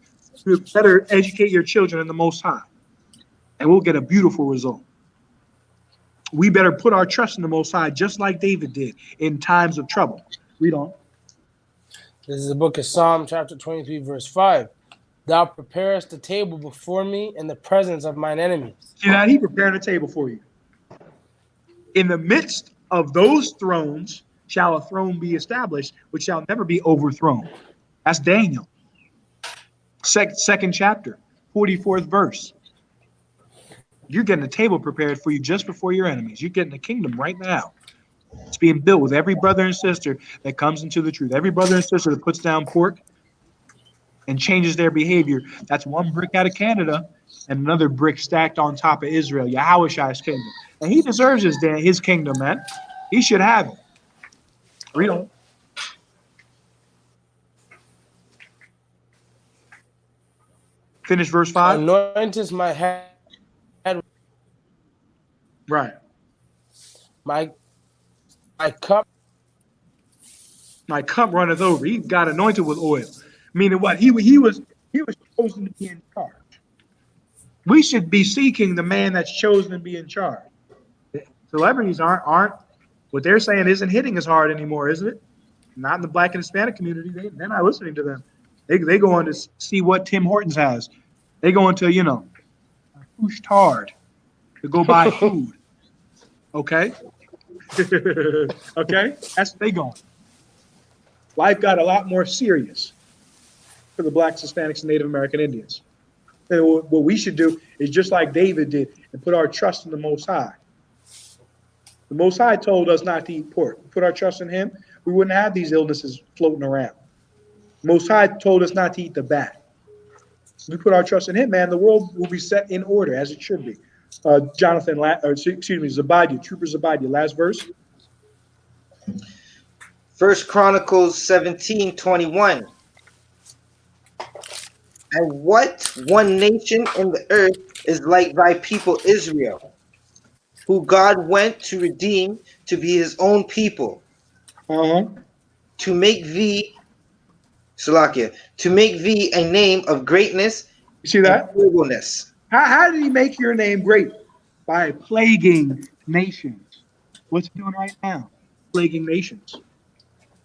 S1: you better educate your children in the Most High. And we'll get a beautiful result. We better put our trust in the Most High, just like David did in times of trouble. Read on.
S3: This is the book of Psalm, chapter 23, verse 5. Thou preparest the table before me in the presence of mine enemies.
S1: See that? He prepared a table for you. In the midst of those thrones shall a throne be established, which shall never be overthrown. That's Daniel. Second chapter, 44th verse. You're getting a table prepared for you just before your enemies. You're getting a kingdom right now. It's being built with every brother and sister that comes into the truth. Every brother and sister that puts down pork and changes their behavior. That's one brick out of Canada and another brick stacked on top of Israel, Yahushai's kingdom. And he deserves his kingdom, man. He should have it. Read on. Finish verse 5.
S3: Anointest my head.
S1: Right.
S3: My cup.
S1: My cup runneth over. He got anointed with oil. Meaning what? He was chosen to be in charge. We should be seeking the man that's chosen to be in charge. Celebrities aren't what they're saying isn't hitting as hard anymore, isn't it? Not in the Black and Hispanic community. They're not listening to them. They go on to see what Tim Hortons has. They go into, push hard to go buy food. Okay? Okay? That's what they going. Life got a lot more serious for the Blacks, Hispanics, and Native American Indians. And what we should do is just like David did and put our trust in the Most High. The Most High told us not to eat pork. Put our trust in him, we wouldn't have these illnesses floating around. The Most High told us not to eat the bat. We put our trust in him, man, the world will be set in order as it should be. Zebadia, Trooper Zebadia, last verse.
S2: 1 Chronicles 17:21. And what one nation in the earth is like thy people Israel, who God went to redeem to be his own people, to make thee, Salakia, to make thee a name of greatness.
S1: You see that?
S2: Nobleness.
S1: How did he make your name great? By plaguing nations. What's he doing right now? Plaguing nations.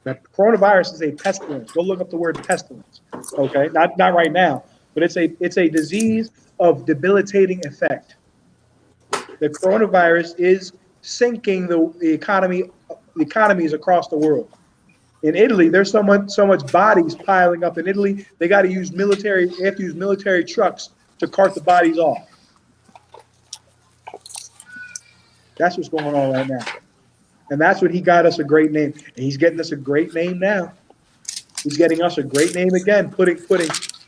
S1: The coronavirus is a pestilence. Go look up the word pestilence. Okay, not right now, but it's a disease of debilitating effect. The coronavirus is sinking the economies across the world. In Italy, there's so much bodies piling up in Italy. They got to use military trucks to cart the bodies off. That's what's going on right now. And that's what he got us a great name. And he's getting us a great name now. He's getting us a great name again, putting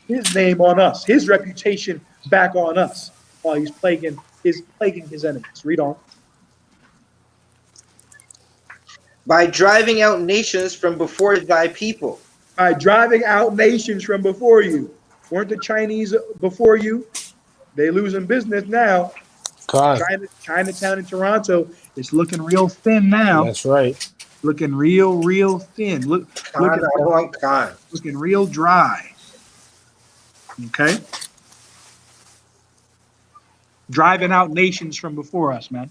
S1: his name on us, his reputation back on us while he's plaguing his enemies. Read on.
S2: By driving out nations from before thy people.
S1: All right, driving out nations from before you. Weren't the Chinese before you? They losing business now.
S3: Con.
S1: Chinatown in Toronto is looking real thin now.
S3: That's right.
S1: Looking real thin.
S2: Khan, I want Khan.
S1: Looking real dry. Okay? Driving out nations from before us, man.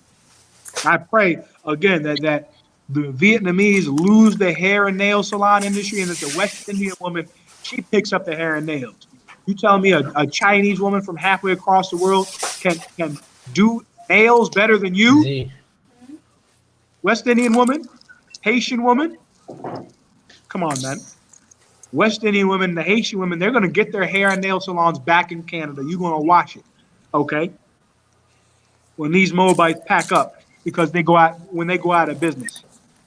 S1: I pray again that the Vietnamese lose the hair and nail salon industry, and that the West Indian woman, she picks up the hair and nails. You tell me a Chinese woman from halfway across the world can do nails better than you?
S3: Z.
S1: West Indian woman, Haitian woman. Come on, man. West Indian women, the Haitian women, they're going to get their hair and nail salons back in Canada. You're going to watch it, okay? When these Moabites pack up, because when they go out of business.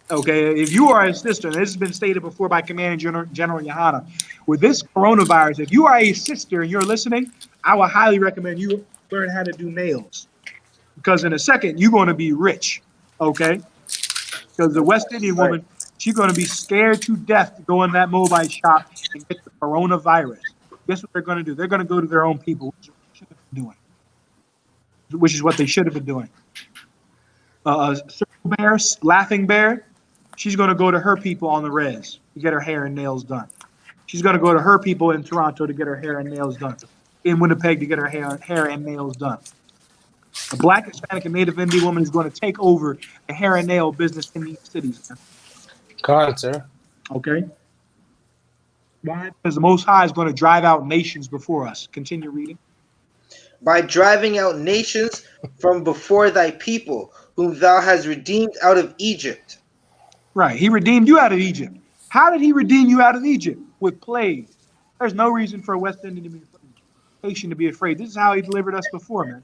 S1: Okay, if you are a sister, and this has been stated before by Commanding General Yohana, with this coronavirus, if you are a sister and you're listening, I would highly recommend you learn how to do nails, because in a second you're going to be rich. Okay, because the West Indian woman, she's going to be scared to death to go in that Moabite shop and get the coronavirus. Guess what they're going to do? They're going to go to their own people, which is what they should have been doing. Circle Bear, Laughing Bear, she's going to go to her people on the res to get her hair and nails done. She's going to go to her people in Toronto to get her hair and nails done. In Winnipeg to get her hair and nails done. A Black, Hispanic, and Native Indian woman is going to take over the hair and nail business in these cities.
S3: Con, sir.
S1: Okay? Why? Because the Most High is going to drive out nations before us. Continue reading.
S2: By driving out nations from before thy people, whom thou hast redeemed out of Egypt.
S1: Right. He redeemed you out of Egypt. How did he redeem you out of Egypt? With plague. There's no reason for a West Indian to be afraid. Haitian to be afraid. This is how he delivered us before, man.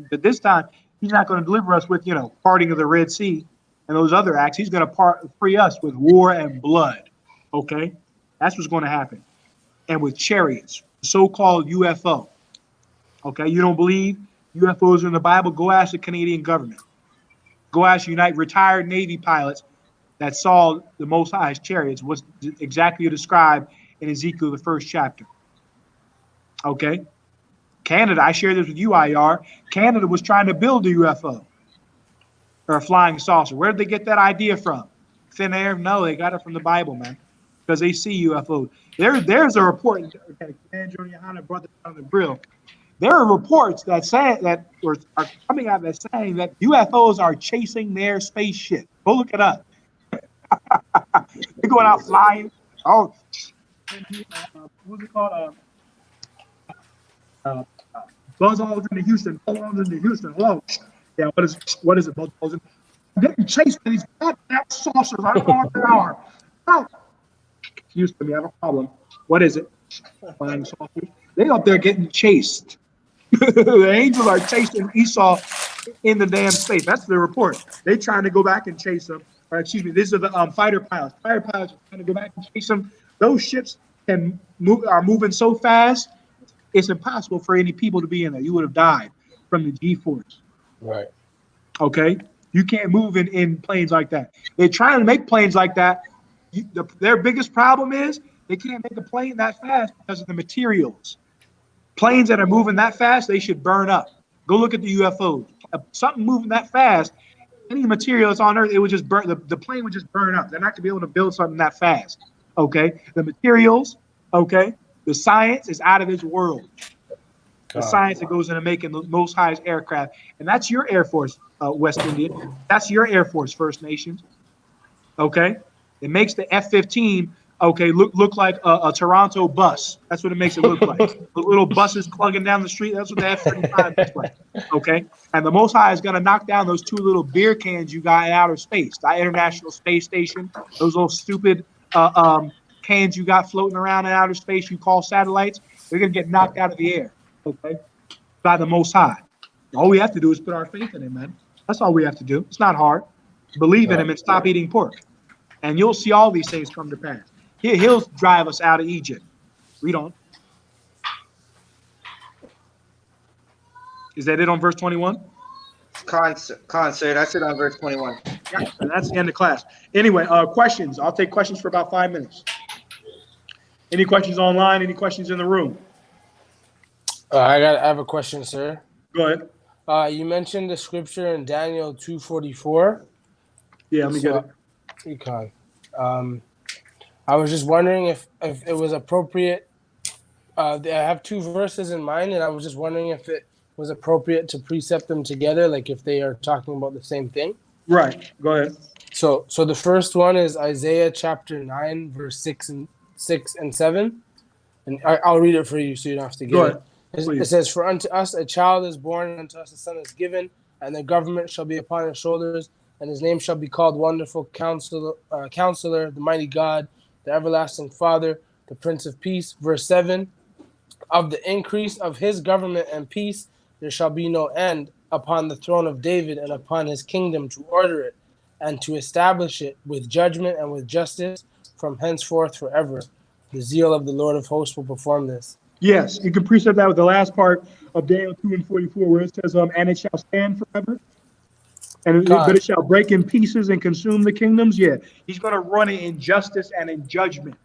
S1: But this time, he's not going to deliver us with, parting of the Red Sea and those other acts. He's going to free us with war and blood. Okay? That's what's going to happen. And with chariots, so-called UFO. Okay? You don't believe UFOs are in the Bible? Go ask the Canadian government. Go ask retired Navy pilots that saw the Most High's chariots, was exactly described in Ezekiel, the 1st chapter. Okay? Canada, I shared this with you, IR. Canada was trying to build a UFO or a flying saucer. Where did they get that idea from? Thin air? No, they got it from the Bible, man, because they see UFOs. There's a report. Okay, Andrew Yohana brought this on the grill. There are reports that are coming out that saying that UFOs are chasing their spaceship. Go look it up. They're going out flying. Oh, what's it called? Buzz Aldrin to Houston. Buzz Aldrin to Houston. Hello. Yeah, what is it, Buzz Aldrin? I'm getting chased by these goddamn saucers. I don't know what they are. Oh. Houston, we have a problem. What is it? Flying saucers. They up there getting chased. The angels are chasing Esau in the damn space. That's the report. They're trying to go back and chase them. Or excuse me, these are the fighter pilots. Fighter pilots are trying to go back and chase them. Those ships are moving so fast, it's impossible for any people to be in there. You would have died from the G-force.
S3: Right.
S1: Okay? You can't move in planes like that. They're trying to make planes like that. Their biggest problem is they can't make a plane that fast because of the materials. Planes that are moving that fast, they should burn up. Go look at the UFOs. Something moving that fast, any material that's on Earth, it would just burn. The plane would just burn up. They're not going to be able to build something that fast. Okay? The materials, okay? The science is out of this world. The science that goes into making the Most High's aircraft. And that's your Air Force, West Indian. That's your Air Force, First Nations. Okay? It makes the F-15, okay, look like a Toronto bus. That's what it makes it look like. The little buses plugging down the street, that's what the F-35 looks like. Okay? And the Most High is going to knock down those two little beer cans you got in outer space. The International Space Station, those little stupid cans you got floating around in outer space you call satellites, they're going to get knocked out of the air, okay, by the Most High. All we have to do is put our faith in him, man. That's all we have to do. It's not hard. Believe in him and stop eating pork. And you'll see all these things come to pass. He'll drive us out of Egypt. Read on. Is that it on verse 21?
S2: Concert. That's it on verse 21.
S1: Yeah, and that's the end of class. Anyway, questions. I'll take questions for about 5 minutes. Any questions online? Any questions in the room?
S3: I have a question, sir.
S1: Go ahead.
S3: You mentioned the scripture in Daniel 2:44.
S1: Yeah, let me get it.
S3: Econ. I was just wondering if it was appropriate. I have two verses in mind, and I was just wondering if it was appropriate to precept them together, like if they are talking about the same thing.
S1: Right. Go ahead.
S3: So the first one is Isaiah chapter 9, verse 6 and 7. And I'll read it for you so you don't have to
S1: Go
S3: get
S1: ahead.
S3: it. It says, "For unto us a child is born, and unto us a son is given, and the government shall be upon his shoulders, and his name shall be called Wonderful Counselor, the Mighty God, the Everlasting Father, the Prince of Peace." Verse 7, "Of the increase of his government and peace there shall be no end upon the throne of David and upon his kingdom, to order it and to establish it with judgment and with justice from henceforth forever. The zeal of the Lord of hosts will perform this."
S1: Yes, you can precept that with the last part of Daniel 2:44, where it says, "And it shall stand forever, but it shall break in pieces and consume the kingdoms." Yeah, he's going to run it in justice and in judgment.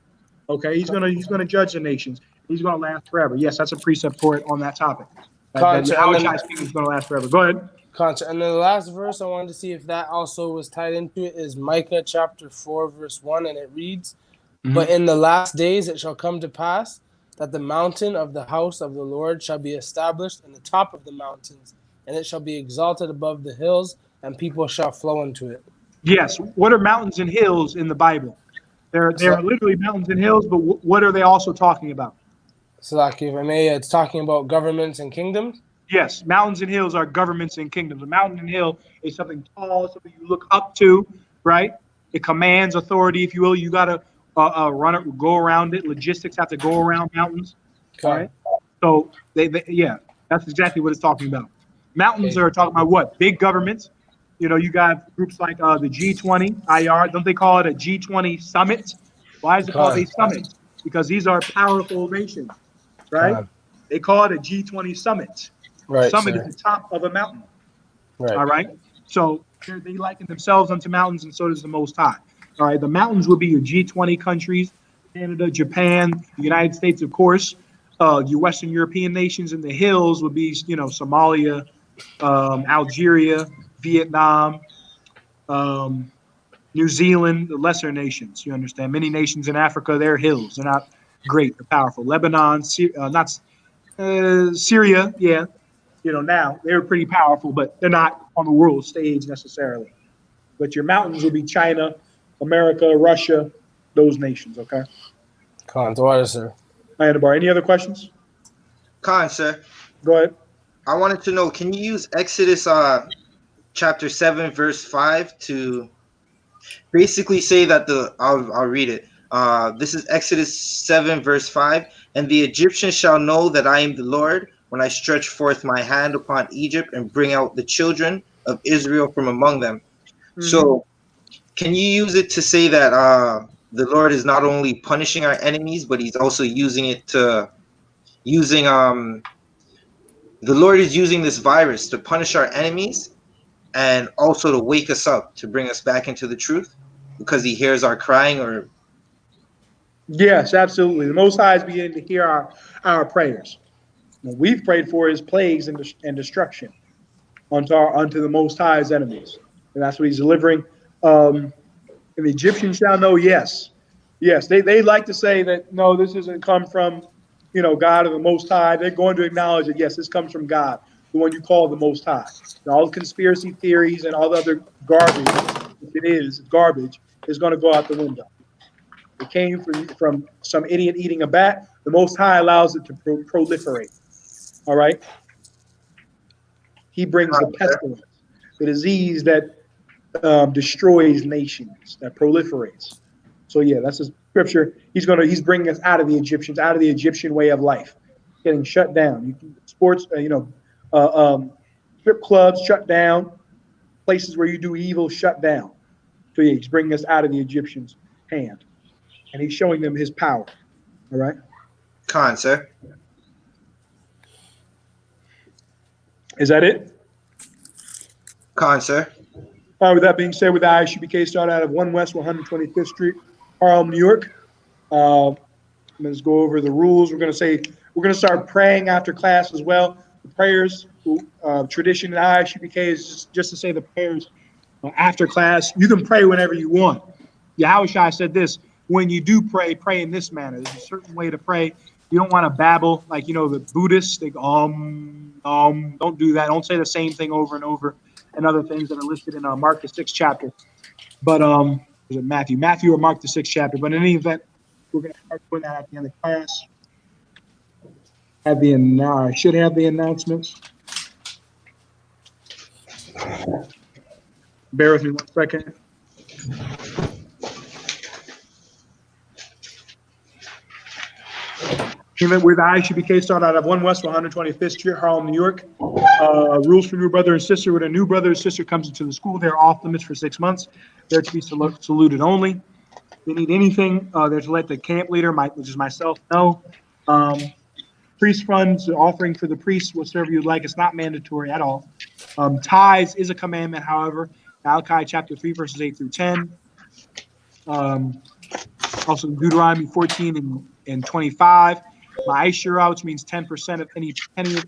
S1: Okay, he's gonna judge the nations. He's going to last forever. Yes, that's a precept for it on that topic. That Yahushua kingdom is going to last forever. Go ahead.
S3: And then the last verse I wanted to see if that also was tied into it is Micah chapter 4, verse 1, and it reads, "But in the last days it shall come to pass that the mountain of the house of the Lord shall be established in the top of the mountains, and it shall be exalted above the hills, and people shall flow into it."
S1: Yes. What are mountains and hills in the Bible? There are literally mountains and hills, but what are they also talking about?
S3: So, like, if I may, it's talking about governments and kingdoms.
S1: Yes, mountains and hills are governments and kingdoms. A mountain and hill is something tall, something you look up to, right? It commands authority, if you will. You got to run it, go around it. Logistics have to go around mountains.
S3: Okay.
S1: All right. So yeah, that's exactly what it's talking about. Mountains are talking about what? Big governments. You know, you got groups like the G20 IR. Don't they call it a G20 summit? Why is it called a summit? Because these are powerful nations, right? They call it a G20 summit.
S3: Right,
S1: Summit is the top of a mountain.
S3: Right.
S1: All right. So they liken themselves unto mountains, and so does the Most High. All right. The mountains would be your G20 countries: Canada, Japan, the United States, of course, your Western European nations, and the hills would be, Somalia, Algeria, Vietnam, New Zealand, the lesser nations. You understand? Many nations in Africa, they're hills. They're not great. They're powerful. Lebanon, Syria, yeah. Now they're pretty powerful, but they're not on the world stage necessarily. But your mountains will be China, America, Russia, those nations. Okay.
S3: Sir.
S1: Any other questions?
S2: Khan, sir.
S1: Go ahead.
S2: I wanted to know, can you use Exodus chapter 7, verse 5 to basically say that I'll read it. This is Exodus 7, verse 5. "And the Egyptians shall know that I am the Lord when I stretch forth my hand upon Egypt and bring out the children of Israel from among them." Mm-hmm. So can you use it to say that the Lord is not only punishing our enemies, but he's also the Lord is using this virus to punish our enemies and also to wake us up, to bring us back into the truth, because he hears our crying? Or
S1: yes, absolutely. The Most High is beginning to hear our prayers. What we've prayed for is plagues and destruction unto the Most High's enemies, and that's what he's delivering. And the Egyptians shall know. Yes, they like to say that no, this doesn't come from God or the Most High. They're going to acknowledge that yes, this comes from God, the one you call the Most High. And all the conspiracy theories and all the other garbage, if it is garbage, is going to go out the window. It came from some idiot eating a bat. The Most High allows it to proliferate. All right. He brings the pestilence, the disease that destroys nations, that proliferates. So yeah, that's the scripture. He's bringing us out of the Egyptians, out of the Egyptian way of life, getting shut down. Sports, strip clubs shut down, places where you do evil shut down. So yeah, he's bringing us out of the Egyptians' hand, and he's showing them his power. All right.
S2: Khan, sir.
S1: Is that it?
S2: Khan, sir.
S1: With that being said, with the ISUPK started out of 1 West 125th Street, Harlem, New York. Let's go over the rules. We're going to start praying after class as well. The prayers, tradition in ISUPK is just to say the prayers after class. You can pray whenever you want. Yahushua said this: when you do pray, pray in this manner. There's a certain way to pray. You don't want to babble like the Buddhists. They go Don't do that. Don't say the same thing over and over, and other things that are listed in Mark the 6th chapter. But was it Matthew or Mark the 6th chapter? But in any event, we're going to start doing that at the end of class. I should have the announcements. Bear with me 1 second. Even with the ISUPK start out of 1 West 125th Street, Harlem, New York. Rules for new brother and sister. When a new brother or sister comes into the school, they're off limits for 6 months. They're to be saluted only. If they need anything, they're to let the camp leader, which is myself, know. Priest funds, the offering for the priest, whatever you'd like. It's not mandatory at all. Tithes is a commandment, however. Malachi chapter 3, verses 8 through 10. Also Deuteronomy 14 and 25. Ma'ashira, which means 10% of any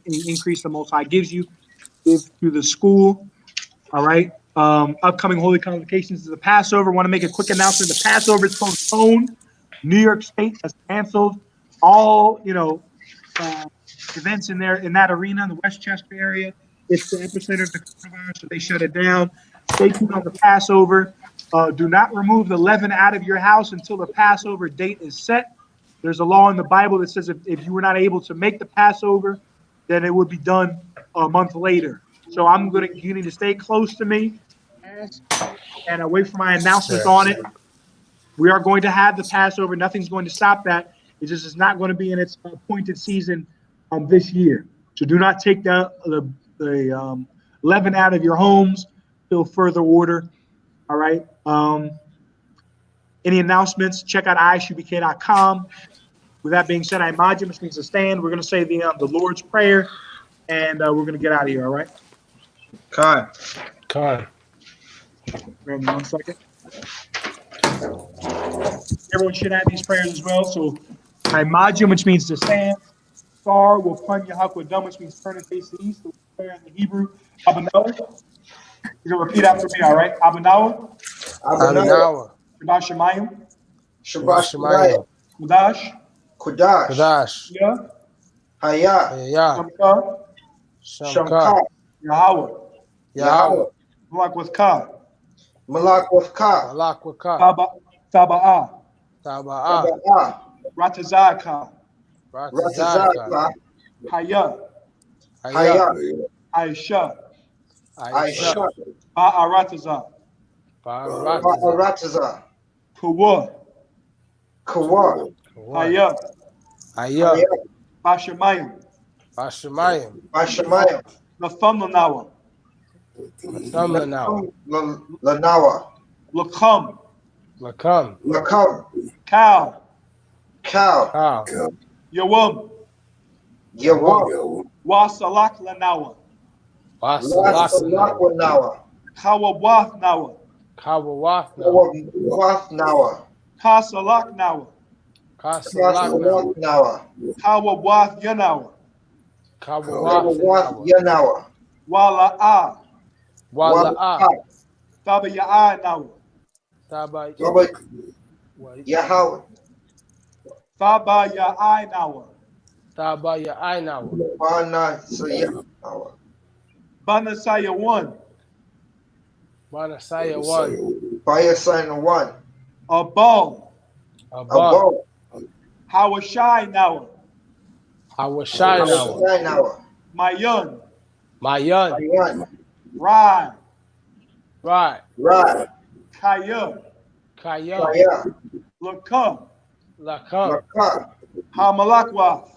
S1: increase the Most High gives you, give to the school. All right. Upcoming holy convocations is the Passover. Want to make a quick announcement. The Passover is postponed. New York State has canceled all, events in that arena in the Westchester area. It's the epicenter of the coronavirus, so they shut it down. Stay tuned on the Passover. Do not remove the leaven out of your house until the Passover date is set. There's a law in the Bible that says if you were not able to make the Passover, then it would be done a month later. So you need to stay close to me and wait for my announcements on it. We are going to have the Passover. Nothing's going to stop that. It just is not going to be in its appointed season this year. So do not take the leaven out of your homes till further order. All right. Any announcements? Check out ishubk.com. With that being said, imagine, which means to stand. We're going to say the Lord's Prayer, and we're going to get out of here. All right.
S2: Khan.
S1: Grab me 1 second. Everyone should have these prayers as well. So, imagine, which means to stand. Sar will pun Yahakwadam, which means turn and face the east. So prayer in the Hebrew. Abanawa. You're going to repeat after me, all right? Abanawa.
S2: Abanawa.
S1: Shabbat Shemayim.
S2: Shabbat Shemayim.
S1: Kudash.
S2: Haya.
S1: Shamka. Yahweh. Malak with Ka. Taba'ah. Ratazaka. Haya. Aisha. Ba'arataza. Kawa. Haya. Bashamayim. Lafamlanawa. Lakam. Cow. Yawum. Wasalak lanawa. Kawawath nawa. Kasalak nawa. Kawawath yanawa. Wala'ah. Thaba ya'ah nawa. Thaba ya'ah nawa. Banasaya 1. Abal. Hawashai nawa. Mayun. Rai. Kaya. Lakam. Hamalakwath.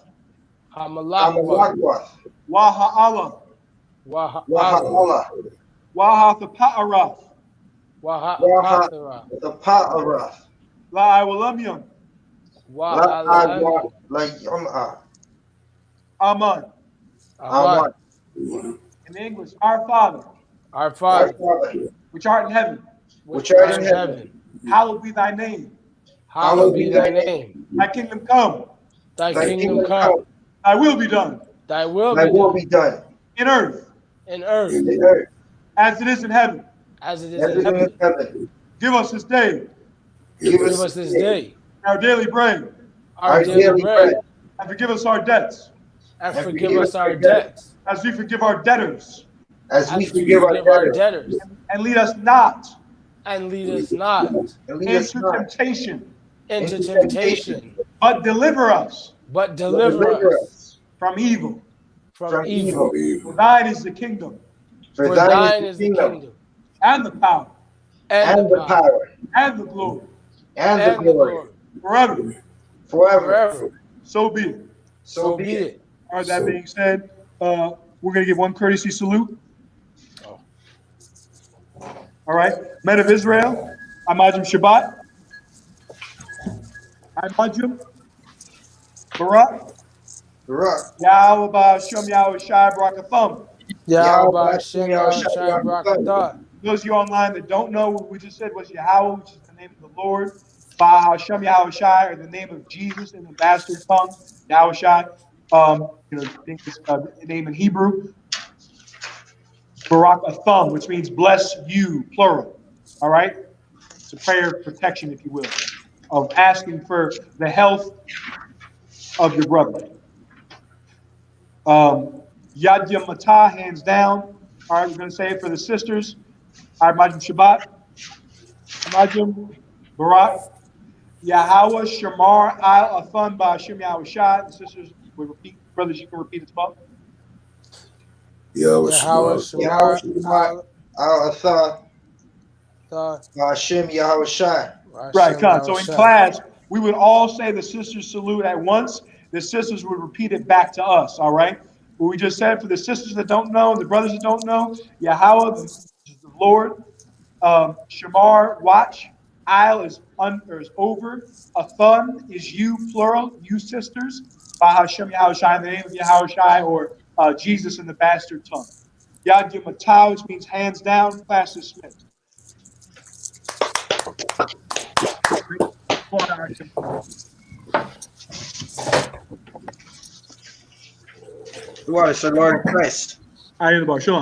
S1: Waha'ala. Wahathapa'arath. La'awalamyam. Aman. In English, our Father, which art in heaven, hallowed be thy name.
S3: Hallowed be thy name.
S1: Thy kingdom come.
S3: Thy
S2: Thy
S3: kingdom come.
S1: Thy will be done
S3: Thy will
S2: Thy
S3: be
S2: will
S3: done
S2: be done
S1: in earth
S3: in earth
S2: in earth
S1: as it is in heaven.
S3: as it is
S2: as
S3: in
S2: it is in
S3: heaven.
S2: heaven.
S1: Give us this day
S2: Give
S3: Give
S2: us
S3: us this day
S1: our daily bread,
S3: our daily bread,
S1: and forgive us our debts
S3: and
S2: and
S3: forgive us our debts
S1: as we forgive our debtors,
S2: as we
S3: as we
S2: forgive our
S3: forgive our
S2: debtors.
S3: debtors.
S1: and lead us not
S3: And lead us not
S2: And lead us
S1: into
S2: not
S1: temptation,
S3: into
S2: into temptation,
S3: temptation,
S1: but deliver us
S3: but
S2: but
S3: deliver
S2: deliver
S3: us
S2: us
S1: from evil.
S3: from
S2: from
S3: evil.
S2: evil.
S1: For thine is the kingdom
S2: For
S3: For
S2: thine
S3: thine
S2: is
S3: is
S2: the
S3: the
S2: kingdom
S3: kingdom
S1: and the power
S3: and the
S2: and the
S3: power
S2: power
S1: and the glory
S2: and the
S3: and the
S2: glory
S3: glory
S1: forever.
S2: forever.
S3: forever.
S1: So be it.
S2: So
S3: So
S2: be
S3: be
S2: it.
S3: it.
S1: All right, that being said, we're going to give one courtesy salute.
S3: Oh.
S1: All right. Men of Israel, Amajim Shabbat, Amajim Barak,
S2: Barak.
S1: Yahweh Ba'ashem Yahweh Shai Barakatham.
S3: Yahweh
S2: Yahweh
S3: Hashem
S2: Yahweh
S3: Yahweh Shai
S2: Shabbat.
S3: Barakatah.
S1: Those of you online that don't know what we just said was Yahweh, which is the name of the Lord. Ba'ashem Yahweh Shai, or the name of Jesus in the bastard tongue, Yahweh Shai. The name in Hebrew, Barakatham, which means bless you, plural. All right. It's a prayer of protection, if you will, of asking for the health of your brother. Yad Yom Matah, hands down. All right, we're going to say it for the sisters. All right, Majim Shabbat, Majim Barak, Yahweh Shamar Al Athan Ba'Shem Yahweh Shai. The sisters will repeat. Brothers, you can repeat as well.
S4: Yahweh
S3: Yahweh
S4: Shema.
S2: Yahweh
S3: Shemar
S2: Shabbat.
S3: Al
S2: Al-Athah.
S3: the
S2: Hashem Yahweh Shai.
S1: Right,
S3: Hashem
S1: Khan.
S3: Yahweh
S1: So in
S3: Shai.
S1: class, we would all say the sisters salute at once. The sisters would repeat it back to us, all right? What we just said for the sisters that don't know and the brothers that don't know, Yahweh, the Lord, Shamar, watch, Isle is over, Athun is you, plural, you sisters, Bahashem Yahweh Shai, in the name of Yahweh Shai, or Jesus in the bastard tongue. Yad Yom Matah, which means hands down, class dismissed.
S2: Who are the Lord in Christ?
S1: I am about Shalom.